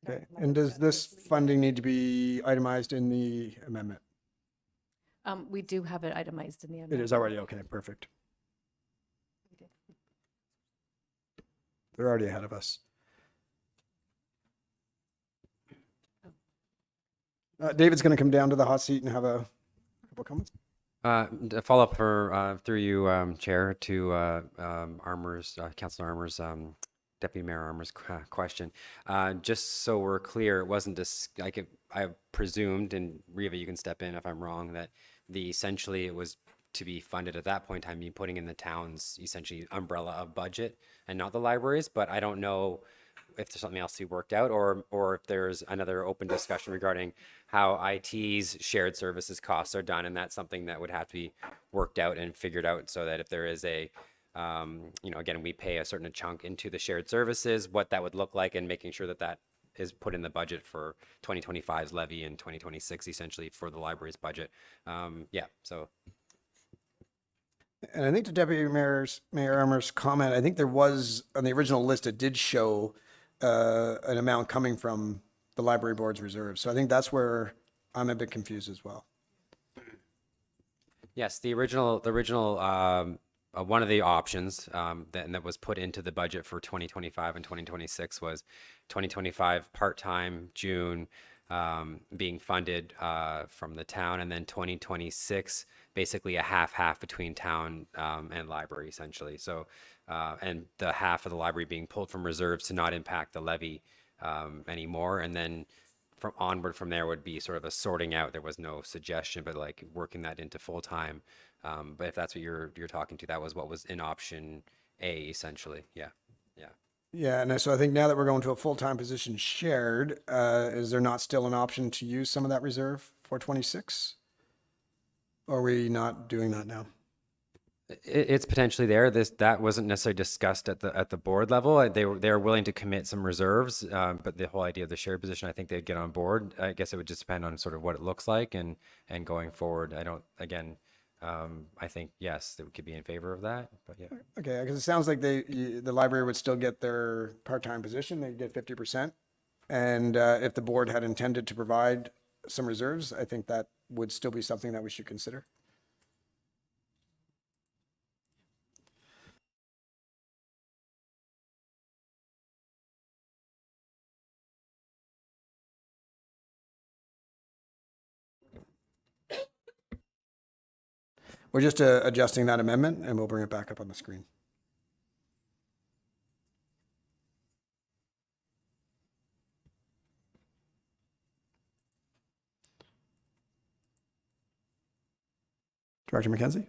S2: Okay, and does this funding need to be itemized in the amendment?
S11: We do have it itemized in the amendment.
S2: It is already, okay, perfect. They're already ahead of us. David's going to come down to the hot seat and have a couple comments.
S5: A follow-up for through you, Chair, to Armour's, Councillor Armour's, Deputy Mayor Armour's question. Just so we're clear, it wasn't just like I presumed, and Riva, you can step in if I'm wrong, that essentially it was to be funded at that point in time, be putting in the town's essentially umbrella of budget and not the libraries. But I don't know if there's something else to be worked out, or if there's another open discussion regarding how IT's shared services costs are done, and that's something that would have to be worked out and figured out, so that if there is a again, we pay a certain chunk into the shared services, what that would look like, and making sure that that is put in the budget for 2025's levy and 2026 essentially for the library's budget. So.
S2: And I think to Deputy Mayor Armour's comment, I think there was, on the original list, it did show an amount coming from the library board's reserves. So I think that's where I'm a bit confused as well.
S5: Yes, the original one of the options that was put into the budget for 2025 and 2026 was 2025 part-time June being funded from the town, and then 2026 basically a half-half between town and library essentially. So, and the half of the library being pulled from reserves to not impact the levy anymore. And then from there would be sort of a sorting out. There was no suggestion, but like working that into full-time. But if that's what you're talking to, that was what was in option A essentially. Yeah. Yeah.
S2: Yeah, and so I think now that we're going to a full-time position shared, is there not still an option to use some of that reserve for 26? Or are we not doing that now?
S5: It's potentially there. That wasn't necessarily discussed at the board level. They were willing to commit some reserves, but the whole idea of the shared position, I think they'd get on board. I guess it would just depend on sort of what it looks like and going forward. I think yes, that we could be in favor of that. But yeah.
S2: Okay, because it sounds like the library would still get their part-time position. They'd get 50%. And if the board had intended to provide some reserves, I think that would still be something that we should consider. We're just adjusting that amendment and we'll bring it back up on the screen. Director McKenzie?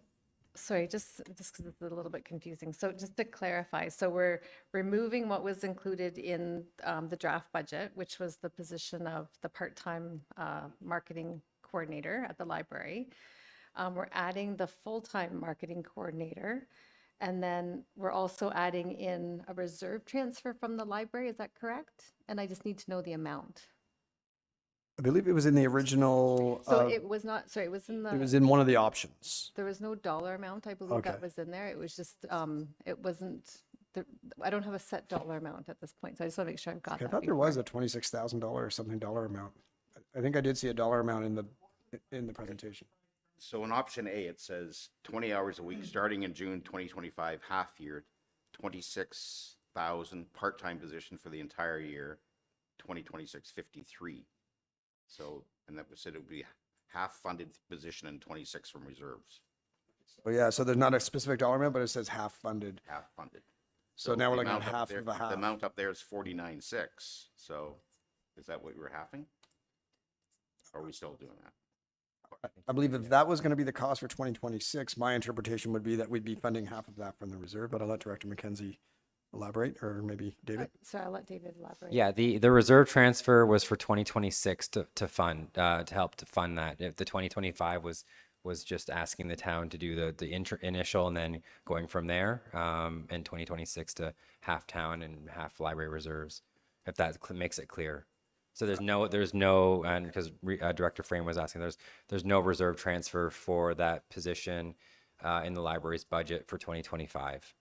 S11: Sorry, just because it's a little bit confusing. So just to clarify, so we're removing what was included in the draft budget, which was the position of the part-time marketing coordinator at the library. We're adding the full-time marketing coordinator, and then we're also adding in a reserve transfer from the library. Is that correct? And I just need to know the amount.
S2: I believe it was in the original.
S11: So it was not, sorry, it was in the.
S2: It was in one of the options.
S11: There was no dollar amount, I believe that was in there. It was just, it wasn't, I don't have a set dollar amount at this point, so I just want to make sure I've got
S2: Okay, I
S11: that.
S2: thought there
S11: before.
S2: was a $26,000 or something dollar amount. I think I did see a dollar amount in the presentation.
S1: So in option A, it says 20 hours a week, starting in June 2025, half year, 26,000 part-time position for the entire year, 2026, 53. So, and that was said it would be half funded position and 26 from reserves,
S2: Oh yeah, so there's not a specific dollar amount, but it says half funded.
S1: half funded.
S2: So now we're
S1: the
S2: looking at
S1: amount up
S2: half
S1: there-
S2: of a half.
S1: The amount up there is 49.6. So is that what we're halving? Or are we still doing that?
S2: I believe if that was going to be the cost for 2026, my interpretation would be that we'd be funding half of that from the reserve, but I'll let Director McKenzie elaborate, or maybe David.
S11: So I'll let David elaborate.
S5: Yeah, the reserve transfer was for 2026 to fund to help to fund that. If the 2025 was just asking the town to do the initial and then going from there. And 2026 to half town and half library reserves, if that makes it clear. So there's no, and because Director Frame was asking, there's no reserve transfer for that position in the library's budget for 2025.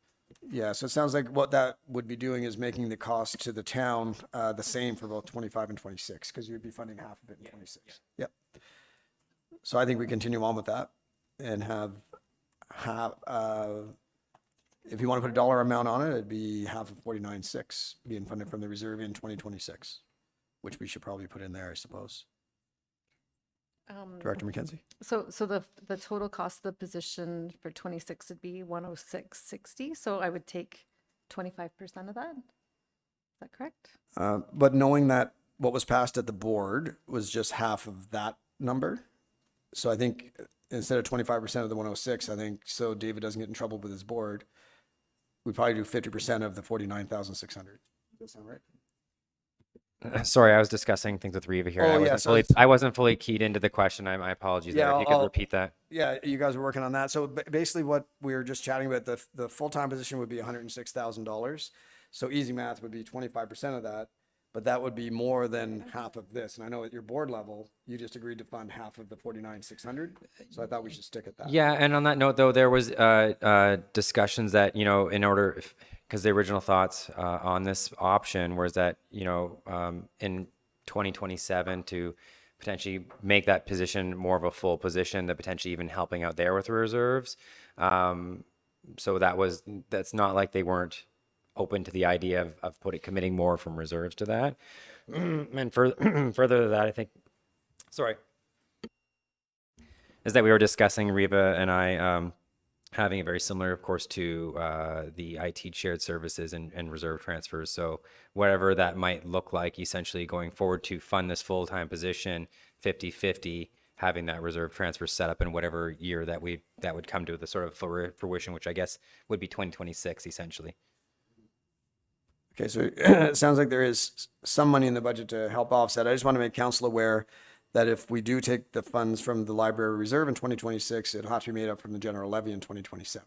S2: Yeah, so it sounds like what that would be doing is making the cost to the town the same for both 25 and 26, because you would be funding half of it in 26. Yep. So I think we continue on with that and have, if you want to put a dollar amount on it, it'd be half of 49.6 being funded from the reserve in 2026, which we should probably put in there, I suppose. Director McKenzie?
S11: So the total cost of the position for 26 would be 106.60. So I would take 25% of that. Is that correct?
S2: But knowing that what was passed at the board was just half of that number. So I think instead of 25% of the 106, I think, so David doesn't get in trouble with his board, we'd probably do 50% of the 49,600. Does that sound right?
S5: Sorry, I was discussing things with Reva here.
S2: Oh,
S5: I wasn't fully keyed into the question. My apologies there. If you could repeat that.
S2: Yeah, you guys were working on that. So basically what we were just chatting about, the full-time position would be $106,000. So easy math would be 25% of that, but that would be more than half of this. And I know at your board level, you just agreed to fund half of the 49,600. So I thought we should stick at that.
S5: Yeah, and on that note, though, there was discussions that, in order, because the original thoughts on this option was that, in 2027 to potentially make that position more of a full position, that potentially even helping out there with reserves. So that's not like they weren't open to the idea of committing more from reserves to that. And further to that, I think, sorry. is that we were discussing, Reva and I, having it very similar, of course, to the IT shared services and reserve transfers. So whatever that might look like, essentially going forward to fund this full-time position, 50-50, having that reserve transfer set up in whatever year that would come to the sort of fruition, which I guess would be 2026, essentially.
S2: Okay, so it sounds like there is some money in the budget to help offset. I just want to make council aware that if we do take the funds from the library reserve in 2026, it'll have to be made up from the general levy in 2027,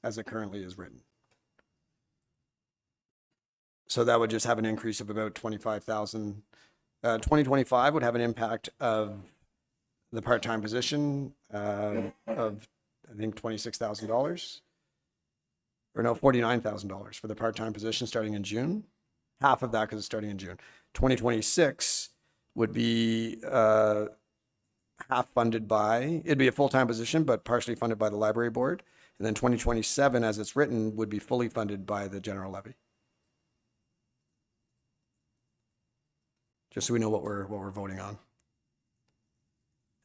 S2: as it currently is written. So that would just have an increase of about 25,000. 2025 would have an impact of the part-time position of, I think, $26,000. Or no, $49,000 for the part-time position starting in June. Half of that because it's starting in June. 2026 would be half funded by, it'd be a full-time position, but partially funded by the library board. And then 2027, as it's written, would be fully funded by the general levy. Just so we know what we're voting on.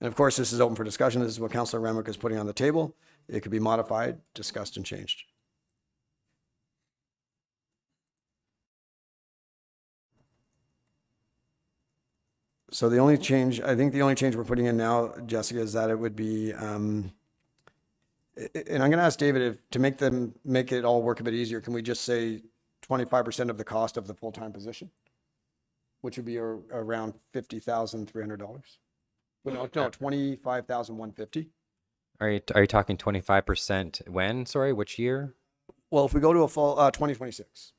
S2: And of course, this is open for discussion. This is what Councillor Renwick is putting on the table. It could be modified, discussed, and changed. So the only change, I think the only change we're putting in now, Jessica, is that it would be, and I'm going to ask David to make it all work a bit easier. Can we just say 25% of the cost of the full-time position, which would be around $50,300? No, $25,150.
S5: Are you talking 25% when? Sorry, which year?
S2: Well, if we go to a full 2026.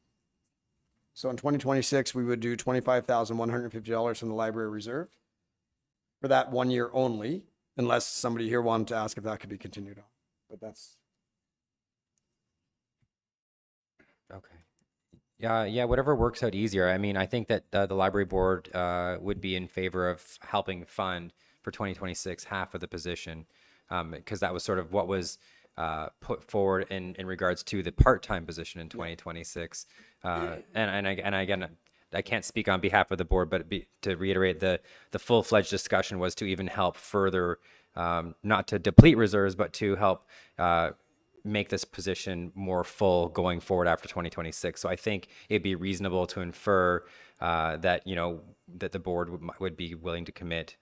S2: So in 2026, we would do $25,150 from the library reserve for that 1 year only, unless somebody here wanted to ask if that could be continued on. But that's.
S5: Okay. Yeah, whatever works out easier. I mean, I think that the library board would be in favor of helping fund for 2026 half of the position, because that was sort of what was put forward in regards to the part-time position in 2026. And again, I can't speak on behalf of the board, but to reiterate, the full-fledged discussion was to even help further, not to deplete reserves, but to help make this position more full going forward after 2026. So I think it'd be reasonable to infer that, that the board would be willing to commit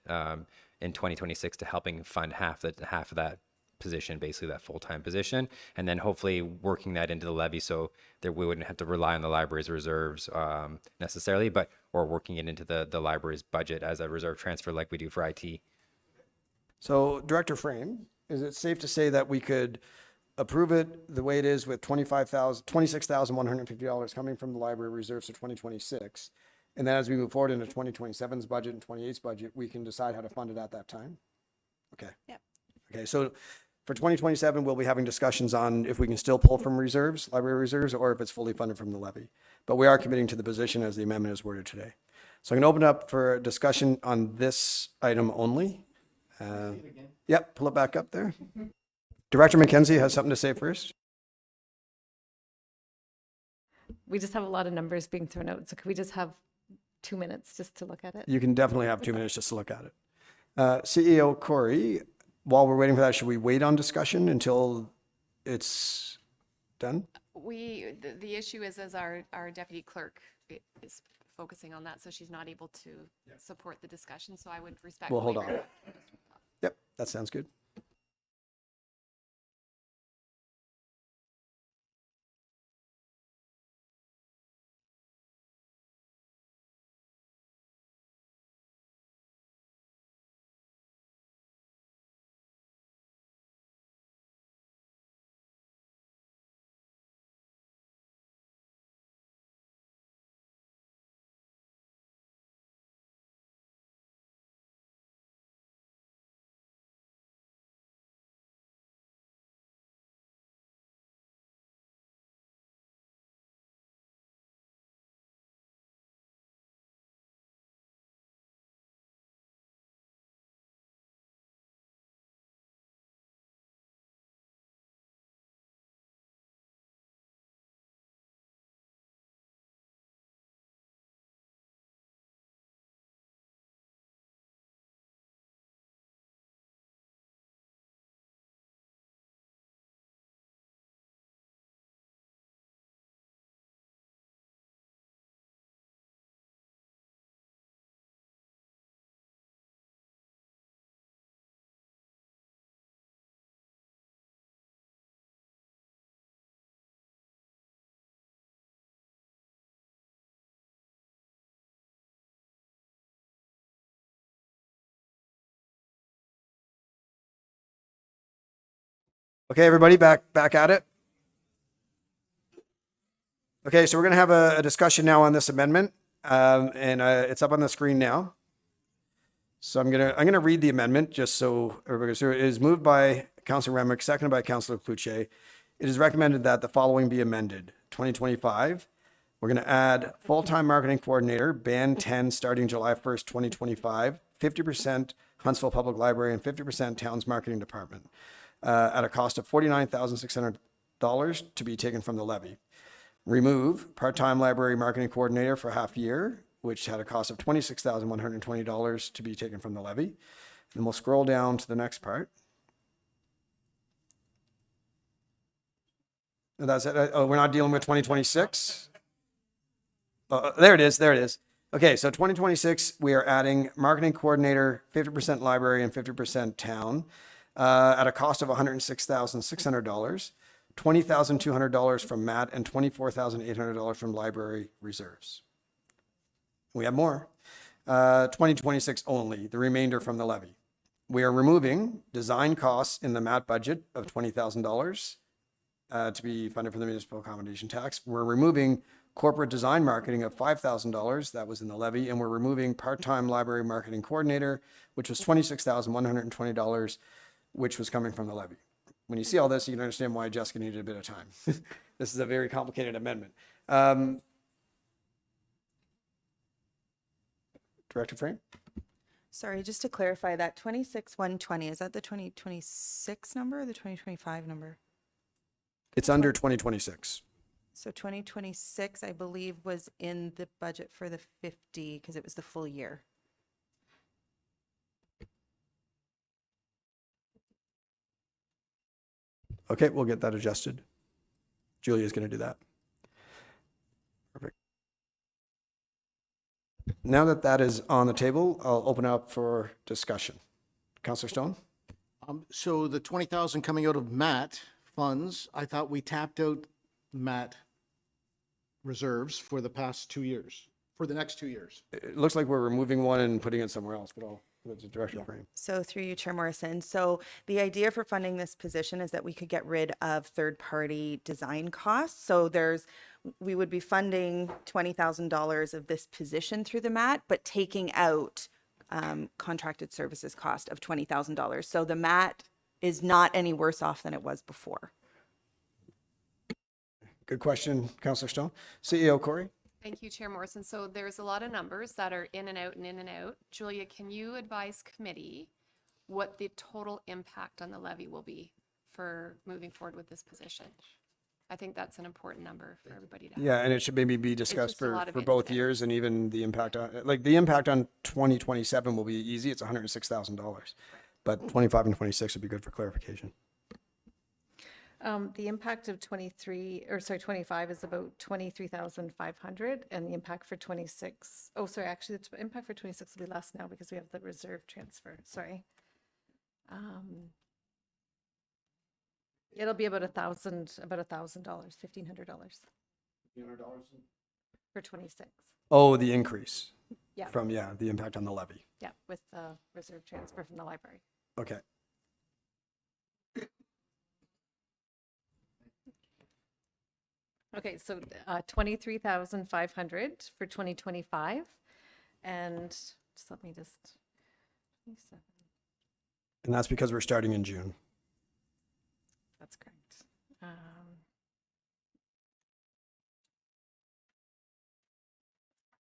S5: in 2026 to helping fund half of that position, basically that full-time position, and then hopefully working that into the levy so that we wouldn't have to rely on the library's reserves necessarily, or working it into the library's budget as a reserve transfer like we do for IT.
S2: So Director Frame, is it safe to say that we could approve it the way it is with $26,150 coming from the library reserves for 2026, and then as we move forward into 2027's budget and 28's budget, we can decide how to fund it at that time? Okay.
S6: Yep.
S2: Okay, so for 2027, we'll be having discussions on if we can still pull from reserves, library reserves, or if it's fully funded from the levy. But we are committing to the position as the amendment is worded today. So I'm going to open up for discussion on this item only. Yep, pull it back up there. Director McKenzie has something to say first.
S11: We just have a lot of numbers being thrown out, so could we just have 2 minutes just to look at it?
S2: You can definitely have 2 minutes just to look at it. CEO Corey, while we're waiting for that, should we wait on discussion until it's done?
S10: The issue is as our deputy clerk is focusing on that, so she's not able to support the discussion, so I would respectfully.
S2: Well, hold on. Yep, that sounds good. Okay, everybody, back at it. Okay, so we're gonna have a discussion now on this amendment, and it's up on the screen now. So I'm gonna read the amendment just so everybody goes through it. It is moved by Councillor Remick, seconded by Councillor Cloutier. It is recommended that the following be amended. 2025, we're gonna add full-time marketing coordinator, band 10, starting July 1st, 2025, 50% Huntsville Public Library and 50% Town's Marketing Department, at a cost of $49,600 to be taken from the levy. Remove part-time library marketing coordinator for half year, which had a cost of $26,120 to be taken from the levy. And we'll scroll down to the next part. And that's it. Oh, we're not dealing with 2026? There it is. There it is. Okay, so 2026, we are adding marketing coordinator, 50% library and 50% town, at a cost of $106,600, $20,200 from MAT, and $24,800 from library reserves. We have more. 2026 only, the remainder from the levy. We are removing design costs in the MAT budget of $20,000 to be funded from the municipal accommodation tax. We're removing corporate design marketing of $5,000 that was in the levy, and we're removing part-time library marketing coordinator, which was $26,120, which was coming from the levy. When you see all this, you can understand why Jessica needed a bit of time. This is a very complicated amendment. Director Frame?
S6: Sorry, just to clarify, that 26,120, is that the 2026 number or the 2025 number?
S2: It's under 2026.
S6: So 2026, I believe, was in the budget for the 50 because it was the full year.
S2: Okay, we'll get that adjusted. Julia's going to do that. Perfect. Now that that is on the table, I'll open up for discussion. Councillor Stone?
S3: So the 20,000 coming out of MAT funds, I thought we tapped out MAT reserves for the past 2 years, for the next 2 years.
S2: It looks like we're removing one and putting it somewhere else, but I'll put it to Director Frame.
S6: So through you, Chair Morrison. So the idea for funding this position is that we could get rid of third-party design costs. So we would be funding $20,000 of this position through the MAT, but taking out contracted services cost of $20,000. So the MAT is not any worse off than it was before.
S2: Good question, Councillor Stone. CEO Corey?
S10: Thank you, Chair Morrison. So there's a lot of numbers that are in and out and in and out. Julia, can you advise committee what the total impact on the levy will be for moving forward with this position? I think that's an important number for everybody to have.
S2: Yeah, and it should maybe be discussed
S10: just a lot
S2: for
S10: of
S2: both
S10: info.
S2: years, and even the impact on, like, the impact on 2027 will be easy. It's $106,000. But 25 and 26 would be good for clarification.
S11: The impact of 25 is about 23,500, and the impact for 26, actually, the impact for 26 will be less now because we have the reserve transfer, sorry. It'll be about $1,000, $1,500. For 26.
S2: Oh, the increase.
S11: Yeah.
S2: From, the impact on the levy.
S11: Yeah, with the reserve transfer from the library.
S2: Okay.
S11: Okay, so 23,500 for 2025, and just let me 27.
S2: And that's because we're starting in June.
S11: That's correct.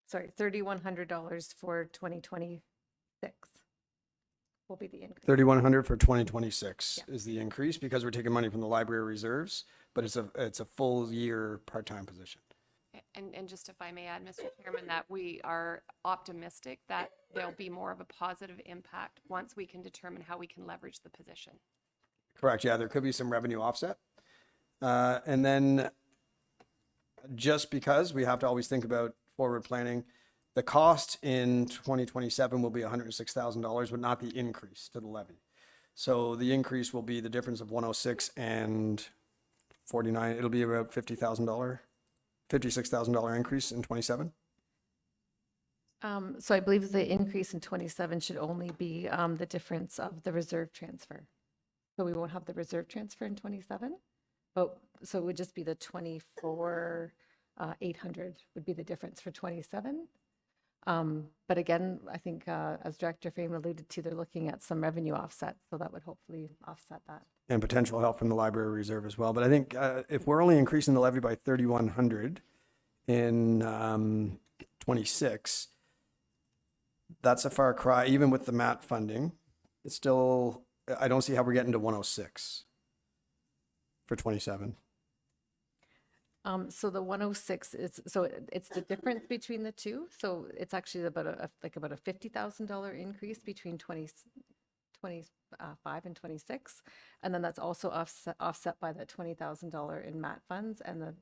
S11: Sorry, $3,100 for 2026 will be the increase.
S2: 3,100 for 2026 is the increase because we're taking money from the library reserves, but it's a full year part-time position.
S10: And just if I may add, Mr. Chairman, that we are optimistic that there'll be more of a positive impact once we can determine how we can leverage the position.
S2: Correct. Yeah, there could be some revenue offset. And then just because we have to always think about forward planning, the cost in 2027 will be $106,000, but not the increase to the levy. So the increase will be the difference of 106 and 49. It'll be about $56,000 increase in 27.
S11: So I believe the increase in 27 should only be the difference of the reserve transfer. So we won't have the reserve transfer in 27, but, so it would just be the 24, 800 would be the difference for 27. But again, I think as Director Frame alluded to, they're looking at some revenue offset, so that would hopefully offset that.
S2: And potential help from the library reserve as well. But I think if we're only increasing the levy by 3,100 in 26, that's a far cry, even with the MAT funding. It's still, I don't see how we're getting to 106 for 27.
S11: So the 106 is, so it's the difference between the two. So it's actually about a $50,000 increase between 25 and 26. And then that's also offset by the $20,000 in MAT funds and the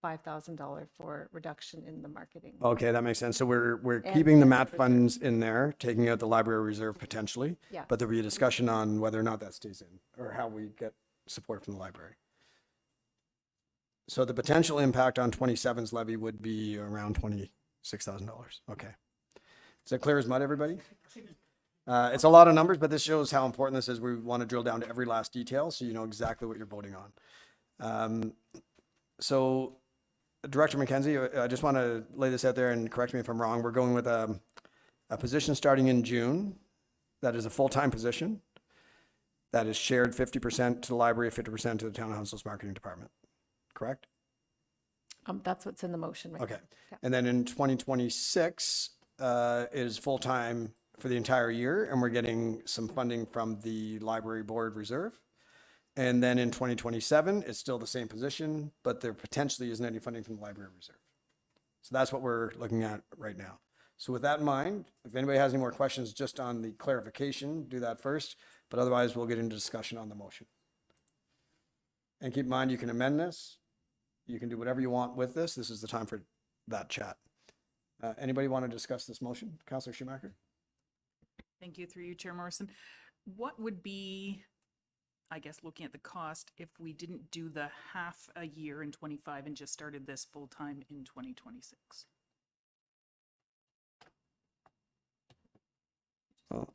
S11: $5,000 for reduction in the marketing.
S2: Okay, that makes sense. So we're
S11: And
S2: keeping the
S11: the
S2: MAT
S11: reserve.
S2: funds in there, taking out the library reserve potentially.
S11: Yeah.
S2: But there'll be a discussion on whether or not that stays in or how we get support from the library. So the potential impact on 27's levy would be around $26,000. Okay. Is that clear as mud, everybody? It's a lot of numbers, but this shows how important this is. We want to drill down to every last detail so you know exactly what you're voting on. So Director McKenzie, I just want to lay this out there and correct me if I'm wrong. We're going with a position starting in June. That is a full-time position. That is shared 50% to the library, 50% to the Town Council's marketing department. Correct?
S11: That's what's in the motion right
S2: Okay.
S11: now. Yeah.
S2: And then in 2026 is full-time for the entire year, and we're getting some funding from the library board reserve. And then in 2027, it's still the same position, but there potentially isn't any funding from the library reserve. So that's what we're looking at right now. So with that in mind, if anybody has any more questions just on the clarification, do that first, but otherwise we'll get into discussion on the motion. And keep in mind, you can amend this. You can do whatever you want with this. This is the time for that chat. Anybody want to discuss this motion? Councillor Schumacher?
S8: Thank you, through you, Chair Morrison. What would be, I guess, looking at the cost if we didn't do the half a year in 25 and just started this full-time in 2026?
S2: Oh.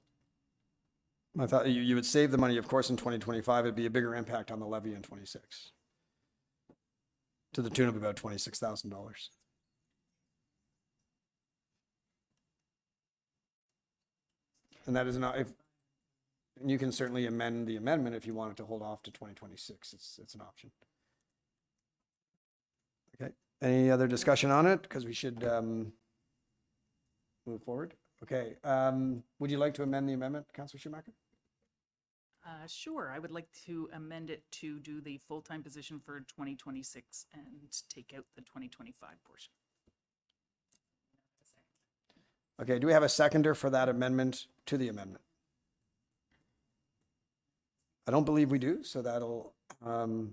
S2: I thought you would save the money, of course, in 2025. It'd be a bigger impact on the levy in 26 to the tune of about $26,000. And that is not, if, and you can certainly amend the amendment if you wanted to hold off to 2026. It's an option. Okay. Any other discussion on it? Because we should move forward. Okay. Would you like to amend the amendment, Councillor Schumacher?
S8: Sure, I would like to amend it to do the full-time position for 2026 and take out the 2025 portion.
S2: Okay, do we have a seconder for that amendment to the amendment? I don't believe we do, so that'll,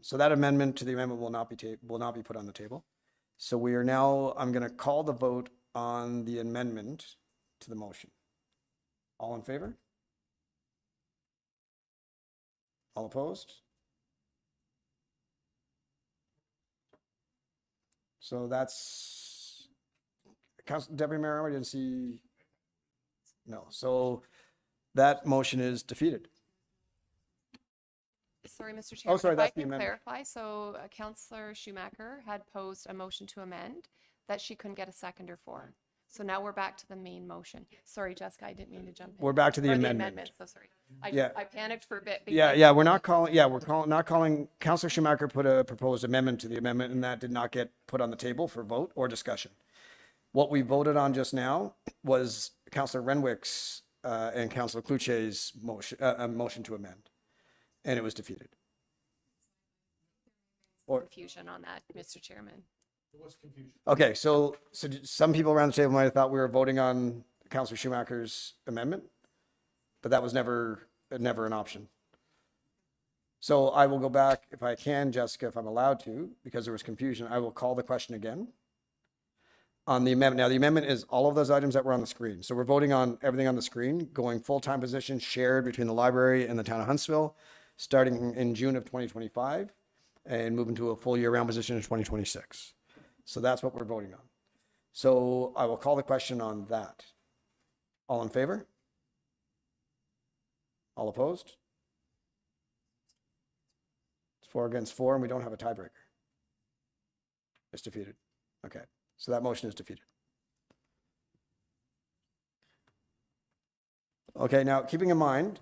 S2: so that amendment to the amendment will not be put on the table. So we are now, I'm going to call the vote on the amendment to the motion. All in favor? All opposed? So that's, Deputy Mayor, I didn't see, no. So that motion is defeated.
S10: Sorry, Mr. Chair.
S2: sorry,
S10: if
S2: that's
S10: I
S2: the
S10: can
S2: amendment.
S10: clarify, so Councillor Schumacher had posed a motion to amend that she couldn't get a seconder for. So now we're back to the main motion. Sorry, Jessica, I didn't mean to jump in.
S2: We're back to the
S10: Or
S2: amendment.
S10: So sorry.
S2: Yeah.
S10: I panicked for a bit.
S2: Yeah, we're not calling, not calling, Councillor Schumacher put a proposed amendment to the amendment and that did not get put on the table for vote or discussion. What we voted on just now was Councillor Renwick's and Councillor Cloutier's motion to amend, and it was defeated.
S10: Confusion on that, Mr. Chairman.
S2: Okay, so some people around the table might have thought we were voting on Councillor Schumacher's amendment, but that was never an option. So I will go back, if I can, Jessica, if I'm allowed to, because there was confusion, I will call the question again on the amendment. Now, the amendment is all of those items that were on the screen. So we're voting on everything on the screen, going full-time position shared between the library and the town of Huntsville, starting in June of 2025 and moving to a full year-round position in 2026. So that's what we're voting on. So I will call the question on that. All in favor? All opposed? It's 4 against 4, and we don't have a tiebreaker. It's defeated. Okay, so that motion is defeated. Okay, now keeping in mind,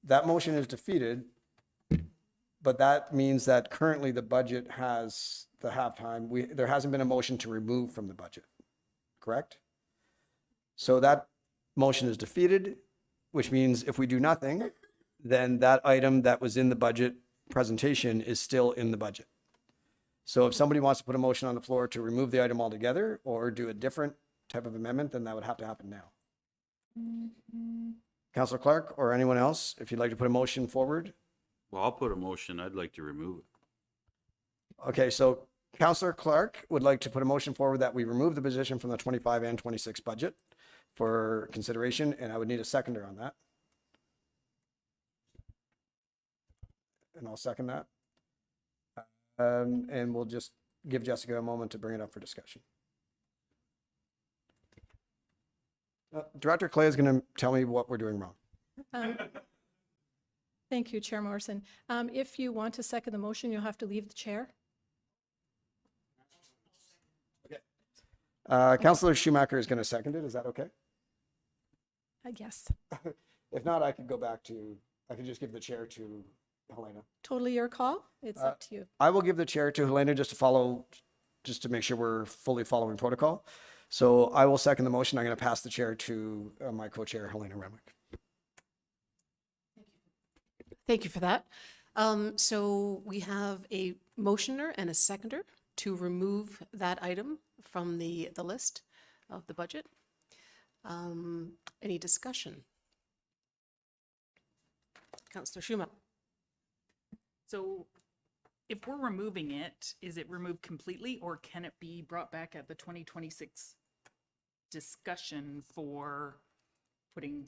S2: that motion is defeated, but that means that currently the budget has the halftime. There hasn't been a motion to remove from the budget, correct? So that motion is defeated, which means if we do nothing, then that item that was in the budget presentation is still in the budget. So if somebody wants to put a motion on the floor to remove the item altogether or do a different type of amendment, then that would have to happen now. Councillor Clark or anyone else, if you'd like to put a motion forward.
S9: Well, I'll put a motion. I'd like to remove it.
S2: Okay, so Councillor Clark would like to put a motion forward that we remove the position from the 25 and 26 budget for consideration, and I would need a seconder on that. And I'll second that. And we'll just give Jessica a moment to bring it up for discussion. Director Clay is going to tell me what we're doing wrong.
S17: Thank you, Chair Morrison. If you want to second the motion, you'll have to leave the chair.
S2: Councillor Schumacher is going to second it. Is that okay?
S17: Yes.
S2: If not, I could go back to, I could just give the chair to Helena.
S17: Totally your call. It's up to you.
S2: I will give the chair to Helena just to make sure we're fully following protocol. So I will second the motion. I'm going to pass the chair to my co-chair, Helena Renwick.
S7: Thank you for that. So we have a motioner and a seconder to remove that item from the list of the budget. Any discussion? Councillor Schumacher.
S8: So if we're removing it, is it removed completely or can it be brought back at the 2026 discussion for putting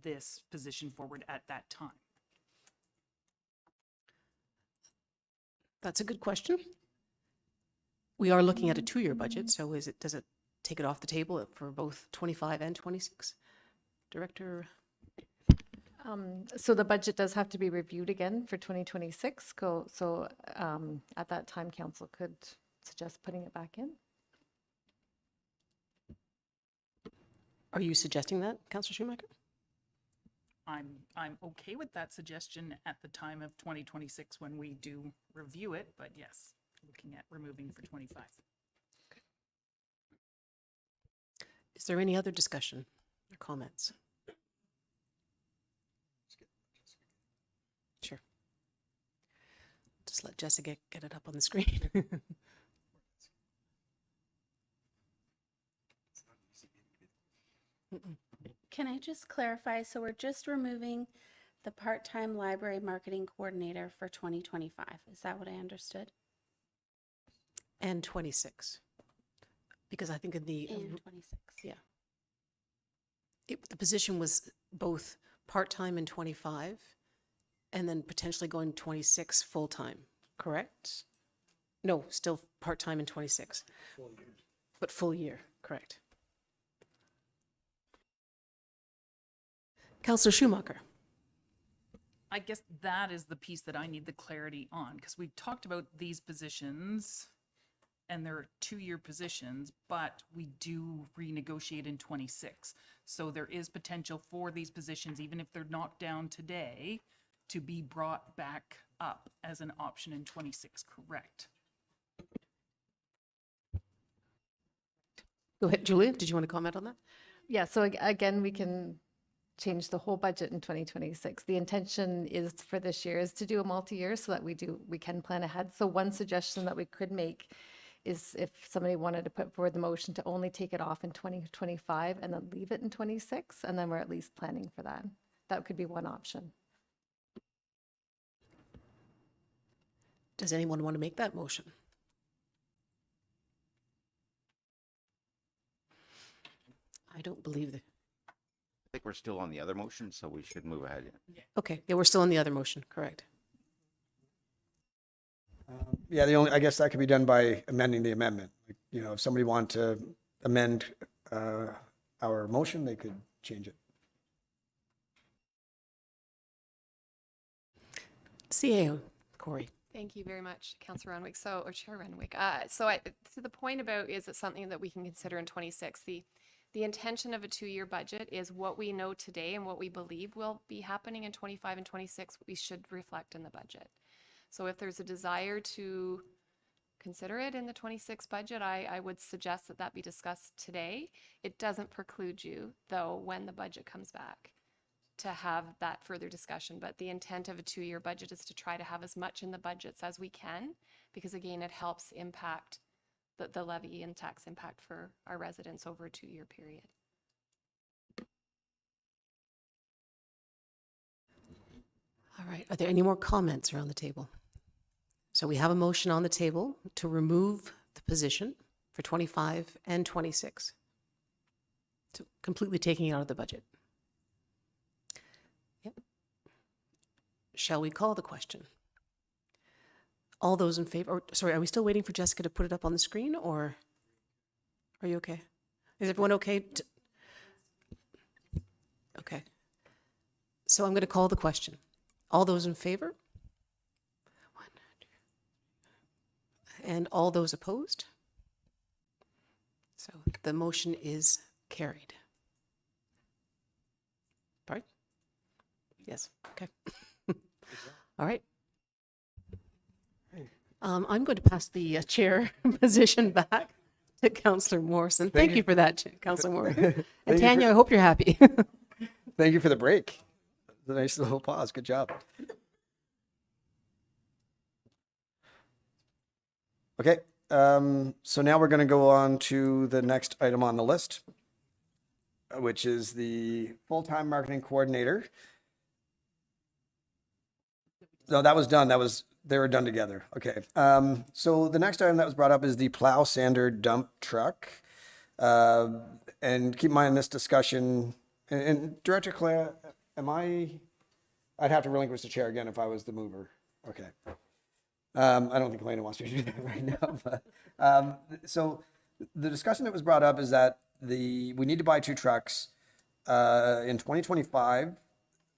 S8: this position forward at that time?
S7: That's a good question. We are looking at a 2-year budget, so does it take it off the table for both 25 and 26? Director?
S11: So the budget does have to be reviewed again for 2026. So at that time, council could suggest putting it back in.
S7: Are you suggesting that, Councillor Schumacher?
S8: I'm okay with that suggestion at the time of 2026 when we do review it, but yes, looking at removing for 25.
S7: Is there any other discussion or comments? Sure. Just let Jessica get it up on the screen.
S20: Can I just clarify? So we're just removing the part-time library marketing coordinator for 2025. Is that what I understood?
S7: And 26. Because I think in the...
S20: And 26.
S7: Yeah. The position was both part-time in 25 and then potentially going 26 full-time, correct? No, still part-time in 26. Full year. But full year, correct. Councillor Schumacher.
S8: I guess that is the piece that I need the clarity on, because we've talked about these positions and they're 2-year positions, but we do renegotiate in 26. So there is potential for these positions, even if they're knocked down today, to be brought back up as an option in 26, correct?
S7: Go ahead, Julia. Did you want to comment on that?
S11: Yeah, so again, we can change the whole budget in 2026. The intention is for this year is to do a multi-year so that we can plan ahead. So one suggestion that we could make is if somebody wanted to put forward the motion to only take it off in 2025 and then leave it in 26, and then we're at least planning for that. That could be one option.
S7: Does anyone want to make that motion? I don't believe that.
S1: I think we're still on the other motion, so we should move ahead.
S7: Okay, yeah, we're still on the other motion, correct.
S2: Yeah, I guess that could be done by amending the amendment. You know, if somebody wanted to amend our motion, they could change it.
S7: CAO, Corey.
S10: Thank you very much, Councillor Renwick. Or Chair Renwick. To the point about, is it something that we can consider in 26? The intention of a 2-year budget is what we know today and what we believe will be happening in 25 and 26, we should reflect in the budget. So if there's a desire to consider it in the 26 budget, I would suggest that that be discussed today. It doesn't preclude you, though, when the budget comes back, to have that further discussion. But the intent of a 2-year budget is to try to have as much in the budgets as we can, because again, it helps impact the levy and tax impact for our residents over a 2-year period.
S7: All right, are there any more comments around the table? So we have a motion on the table to remove the position for 25 and 26. So completely taking it out of the budget. Yep. Shall we call the question? All those in favor, or sorry, are we still waiting for Jessica to put it up on the screen, or are you okay? Is everyone okay? Okay. So I'm going to call the question. All those in favor? And all those opposed? So the motion is carried. Pardon? Yes, okay. All right. I'm going to pass the chair position back to Councillor Morrison. Thank you for that, Councillor Morrison. And Tanya, I hope you're happy.
S2: Thank you for the break. It's a nice little pause. Good job. Okay, so now we're going to go on to the next item on the list, which is the full-time marketing coordinator. No, that was done. They were done together. Okay. So the next item that was brought up is the plow sander dump truck. And keep in mind this discussion, and Director Claire, I'd have to relinquish the chair again if I was the mover. Okay. I don't think Elena wants to do that right now. But, so the discussion that was brought up is that we need to buy 2 trucks. In 2025,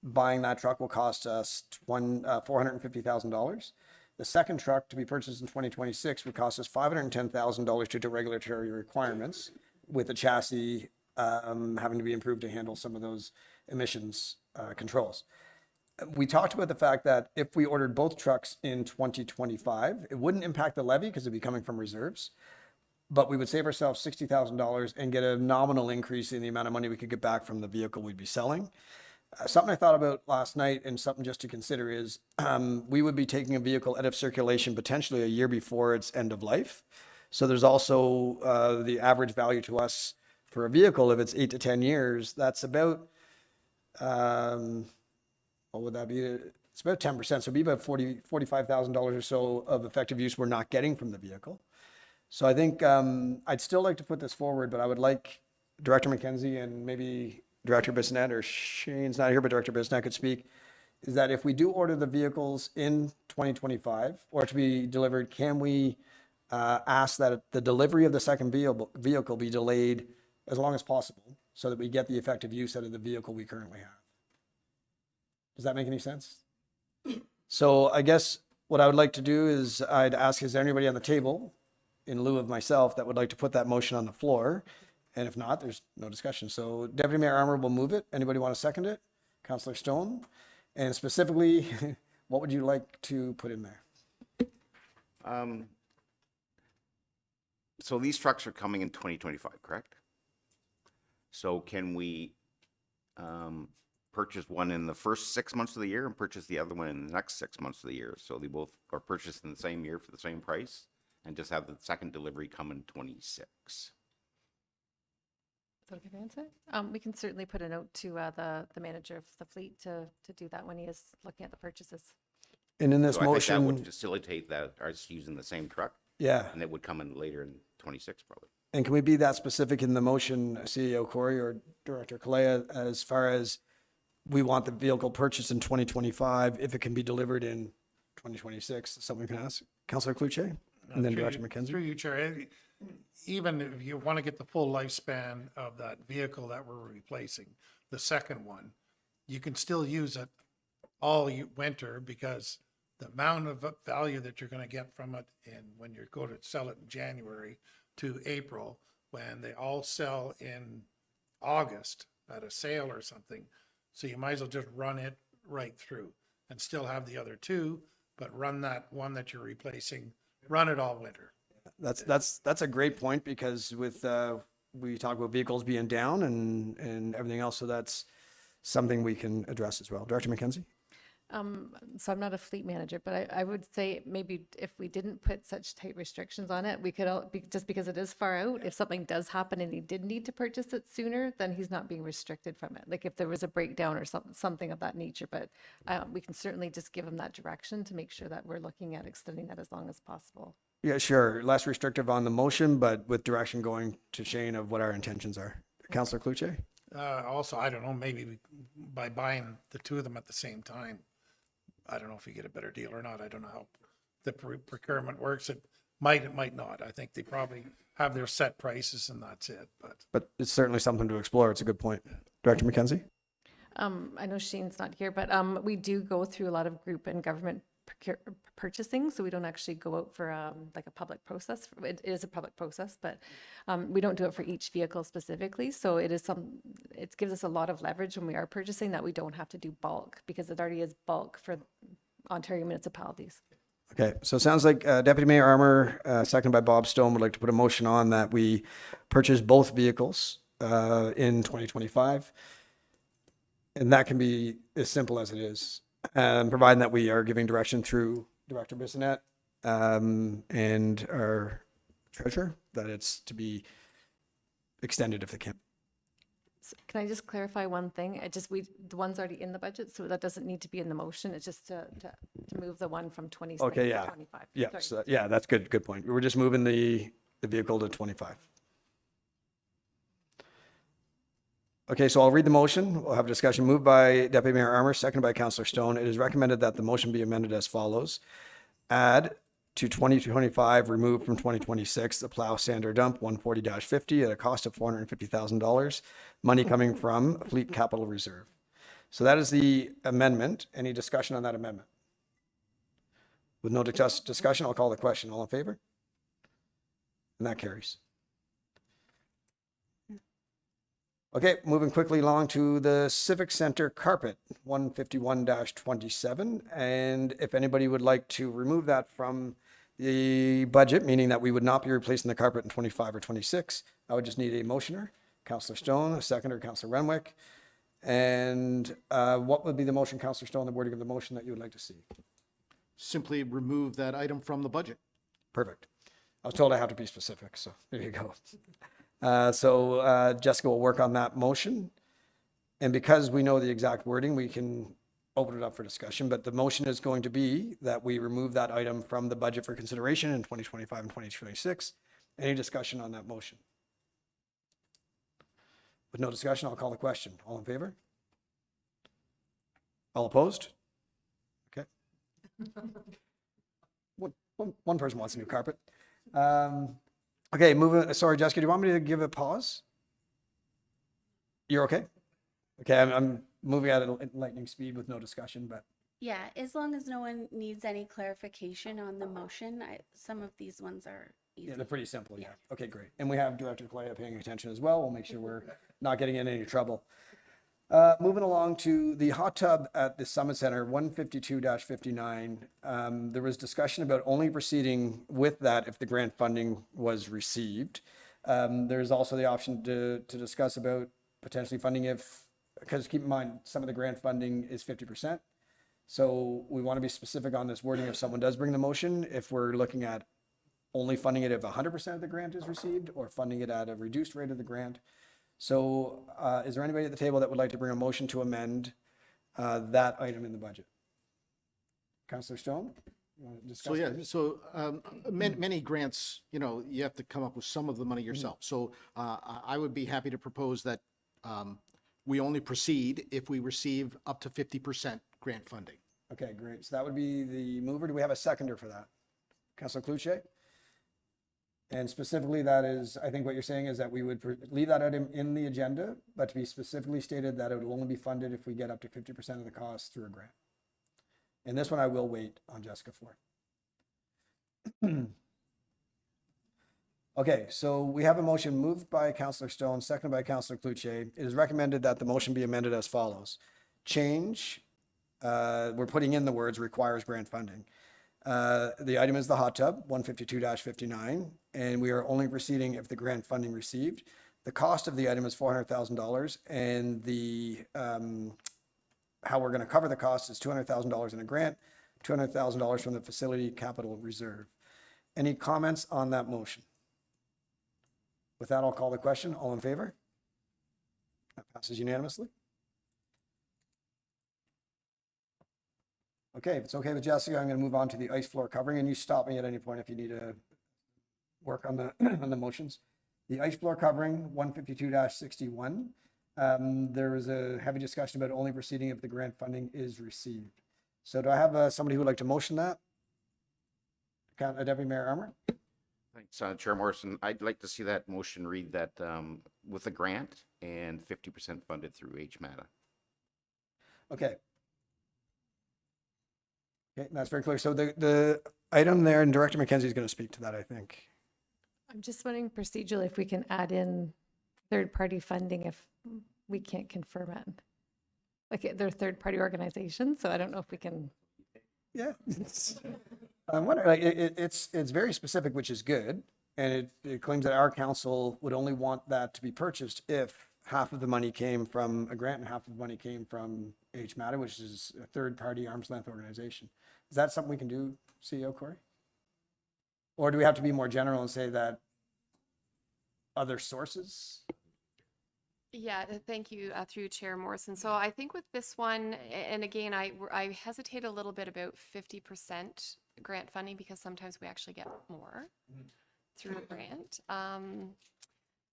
S2: buying that truck will cost us $450,000. The second truck to be purchased in 2026 would cost us $510,000 due to regulatory requirements, with the chassis having to be improved to handle some of those emissions controls. We talked about the fact that if we ordered both trucks in 2025, it wouldn't impact the levy because it'd be coming from reserves, but we would save ourselves $60,000 and get a nominal increase in the amount of money we could get back from the vehicle we'd be selling. Something I thought about last night, and something just to consider, is we would be taking a vehicle out of circulation potentially a year before its end of life. So there's also the average value to us for a vehicle, if it's 8 to 10 years, that's about, what would that be? It's about 10%. So it'd be about $45,000 or so of effective use we're not getting from the vehicle. So I think I'd still like to put this forward, but I would like Director McKenzie and maybe Director Bissonnette, or Shane's not here, but Director Bissonnette could speak, is that if we do order the vehicles in 2025 or to be delivered, can we ask that the delivery of the second vehicle be delayed as long as possible so that we get the effective use out of the vehicle we currently have? Does that make any sense? So I guess what I would like to do is I'd ask, is there anybody on the table in lieu of myself that would like to put that motion on the floor? And if not, there's no discussion. So Deputy Mayor Armour will move it. Anybody want to second it? Councillor Stone. And specifically, what would you like to put in there?
S1: So these trucks are coming in 2025, correct? So can we purchase one in the first 6 months of the year and purchase the other one in the next 6 months of the year? So they both are purchased in the same year for the same price, and just have the second delivery come in 26.
S11: Is that okay to answer? We can certainly put a note to the manager of the fleet to do that when he is looking at the purchases.
S2: And in this
S1: So I think that would
S2: motion,
S1: facilitate that, us using the same truck.
S2: Yeah.
S1: And it would come in later in 26 probably.
S2: and can we be that specific in the motion, CEO Corey or Director Kalea, as far as we want the vehicle purchased in 2025, if it can be delivered in 2026, something we can ask Councillor Cluche, and then Director McKenzie.
S4: Through you, Chair, even if you want to get the full lifespan of that vehicle that we're replacing, the second one, you can still use it all winter because the amount of value that you're gonna get from it and when you go to sell it in January to April, when they all sell in August at a sale or something. So you might as well just run it right through and still have the other two, but run that one that you're replacing, run it all winter.
S2: That's a great point, because with, we talk about vehicles being down and everything else, so that's something we can address as well. Director McKenzie?
S11: So I'm not a fleet manager, but I would say maybe if we didn't put such tight restrictions on it, we could just because it is far out, if something does happen and he did need to purchase it sooner, then he's not being restricted from it. Like if there was a breakdown or something of that nature, but we can certainly just give him that direction to make sure that we're looking at extending that as long as possible.
S2: Yeah, sure. Less restrictive on the motion, but with direction going to Shane of what our intentions are. Councillor Cluche?
S4: Also, I don't know, maybe by buying the two of them at the same time, I don't know if you get a better deal or not. I don't know how the procurement works. It might not. I think they probably have their set prices and that's it,
S2: But it's certainly something to explore. It's a good point. Director McKenzie?
S11: I know Shane's not here, but we do go through a lot of group and government purchasing, so we don't actually go out for like a public process. It is a public process, but we don't do it for each vehicle specifically. So it gives us a lot of leverage when we are purchasing that we don't have to do bulk, because it already is bulk for Ontario municipalities.
S2: Okay, so it sounds like Deputy Mayor Armour, seconded by Bob Stone, would like to put a motion on that we purchase both vehicles in 2025. And that can be as simple as it is, providing that we are giving direction through Director Bissonnette and our treasurer that it's to be extended if they can.
S11: So can I just clarify one thing? The one's already in the budget, so that doesn't need to be in the motion. It's just to move the one from 26
S2: Okay,
S11: to
S2: yeah.
S11: 25.
S2: Yeah,
S11: Sorry.
S2: so, yeah, that's good. Good point. We're just moving the vehicle to 25. Okay, so I'll read the motion. We'll have a discussion. Moved by Deputy Mayor Armour, seconded by Councillor Stone. It is recommended that the motion be amended as follows. Add to 2025, remove from 2026, the plow sander dump 140-50 at a cost of $450,000. Money coming from Fleet Capital Reserve. So that is the amendment. Any discussion on that amendment? With no discussion, I'll call the question. All in favor? And that carries. Okay, moving quickly along to the Civic Center carpet, 151-27. And if anybody would like to remove that from the budget, meaning that we would not be replacing the carpet in 25 or 26, I would just need a motioner. Councillor Stone, a seconder, Councillor Renwick. And what would be the motion, Councillor Stone, the wording of the motion that you would like to see?
S3: Simply remove that item from the budget.
S2: Perfect. I was told I have to be specific, so there you go. So Jessica will work on that motion. And because we know the exact wording, we can open it up for discussion. But the motion is going to be that we remove that item from the budget for consideration in 2025 and 2026. Any discussion on that motion? With no discussion, I'll call the question. All in favor? All opposed? Okay. One person wants a new carpet. Okay, moving. Sorry, Jessica, do you want me to give a pause? You're okay? Okay, I'm moving at lightning speed with no discussion, but.
S20: Yeah, as long as no one needs any clarification on the motion, some of these ones are easy.
S2: Yeah, they're pretty simple, yeah. Okay, great. And we have Director Clay paying attention as well. We'll make sure we're not getting in any trouble. Moving along to the hot tub at the Summit Center, 152-59. There was discussion about only proceeding with that if the grant funding was received. There's also the option to discuss about potentially funding because keep in mind, some of the grant funding is 50%. So we want to be specific on this wording if someone does bring the motion, if we're looking at only funding it if 100% of the grant is received or funding it at a reduced rate of the grant. So is there anybody at the table that would like to bring a motion to amend that item in the budget? Councillor Stone? You want to discuss
S3: Many grants, you have to come up with some of the money yourself. So I would be happy to propose that we only proceed if we receive up to 50% grant funding.
S2: Okay, great. So that would be the mover. Do we have a seconder for that? Councillor Cluche? And specifically, that is, I think what you're saying is that we would leave that item in the agenda, but to be specifically stated that it will only be funded if we get up to 50% of the cost through a grant. And this one I will wait on Jessica for. Okay, so we have a motion moved by Councillor Stone, seconded by Councillor Cloutier. It is recommended that the motion be amended as follows. Change, we're putting in the words requires grant funding. The item is the hot tub, 152-59, and we are only proceeding if the grant funding received. The cost of the item is $400,000, and the how we're going to cover the cost is $200,000 in a grant, $200,000 from the facility capital reserve. Any comments on that motion? With that, I'll call the question. All in favor? That passes unanimously. Okay, if it's okay with Jessica, I'm going to move on to the ice floor covering, and you stop me at any point if you need to work on the on the motions. The ice floor covering, 152-61. There was a heavy discussion about only proceeding if the grant funding is received. So do I have somebody who would like to motion that? Deputy Mayor Armour?
S1: Thanks, Chair Morrison. I'd like to see that motion read that with a grant and 50% funded through HMATA.
S2: Okay. Okay, that's very clear. So the item there, and Director McKenzie is going to speak to that, I think.
S11: I'm just wondering procedurally if we can add in third-party funding if we can't confirm it. Like they're third-party organizations, so I don't know if we can.
S2: Yeah. I'm wondering, like, it's very specific, which is good. And it claims that our council would only want that to be purchased if half of the money came from a grant and half of the money came from HMATA, which is a third-party arm's length organization. Is that something we can do, CEO Corey? Or do we have to be more general and say that other sources?
S10: Yeah, thank you, through Chair Morrison. So I think with this one, and again, I hesitate a little bit about 50% grant funding because sometimes we actually get more through a grant.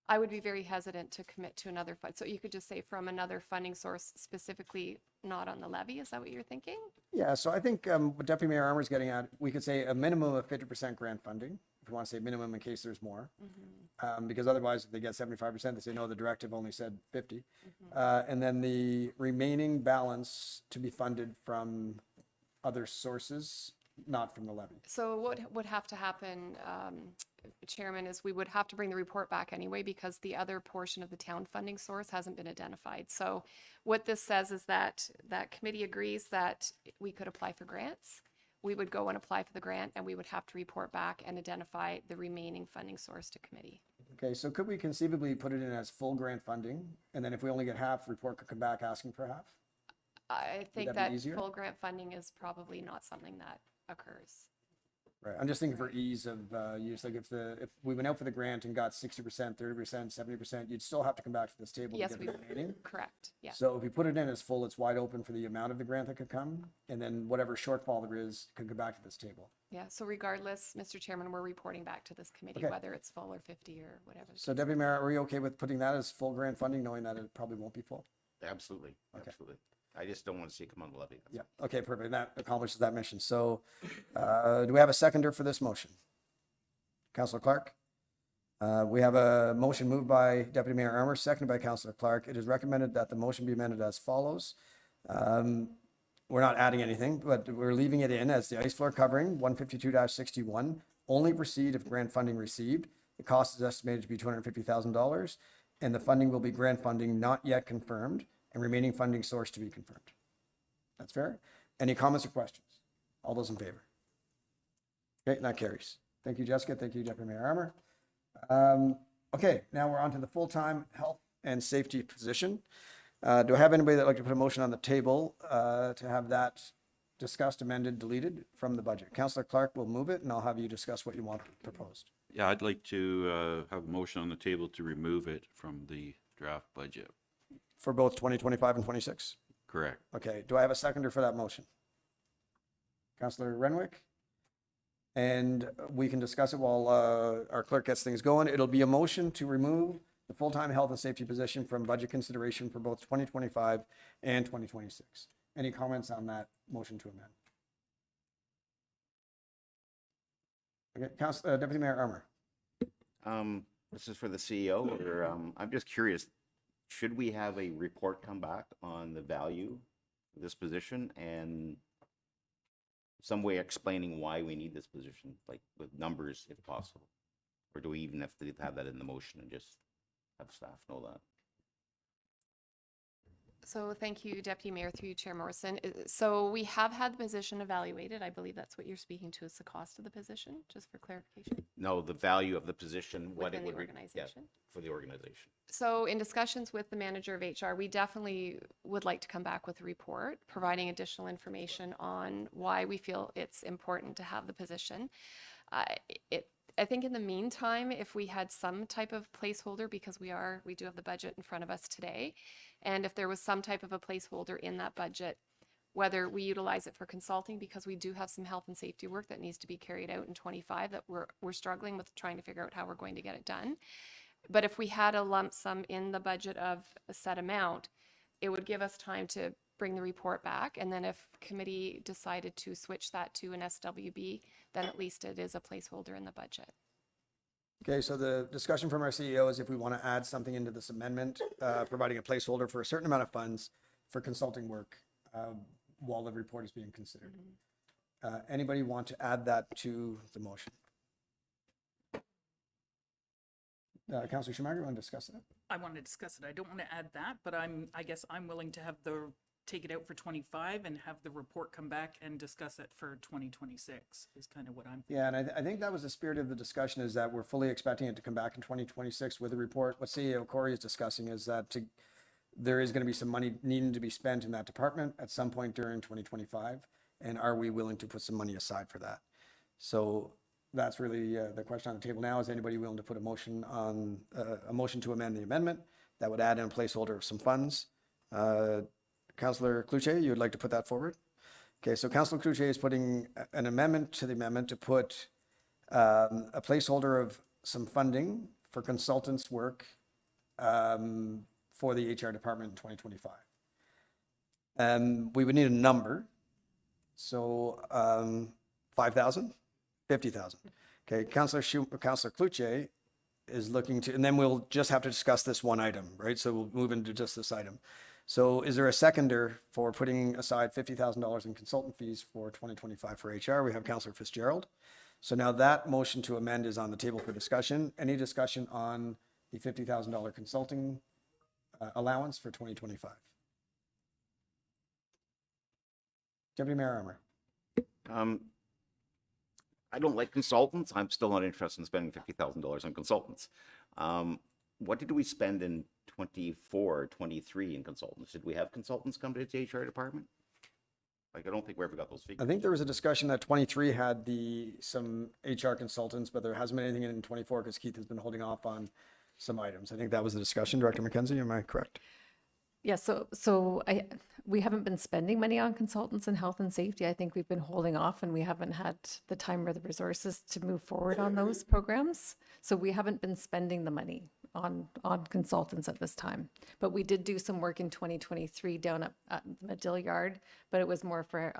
S10: I would be very hesitant to commit to another fund. So you could just say from another funding source, specifically not on the levy. Is that what you're thinking?
S2: Yeah, so I think what Deputy Mayor Armour is getting at, we could say a minimum of 50% grant funding, if you want to say minimum in case there's more. Because otherwise, if they get 75%, they say, no, the directive only said 50. And then the remaining balance to be funded from other sources, not from the levy.
S10: So what would have to happen, Chairman, is we would have to bring the report back anyway because the other portion of the town funding source hasn't been identified. So what this says is that that committee agrees that we could apply for grants. We would go and apply for the grant and we would have to report back and identify the remaining funding source to committee.
S2: Okay, so could we conceivably put it in as full grant funding? And then if we only get half, report could come back asking for half?
S10: I think
S2: that be
S10: that
S2: easier?
S10: full grant funding is probably not something that occurs.
S2: Right, I'm just thinking for ease of use, like if we went out for the grant and got 60%, 30%, 70%, you'd still have to come back to this table
S10: Yes,
S2: to
S10: we
S2: get the remaining.
S10: correct. Yeah.
S2: So if we put it in as full, it's wide open for the amount of the grant that could come, and then whatever shortfall there is could come back to this table.
S10: Yeah. So regardless, Mr. Chairman, we're reporting back to this committee,
S2: Okay.
S10: whether it's full or 50 or whatever.
S2: So Deputy Mayor, are we okay with putting that as full grant funding, knowing that it probably won't be full?
S1: Absolutely,
S2: Okay.
S1: absolutely. I just don't want to see it come on the levy.
S2: Yeah, okay, perfect. That accomplishes that mission. So do we have a seconder for this motion? Councillor Clark? We have a motion moved by Deputy Mayor Armour, seconded by Councillor Clark. It is recommended that the motion be amended as follows. We're not adding anything, but we're leaving it in as the ice floor covering, 152-61, only proceed if grant funding received. The cost is estimated to be $250,000, and the funding will be grant funding not yet confirmed, and remaining funding source to be confirmed. That's fair? Any comments or questions? All those in favor? Okay, and that carries. Thank you, Jessica. Thank you, Deputy Mayor Armour. Okay, now we're on to the full-time health and safety position. Do I have anybody that'd like to put a motion on the table to have that discussed, amended, deleted from the budget? Councillor Clark will move it, and I'll have you discuss what you want proposed.
S9: Yeah, I'd like to have a motion on the table to remove it from the draft budget.
S2: For both 2025 and 26?
S9: Correct.
S2: Okay, do I have a seconder for that motion? Councillor Renwick? And we can discuss it while our clerk gets things going. It'll be a motion to remove the full-time health and safety position from budget consideration for both 2025 and 2026. Any comments on that motion to amend? Okay, Deputy Mayor Armour.
S1: This is for the CEO, or I'm just curious, should we have a report come back on the value of this position and some way explaining why we need this position, like with numbers if possible? Or do we even have to have that in the motion and just have staff know that?
S10: So thank you, Deputy Mayor, through you, Chair Morrison. So we have had the position evaluated. I believe that's what you're speaking to, is the cost of the position, just for clarification.
S1: No, the value of the position, what it
S10: Within the
S1: would, yeah,
S10: organization.
S1: for the organization.
S10: So in discussions with the manager of HR, we definitely would like to come back with a report providing additional information on why we feel it's important to have the position. I think in the meantime, if we had some type of placeholder, because we do have the budget in front of us today, and if there was some type of a placeholder in that budget, whether we utilize it for consulting, because we do have some health and safety work that needs to be carried out in 25 that we're struggling with trying to figure out how we're going to get it done. But if we had a lump sum in the budget of a set amount, it would give us time to bring the report back. And then if committee decided to switch that to an SWB, then at least it is a placeholder in the budget.
S2: Okay, so the discussion from our CEO is if we want to add something into this amendment, providing a placeholder for a certain amount of funds for consulting work while the report is being considered. Anybody want to add that to the motion? Councillor Schumacher, you want to discuss that?
S8: I want to discuss it. I don't want to add that, but I guess I'm willing to have take it out for 25 and have the report come back and discuss it for 2026 is kind of what I'm thinking.
S2: Yeah, and I think that was the spirit of the discussion, is that we're fully expecting it to come back in 2026 with a report. What CEO Corey is discussing is that there is going to be some money needing to be spent in that department at some point during 2025. And are we willing to put some money aside for that? So that's really the question on the table now. Is anybody willing to put a motion on a motion to amend the amendment that would add in a placeholder of some funds? Councillor Cloutier, you would like to put that forward? Okay, so Councillor Cloutier is putting an amendment to the amendment to put a placeholder of some funding for consultants' work for the HR department in 2025. We would need a number. So 5,000, 50,000. Okay, Councillor Cloutier is looking to, and then we'll just have to discuss this one item, right? So we'll move into just this item. So is there a seconder for putting aside $50,000 in consultant fees for 2025 for HR? We have Councillor Fitzgerald. So now that motion to amend is on the table for discussion. Any discussion on the $50,000 consulting allowance for 2025? Deputy Mayor Armour.
S1: I don't like consultants. I'm still not interested in spending $50,000 on consultants. What did we spend in 24, 23 in consultants? Did we have consultants come to the HR department? Like, I don't think we ever got those figures.
S2: I think there was a discussion that 23 had some HR consultants, but there hasn't been anything in 24 because Keith has been holding off on some items. I think that was the discussion. Director McKenzie, am I correct?
S11: Yeah, we haven't been spending money on consultants in health and safety. I think we've been holding off and we haven't had the time or the resources to move forward on those programs. So we haven't been spending the money on consultants at this time. But we did do some work in 2023 down at the Medill Yard, but it was more for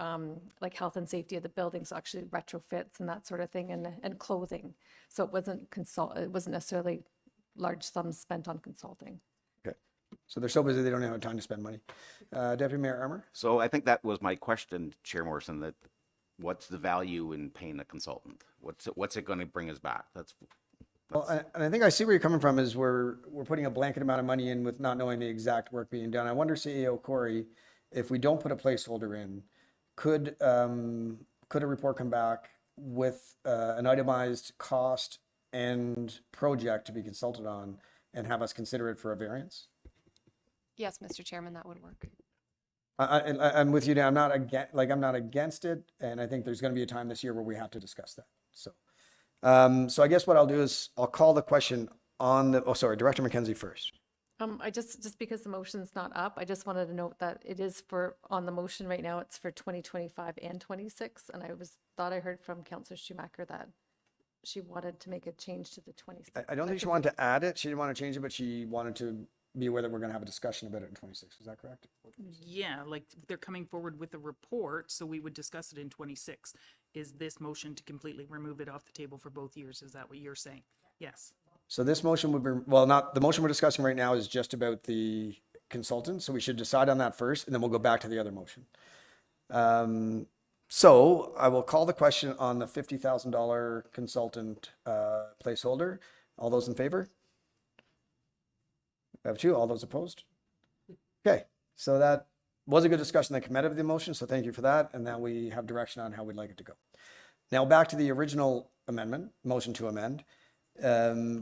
S11: like health and safety of the buildings, actually retrofits and that sort of thing, and clothing. So it wasn't necessarily large sums spent on consulting.
S2: So they're so busy they don't have time to spend money. Deputy Mayor Armour?
S1: So I think that was my question, Chair Morrison, that what's the value in paying a consultant? What's it going to bring us back?
S2: Well, and I think I see where you're coming from, is we're putting a blanket amount of money in with not knowing the exact work being done. I wonder, CEO Corey, if we don't put a placeholder in, could a report come back with an itemized cost and project to be consulted on and have us consider it for a variance?
S10: Yes, Mr. Chairman, that would work.
S2: I'm with you now. I'm not against it, and I think there's going to be a time this year where we have to discuss that. So I guess what I'll do is I'll call the question on the. Oh, sorry, Director McKenzie first.
S11: I just because the motion's not up, I just wanted to note that it is on the motion right now. It's for 2025 and 26, and thought I heard from Councillor Schumacher that she wanted to make a change to the 26.
S2: I don't think she wanted to add it. She didn't want to change it, but she wanted to be aware that we're going to have a discussion about it in 26. Is that correct?
S8: Yeah, like they're coming forward with a report, so we would discuss it in 26. Is this motion to completely remove it off the table for both years? Is that what you're saying? Yes.
S2: So this motion would be, well, not the motion we're discussing right now is just about the consultant. So we should decide on that first, and then we'll go back to the other motion. So I will call the question on the $50,000 consultant placeholder. All those in favor? We have two. All those opposed? Okay, so that was a good discussion that came out of the motion, so thank you for that. And now we have direction on how we'd like it to go. Now back to the original amendment, motion to amend.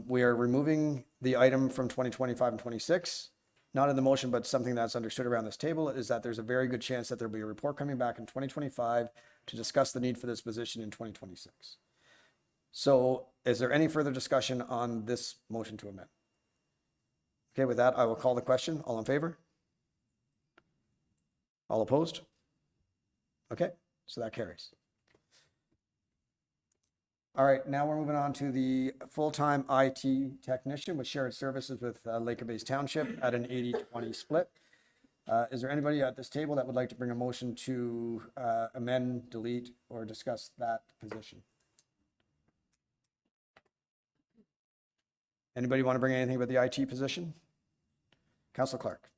S2: We are removing the item from 2025 and 26. Not in the motion, but something that's understood around this table is that there's a very good chance that there'll be a report coming back in 2025 to discuss the need for this position in 2026. So is there any further discussion on this motion to amend? Okay, with that, I will call the question. All in favor? All opposed? Okay, so that carries. All right, now we're moving on to the full-time IT technician with shared services with Lake Bays Township at an 80-20 split. Is there anybody at this table that would like to bring a motion to amend, delete, or discuss that position? Anybody want to bring anything about the IT position? Councillor Clark.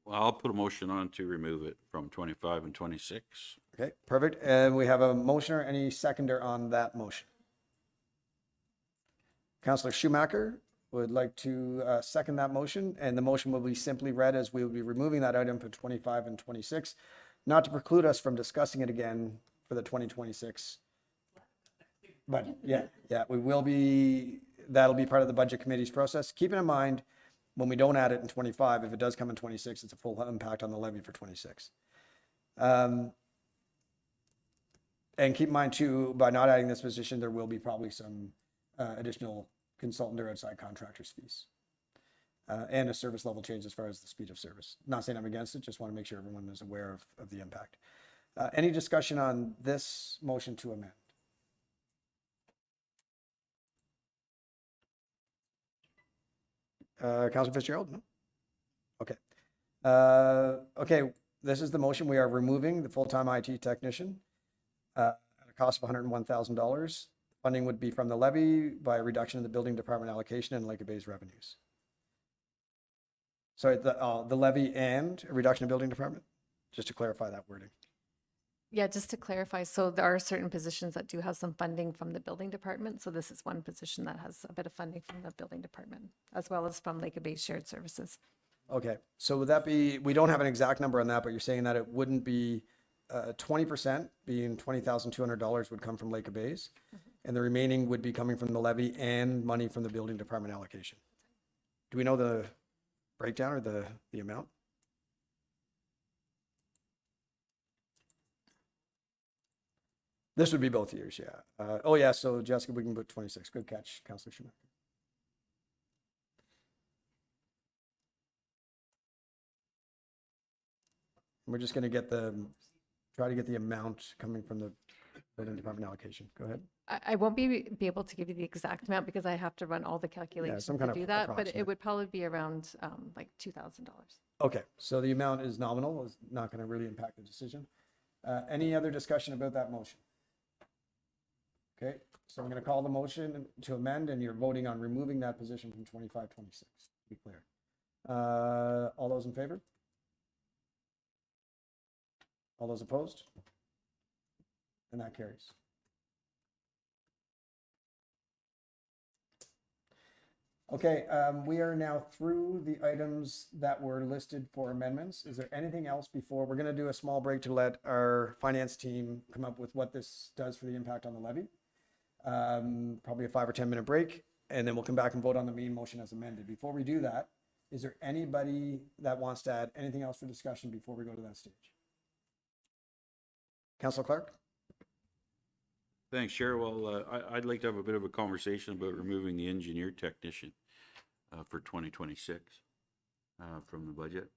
S9: Well, I'll put a motion on to remove it from 25 and 26.
S2: Okay, perfect. And we have a motioner. Any seconder on that motion? Councillor Schumacher would like to second that motion, and the motion will be simply read as we will be removing that item for 25 and 26, not to preclude us from discussing it again for the 2026. But yeah, we will be, that'll be part of the budget committee's process. Keeping in mind, when we don't add it in 25, if it does come in 26, it's a full impact on the levy for 26. And keep in mind too, by not adding this position, there will be probably some additional consultant or outside contractors fees. And a service level change as far as the speed of service. Not saying I'm against it, just want to make sure everyone is aware of the impact. Any discussion on this motion to amend? Councilor Fitzgerald? No? Okay. Okay, this is the motion. We are removing the full-time IT technician at a cost of $101,000. Funding would be from the levy by a reduction in the building department allocation and Lake Bays revenues. Sorry, the levy and a reduction in building department? Just to clarify that wording.
S11: Yeah, just to clarify, so there are certain positions that do have some funding from the building department. So this is one position that has a bit of funding from the building department, as well as from Lake Bays Shared Services.
S2: Okay, so would that be, we don't have an exact number on that, but you're saying that it wouldn't be 20%, being $20,200 would come from Lake Bays, and the remaining would be coming from the levy and money from the building department allocation. Do we know the breakdown or the amount? This would be both years, yeah. Oh yeah, so Jessica, we can put 26. Good catch, Councilor Schumacher. We're just going to try to get the amount coming from the building department allocation. Go ahead.
S11: I won't be able to give you the exact amount because I have to run all the calculations
S2: some kind
S11: to
S2: of
S11: do that, but
S2: approximate.
S11: it would probably be around like $2,000.
S2: Okay, so the amount is nominal, is not going to really impact the decision. Any other discussion about that motion? Okay, so I'm going to call the motion to amend, and you're voting on removing that position from 25-26, to be clear. All those in favor? All those opposed? And that carries. Okay, we are now through the items that were listed for amendments. Is there anything else before? We're going to do a small break to let our finance team come up with what this does for the impact on the levy. Probably a 5 or 10 minute break, and then we'll come back and vote on the main motion as amended. Before we do that, is there anybody that wants to add anything else for discussion before we go to that stage? Councilor Clark?
S9: Thanks, Chair. Well, I'd like to have a bit of a conversation about removing the engineer technician for 2026 from the budget.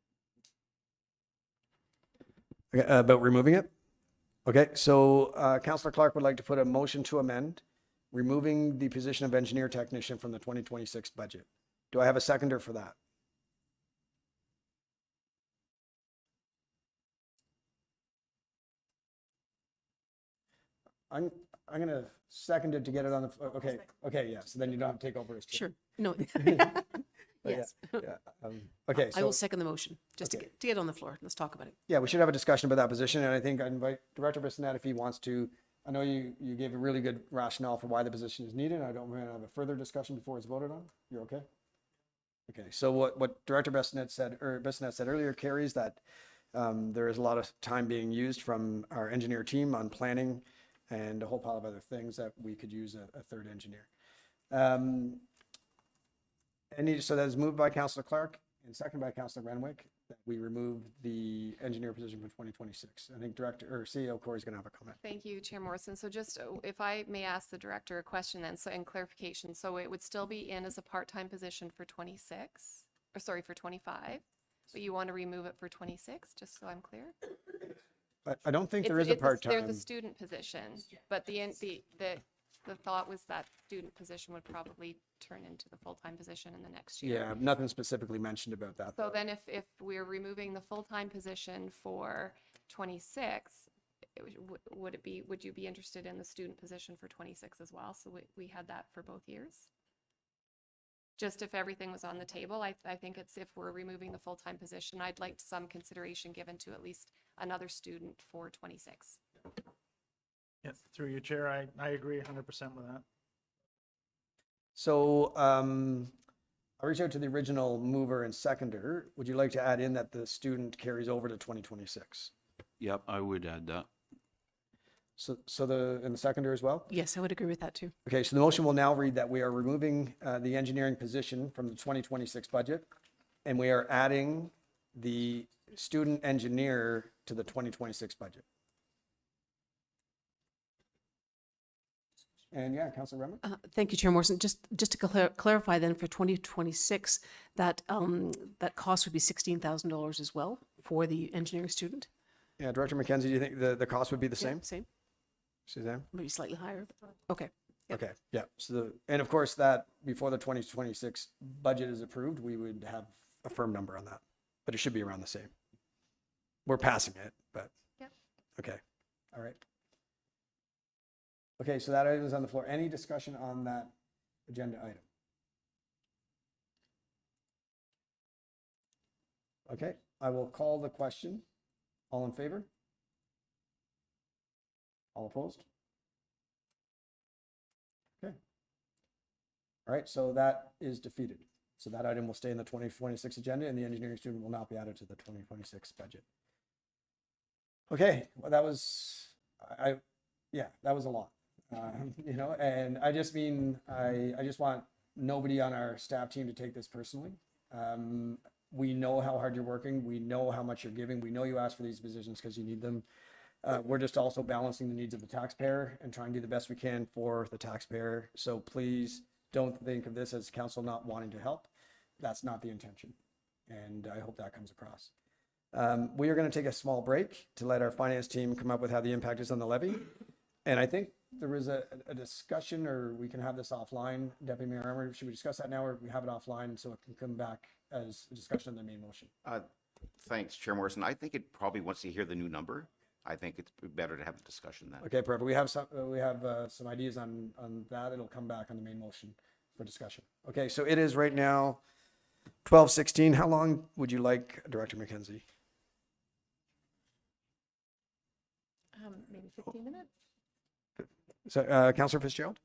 S2: Okay, about removing it? Okay, so Councilor Clark would like to put a motion to amend, removing the position of engineer technician from the 2026 budget. Do I have a seconder for that? I'm going to second it to get it on the, okay, yeah, so then you don't have to take over his chair.
S7: Sure. No.
S2: But yeah,
S7: Yes.
S2: yeah, okay,
S7: I will
S2: so,
S7: second the motion, just
S2: okay.
S7: to get on the floor. Let's talk about it.
S2: yeah, we should have a discussion about that position, and I think I'd invite Director Bissonnette if he wants to. I know you gave a really good rationale for why the position is needed. I don't want to have a further discussion before it's voted on. You're okay? Okay, so what Director Bissonnette said earlier carries that there is a lot of time being used from our engineer team on planning and a whole pile of other things that we could use a third engineer. So that is moved by Councillor Clark and seconded by Councillor Renwick that we remove the engineer position for 2026. I think CEO Corey's going to have a comment.
S10: Thank you, Chair Morrison. So just if I may ask the director a question then, so in clarification, so it would still be in as a part-time position for 26, or sorry, for 25, but you want to remove it for 26, just so I'm clear?
S2: I don't think there is a
S10: There's
S2: part-time.
S10: a student position, but the thought was that student position would probably turn into the full-time position in the next year.
S2: Yeah, nothing specifically mentioned about that.
S10: So
S2: though.
S10: then if we're removing the full-time position for 26, would you be interested in the student position for 26 as well? So we had that for both years? Just if everything was on the table, I think it's if we're removing the full-time position, I'd like some consideration given to at least another student for 26.
S15: Yeah, through you, Chair, I agree 100% with that.
S2: So I reached out to the original mover and seconder. Would you like to add in that the student carries over to 2026?
S9: Yep, I would add that.
S2: So and the seconder as well?
S7: Yes, I would agree with that too.
S2: Okay, so the motion will now read that we are removing the engineering position from the 2026 budget, and we are adding the student engineer to the 2026 budget. And yeah, Councilor Remmer?
S7: Thank you, Chair Morrison. Just to clarify then, for 2026, that that cost would be $16,000 as well for the engineering student?
S2: Yeah, Director McKenzie, do you think the cost would be the same?
S7: Same,
S2: Suzanne?
S7: maybe slightly higher. Okay. Yep.
S2: Okay, yeah. So, and of course, that before the 2026 budget is approved, we would have a firm number on that, but it should be around the same. We're passing it, but.
S10: Yep.
S2: Okay, all right. Okay, so that item is on the floor. Any discussion on that agenda item? Okay, I will call the question. All in favor? All opposed? Okay. All right, so that is defeated. So that item will stay in the 2026 agenda and the engineering student will not be added to the 2026 budget. Okay, well, that was, yeah, that was a lot. And I just mean, I just want nobody on our staff team to take this personally. We know how hard you're working. We know how much you're giving. We know you asked for these positions because you need them. We're just also balancing the needs of the taxpayer and trying to do the best we can for the taxpayer. So please don't think of this as council not wanting to help. That's not the intention. And I hope that comes across. We are going to take a small break to let our finance team come up with how the impact is on the levy. And I think there was a discussion, or we can have this offline. Deputy Mayor Armour, should we discuss that now, or we have it offline so it can come back as a discussion on the main motion?
S1: Thanks, Chair Morrison. I think it probably, once you hear the new number, I think it's better to have the discussion then.
S2: Okay, perfect. We have some ideas on that. It'll come back on the main motion for discussion. Okay, so it is right now 12:16. How long would you like, Director McKenzie?
S11: Maybe 15 minutes.
S2: So, Councillor Fitzgerald?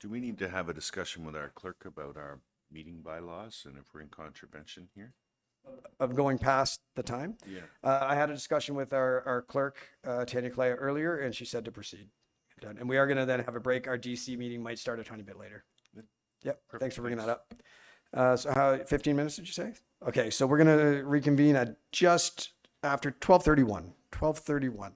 S13: Do we need to have a discussion with our clerk about our meeting bylaws and if we're in contravention here?
S2: Of going past the time?
S13: Yeah.
S2: I had a discussion with our clerk, Tanya Kalea, earlier, and she said to proceed. Done. And we are going to then have a break. Our DC meeting might start a tiny bit later. Yep, thanks for bringing that up. So how, 15 minutes did you say? Okay, so we're going to reconvene at just after 12:31. 12:31.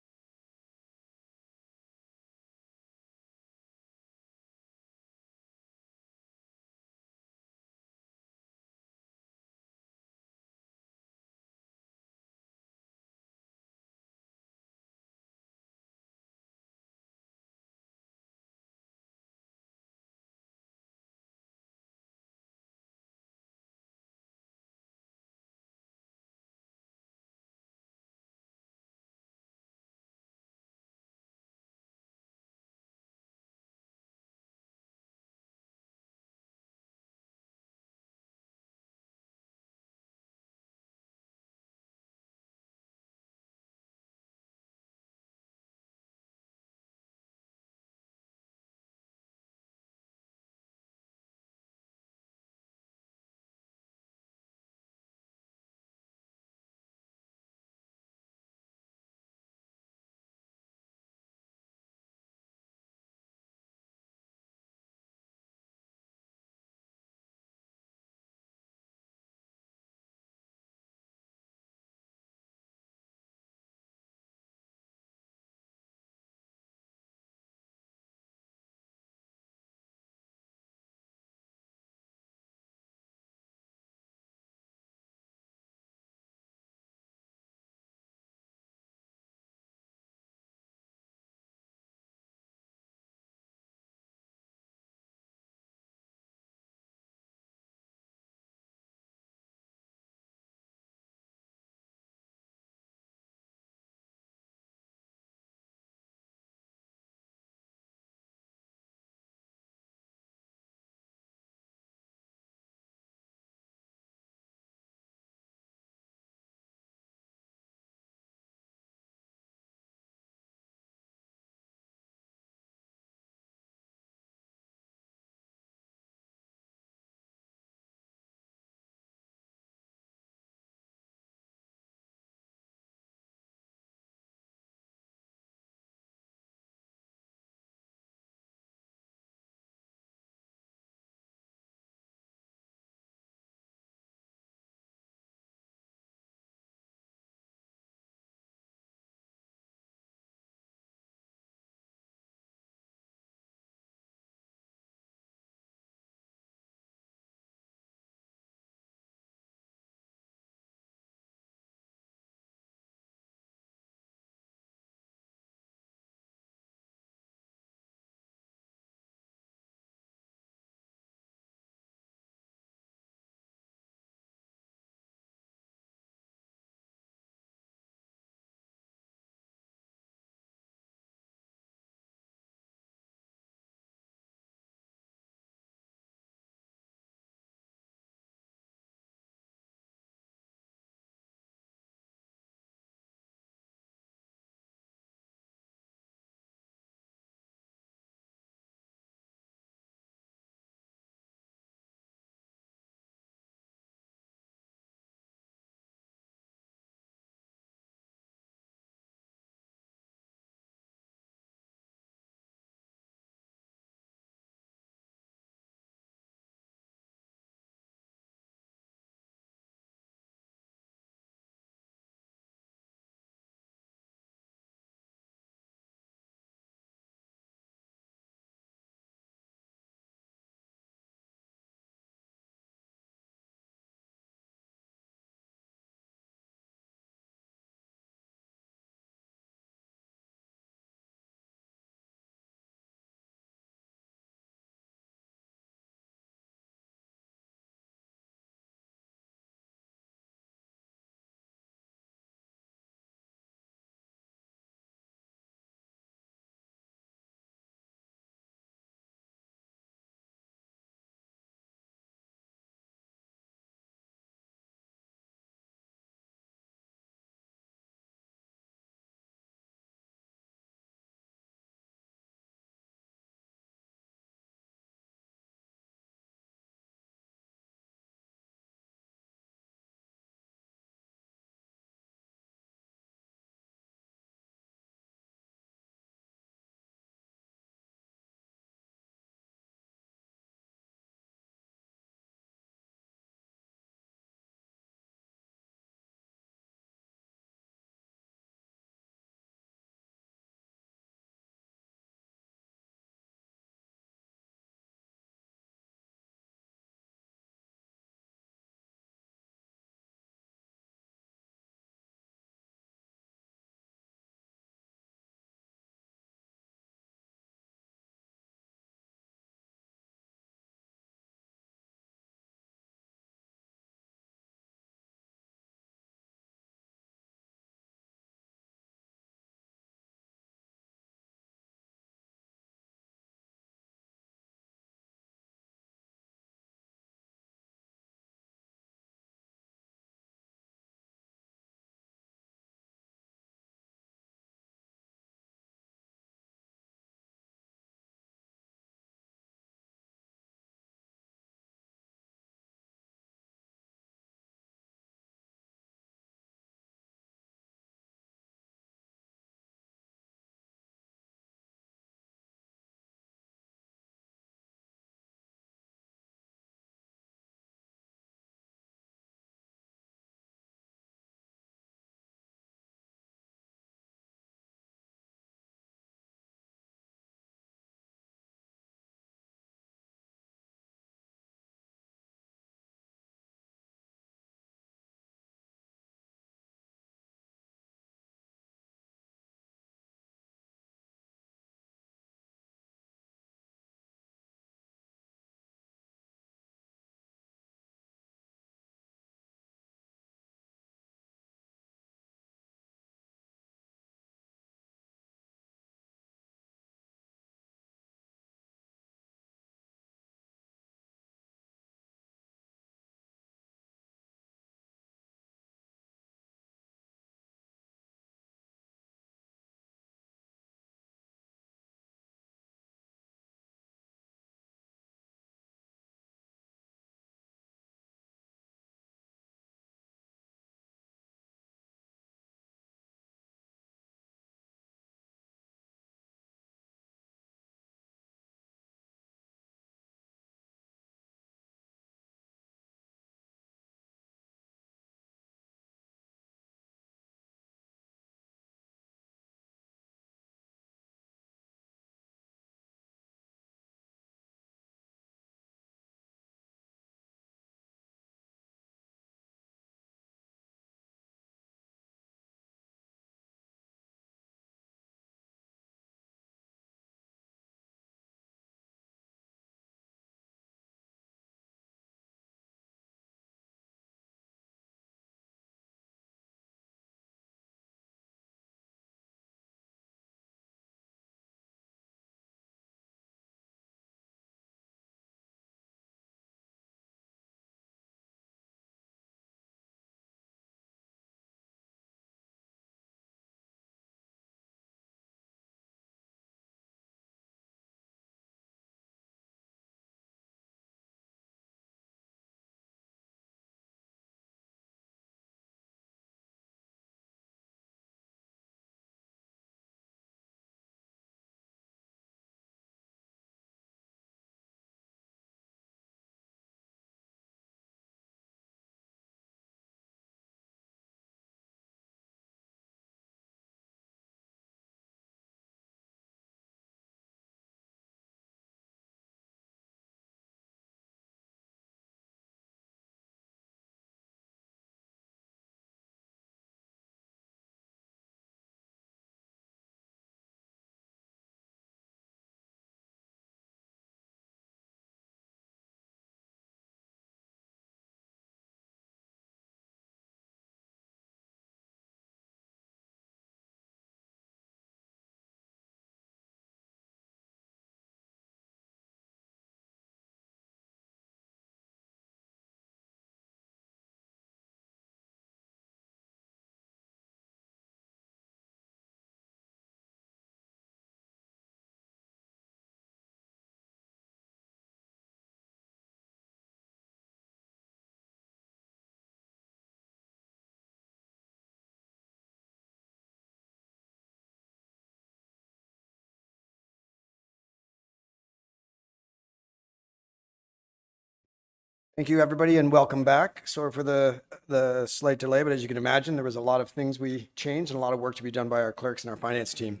S2: Thank you, everybody, and welcome back. Sorry for the slight delay, but as you can imagine, there was a lot of things we changed and a lot of work to be done by our clerks and our finance team.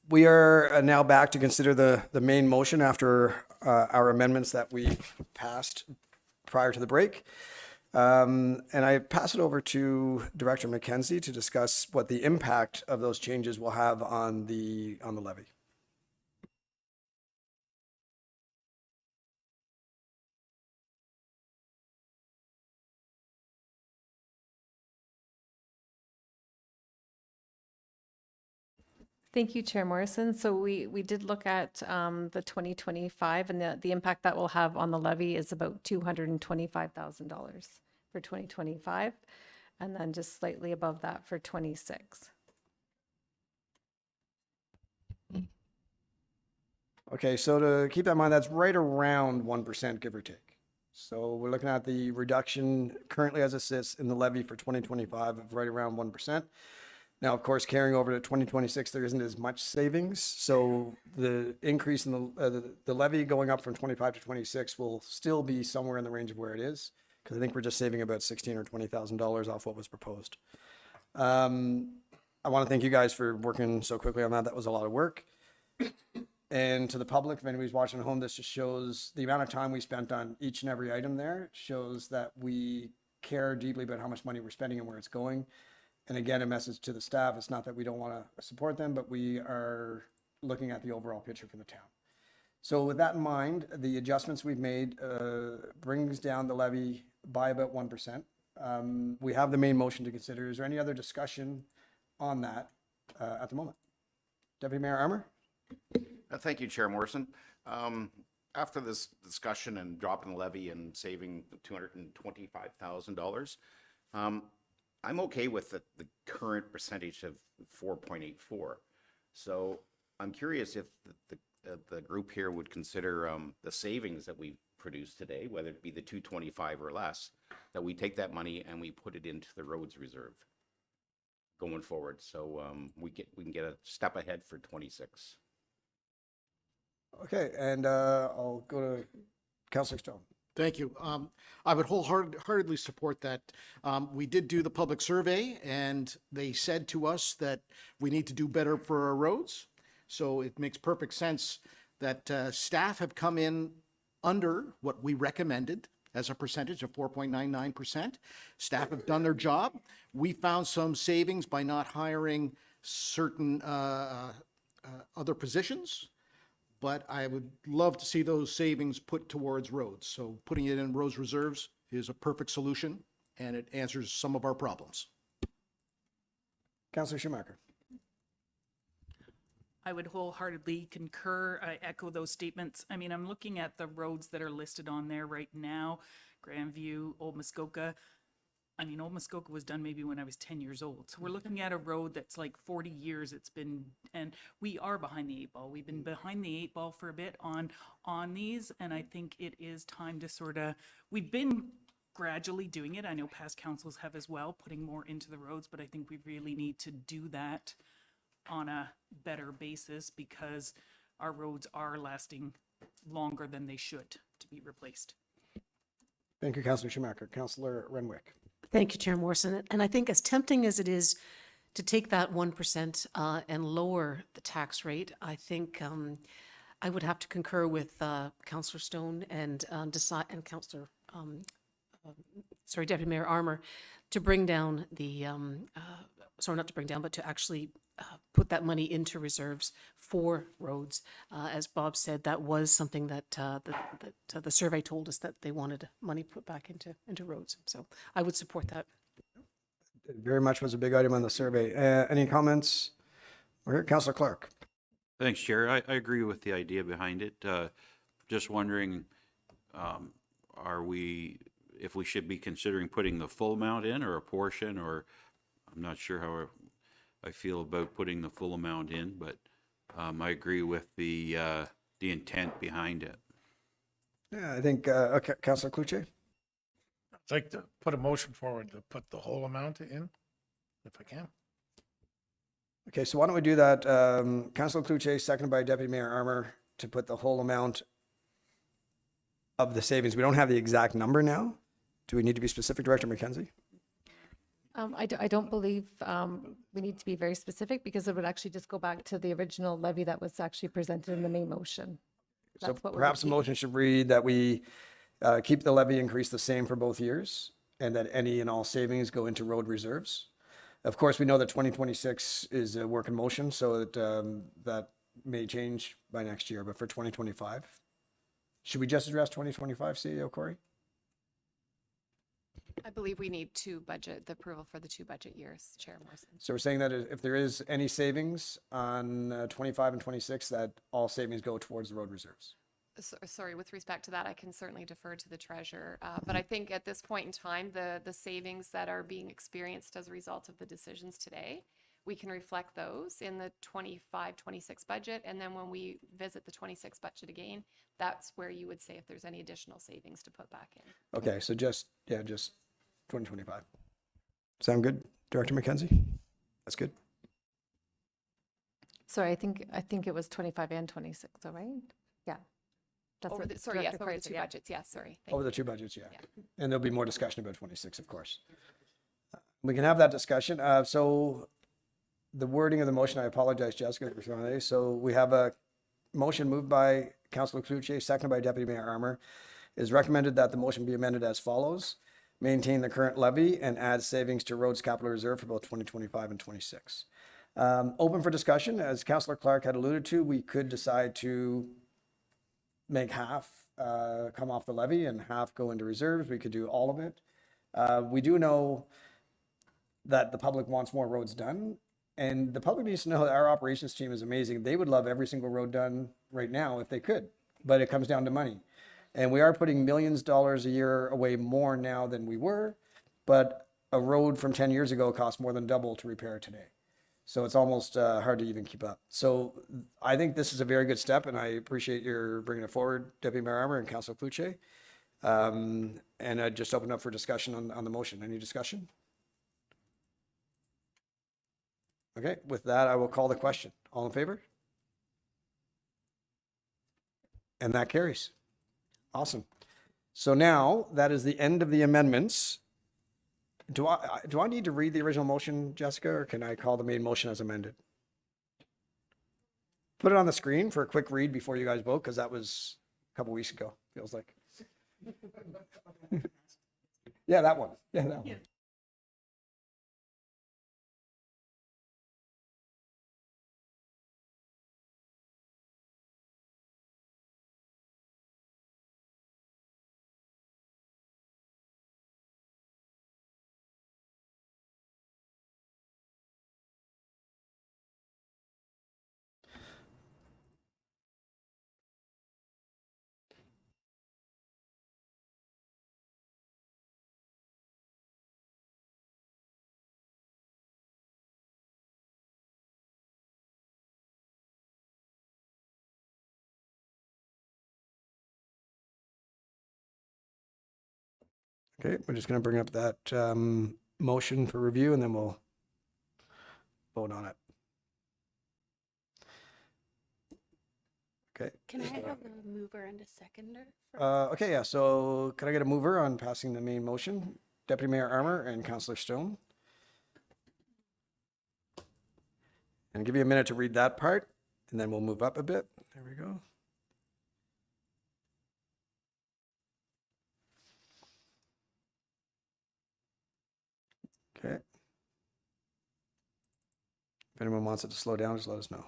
S2: We are now back to consider the main motion after our amendments that we passed prior to the break. And I pass it over to Director McKenzie to discuss what the impact of those changes will have on the levy.
S11: Thank you, Chair Morrison. So we did look at the 2025, and the impact that will have on the levy is about $225,000 for 2025, and then just slightly above that for 26.
S2: Okay, so to keep that in mind, that's right around 1%, give or take. So we're looking at the reduction currently as it sits in the levy for 2025 of right around 1%. Now, of course, carrying over to 2026, there isn't as much savings. So the increase in the levy going up from 25 to 26 will still be somewhere in the range of where it is, because I think we're just saving about $16,000 or $20,000 off what was proposed. I want to thank you guys for working so quickly on that. That was a lot of work. And to the public, if anybody's watching at home, this just shows the amount of time we spent on each and every item there. It shows that we care deeply about how much money we're spending and where it's going. And again, a message to the staff, it's not that we don't want to support them, but we are looking at the overall picture for the town. So with that in mind, the adjustments we've made brings down the levy by about 1%. We have the main motion to consider. Is there any other discussion on that at the moment? Deputy Mayor Armour?
S1: Thank you, Chair Morrison. After this discussion and dropping the levy and saving $225,000, I'm okay with the current percentage of 4.84. So I'm curious if the group here would consider the savings that we produced today, whether it be the 225 or less, that we take that money and we put it into the roads reserve going forward. So we can get a step ahead for 26.
S2: Okay, and I'll go to Councillor Stone.
S3: Thank you. I would wholeheartedly support that. We did do the public survey, and they said to us that we need to do better for our roads. So it makes perfect sense that staff have come in under what we recommended as a percentage of 4.99%. Staff have done their job. We found some savings by not hiring certain other positions. But I would love to see those savings put towards roads. So putting it in roads reserves is a perfect solution, and it answers some of our problems.
S2: Councillor Schumacher.
S8: I would wholeheartedly concur. I echo those statements. I mean, I'm looking at the roads that are listed on there right now. Grandview, Old Muskoka. I mean, Old Muskoka was done maybe when I was 10 years old. So we're looking at a road that's like 40 years it's been, and we are behind the 8 ball. We've been behind the 8 ball for a bit on these, and I think it is time to we've been gradually doing it. I know past councils have as well, putting more into the roads, but I think we really need to do that on a better basis because our roads are lasting longer than they should to be replaced.
S2: Thank you, Councillor Schumacher. Councillor Renwick.
S7: Thank you, Chair Morrison. And I think as tempting as it is to take that 1% and lower the tax rate, I think I would have to concur with Councillor Stone and Councillor, Deputy Mayor Armour, to bring down the, not to bring down, but to actually put that money into reserves for roads. As Bob said, that was something that the survey told us that they wanted money put back into roads. So I would support that.
S2: It very much was a big item on the survey. Any comments? We're here, Councillor Clark.
S9: Thanks, Chair. I agree with the idea behind it. Just wondering, if we should be considering putting the full amount in or a portion, or I'm not sure how I feel about putting the full amount in, but I agree with the intent behind it.
S2: Yeah, I think Councillor Cloutier.
S4: I'd like to put a motion forward to put the whole amount in, if I can.
S2: Okay, so why don't we do that? Councillor Cloutier, seconded by Deputy Mayor Armour, to put the whole amount of the savings. We don't have the exact number now. Do we need to be specific, Director McKenzie?
S11: I don't believe we need to be very specific because it would actually just go back to the original levy that was actually presented in the main motion.
S2: So
S11: That's what we're
S2: perhaps the
S11: keeping.
S2: motion should read that we keep the levy increase the same for both years and that any and all savings go into road reserves. Of course, we know that 2026 is a work in motion, so that that may change by next year, but for 2025, should we just address 2025, CEO Corey?
S10: I believe we need the approval for the 2 budget years, Chair Morrison.
S2: So we're saying that if there is any savings on 25 and 26, that all savings go towards the road reserves.
S10: Sorry, with respect to that, I can certainly defer to the treasurer. But I think at this point in time, the savings that are being experienced as a result of the decisions today, we can reflect those in the 25-26 budget. And then when we visit the 26 budget again, that's where you would say if there's any additional savings to put back in.
S2: Okay, so just 2025. Sound good, Director McKenzie? That's good.
S11: Sorry, I think it was 25 and 26, all right? Yeah. That's
S10: Over
S11: what
S10: the, sorry, yes,
S11: Director
S10: over the
S11: Clark
S10: 2
S11: said, yeah.
S10: budgets, yes, sorry. Thank
S2: Over
S10: you.
S2: the 2 budgets, yeah. And there'll be more discussion about 26, of course. We can have that discussion. So the wording of the motion, I apologize, Jessica, for throwing it. So we have a motion moved by Councillor Cloutier, seconded by Deputy Mayor Armour. It is recommended that the motion be amended as follows. Maintain the current levy and add savings to roads capital reserve for both 2025 and 26. Open for discussion. As Councillor Clark had alluded to, we could decide to make half come off the levy and half go into reserves. We could do all of it. We do know that the public wants more roads done, and the public needs to know that our operations team is amazing. They would love every single road done right now if they could, but it comes down to money. And we are putting millions of dollars a year away more now than we were, but a road from 10 years ago cost more than double to repair today. So it's almost hard to even keep up. So I think this is a very good step, and I appreciate your bringing it forward, Deputy Mayor Armour and Councillor Cloutier. And I just open up for discussion on the motion. Any discussion? Okay, with that, I will call the question. All in favor? And that carries. Awesome. So now that is the end of the amendments. Do I need to read the original motion, Jessica, or can I call the main motion as amended? Put it on the screen for a quick read before you guys vote, because that was a couple weeks ago, feels like. Yeah, that one. Yeah, that one. Okay, we're just going to bring up that motion for review and then we'll vote on it. Okay.
S20: Can I have a mover and a seconder?
S2: Okay, yeah, so can I get a mover on passing the main motion? Deputy Mayor Armour and Councillor Stone. And give you a minute to read that part and then we'll move up a bit. There we go. Okay. If anyone wants it to slow down, just let us know.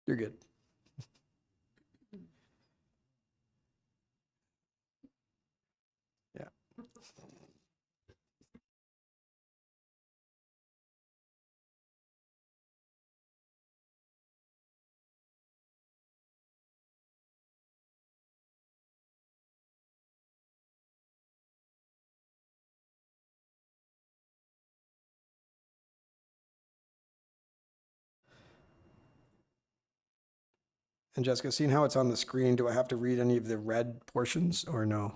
S2: You're good. Yeah. And Jessica, seeing how it's on the screen, do I have to read any of the red portions or no?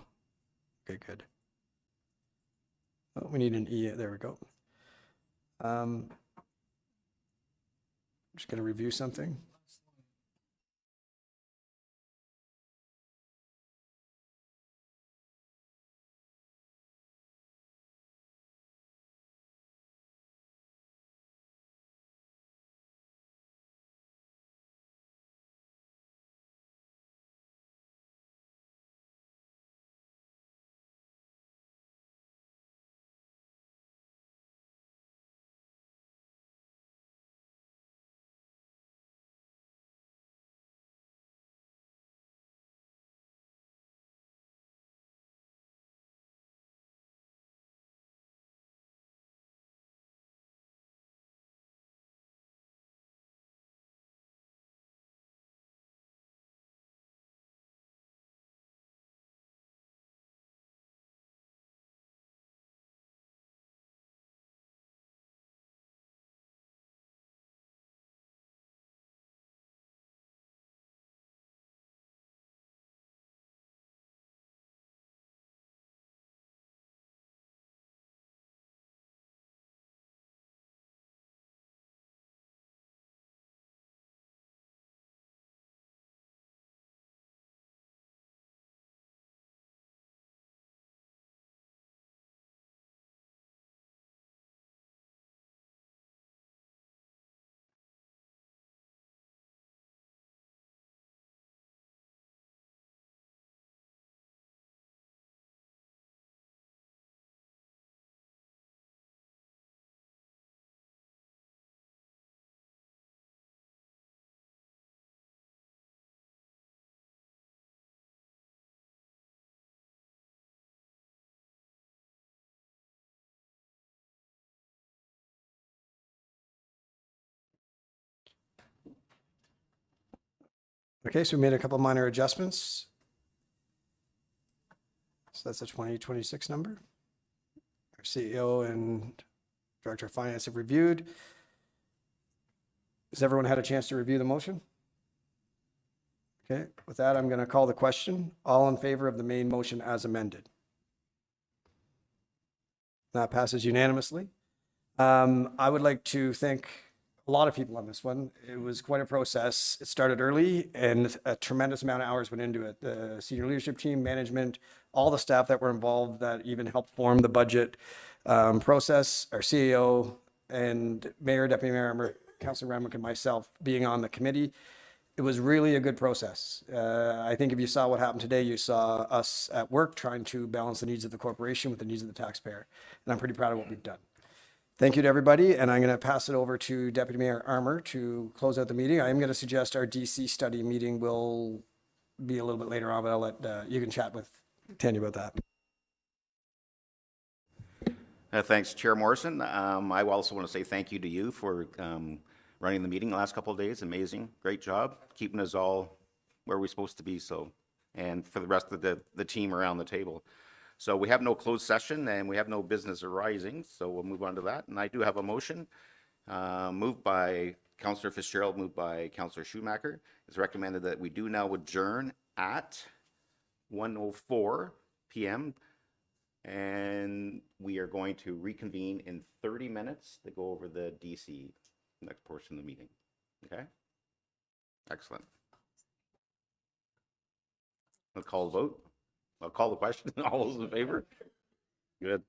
S2: Okay, good. Oh, we need an E. There we go. Just going to review something. Okay, so we made a couple minor adjustments. So that's a 2026 number. Our CEO and Director of Finance have reviewed. Has everyone had a chance to review the motion? Okay, with that, I'm going to call the question. All in favor of the main motion as amended? That passes unanimously. I would like to thank a lot of people on this one. It was quite a process. It started early and a tremendous amount of hours went into it. The senior leadership team, management, all the staff that were involved that even helped form the budget process, our CEO and Mayor, Deputy Mayor, Councillor Renwick and myself being on the committee. It was really a good process. I think if you saw what happened today, you saw us at work trying to balance the needs of the corporation with the needs of the taxpayer. And I'm pretty proud of what we've done. Thank you to everybody, and I'm going to pass it over to Deputy Mayor Armour to close out the meeting. I am going to suggest our DC study meeting will be a little bit later on, but I'll let you can chat with Tanya about that.
S1: Thanks, Chair Morrison. I also want to say thank you to you for running the meeting the last couple of days. Amazing. Great job. Keeping us all where we're supposed to be. So, and for the rest of the team around the table. So we have no closed session and we have no business arising. So we'll move on to that. And I do have a motion moved by Councillor Fitzgerald, moved by Councillor Schumacher. It's recommended that we do now adjourn at 1:04 p.m. And we are going to reconvene in 30 minutes to go over the DC next portion of the meeting. Okay? Excellent. I'll call the vote. I'll call the question. All those in favor? Good.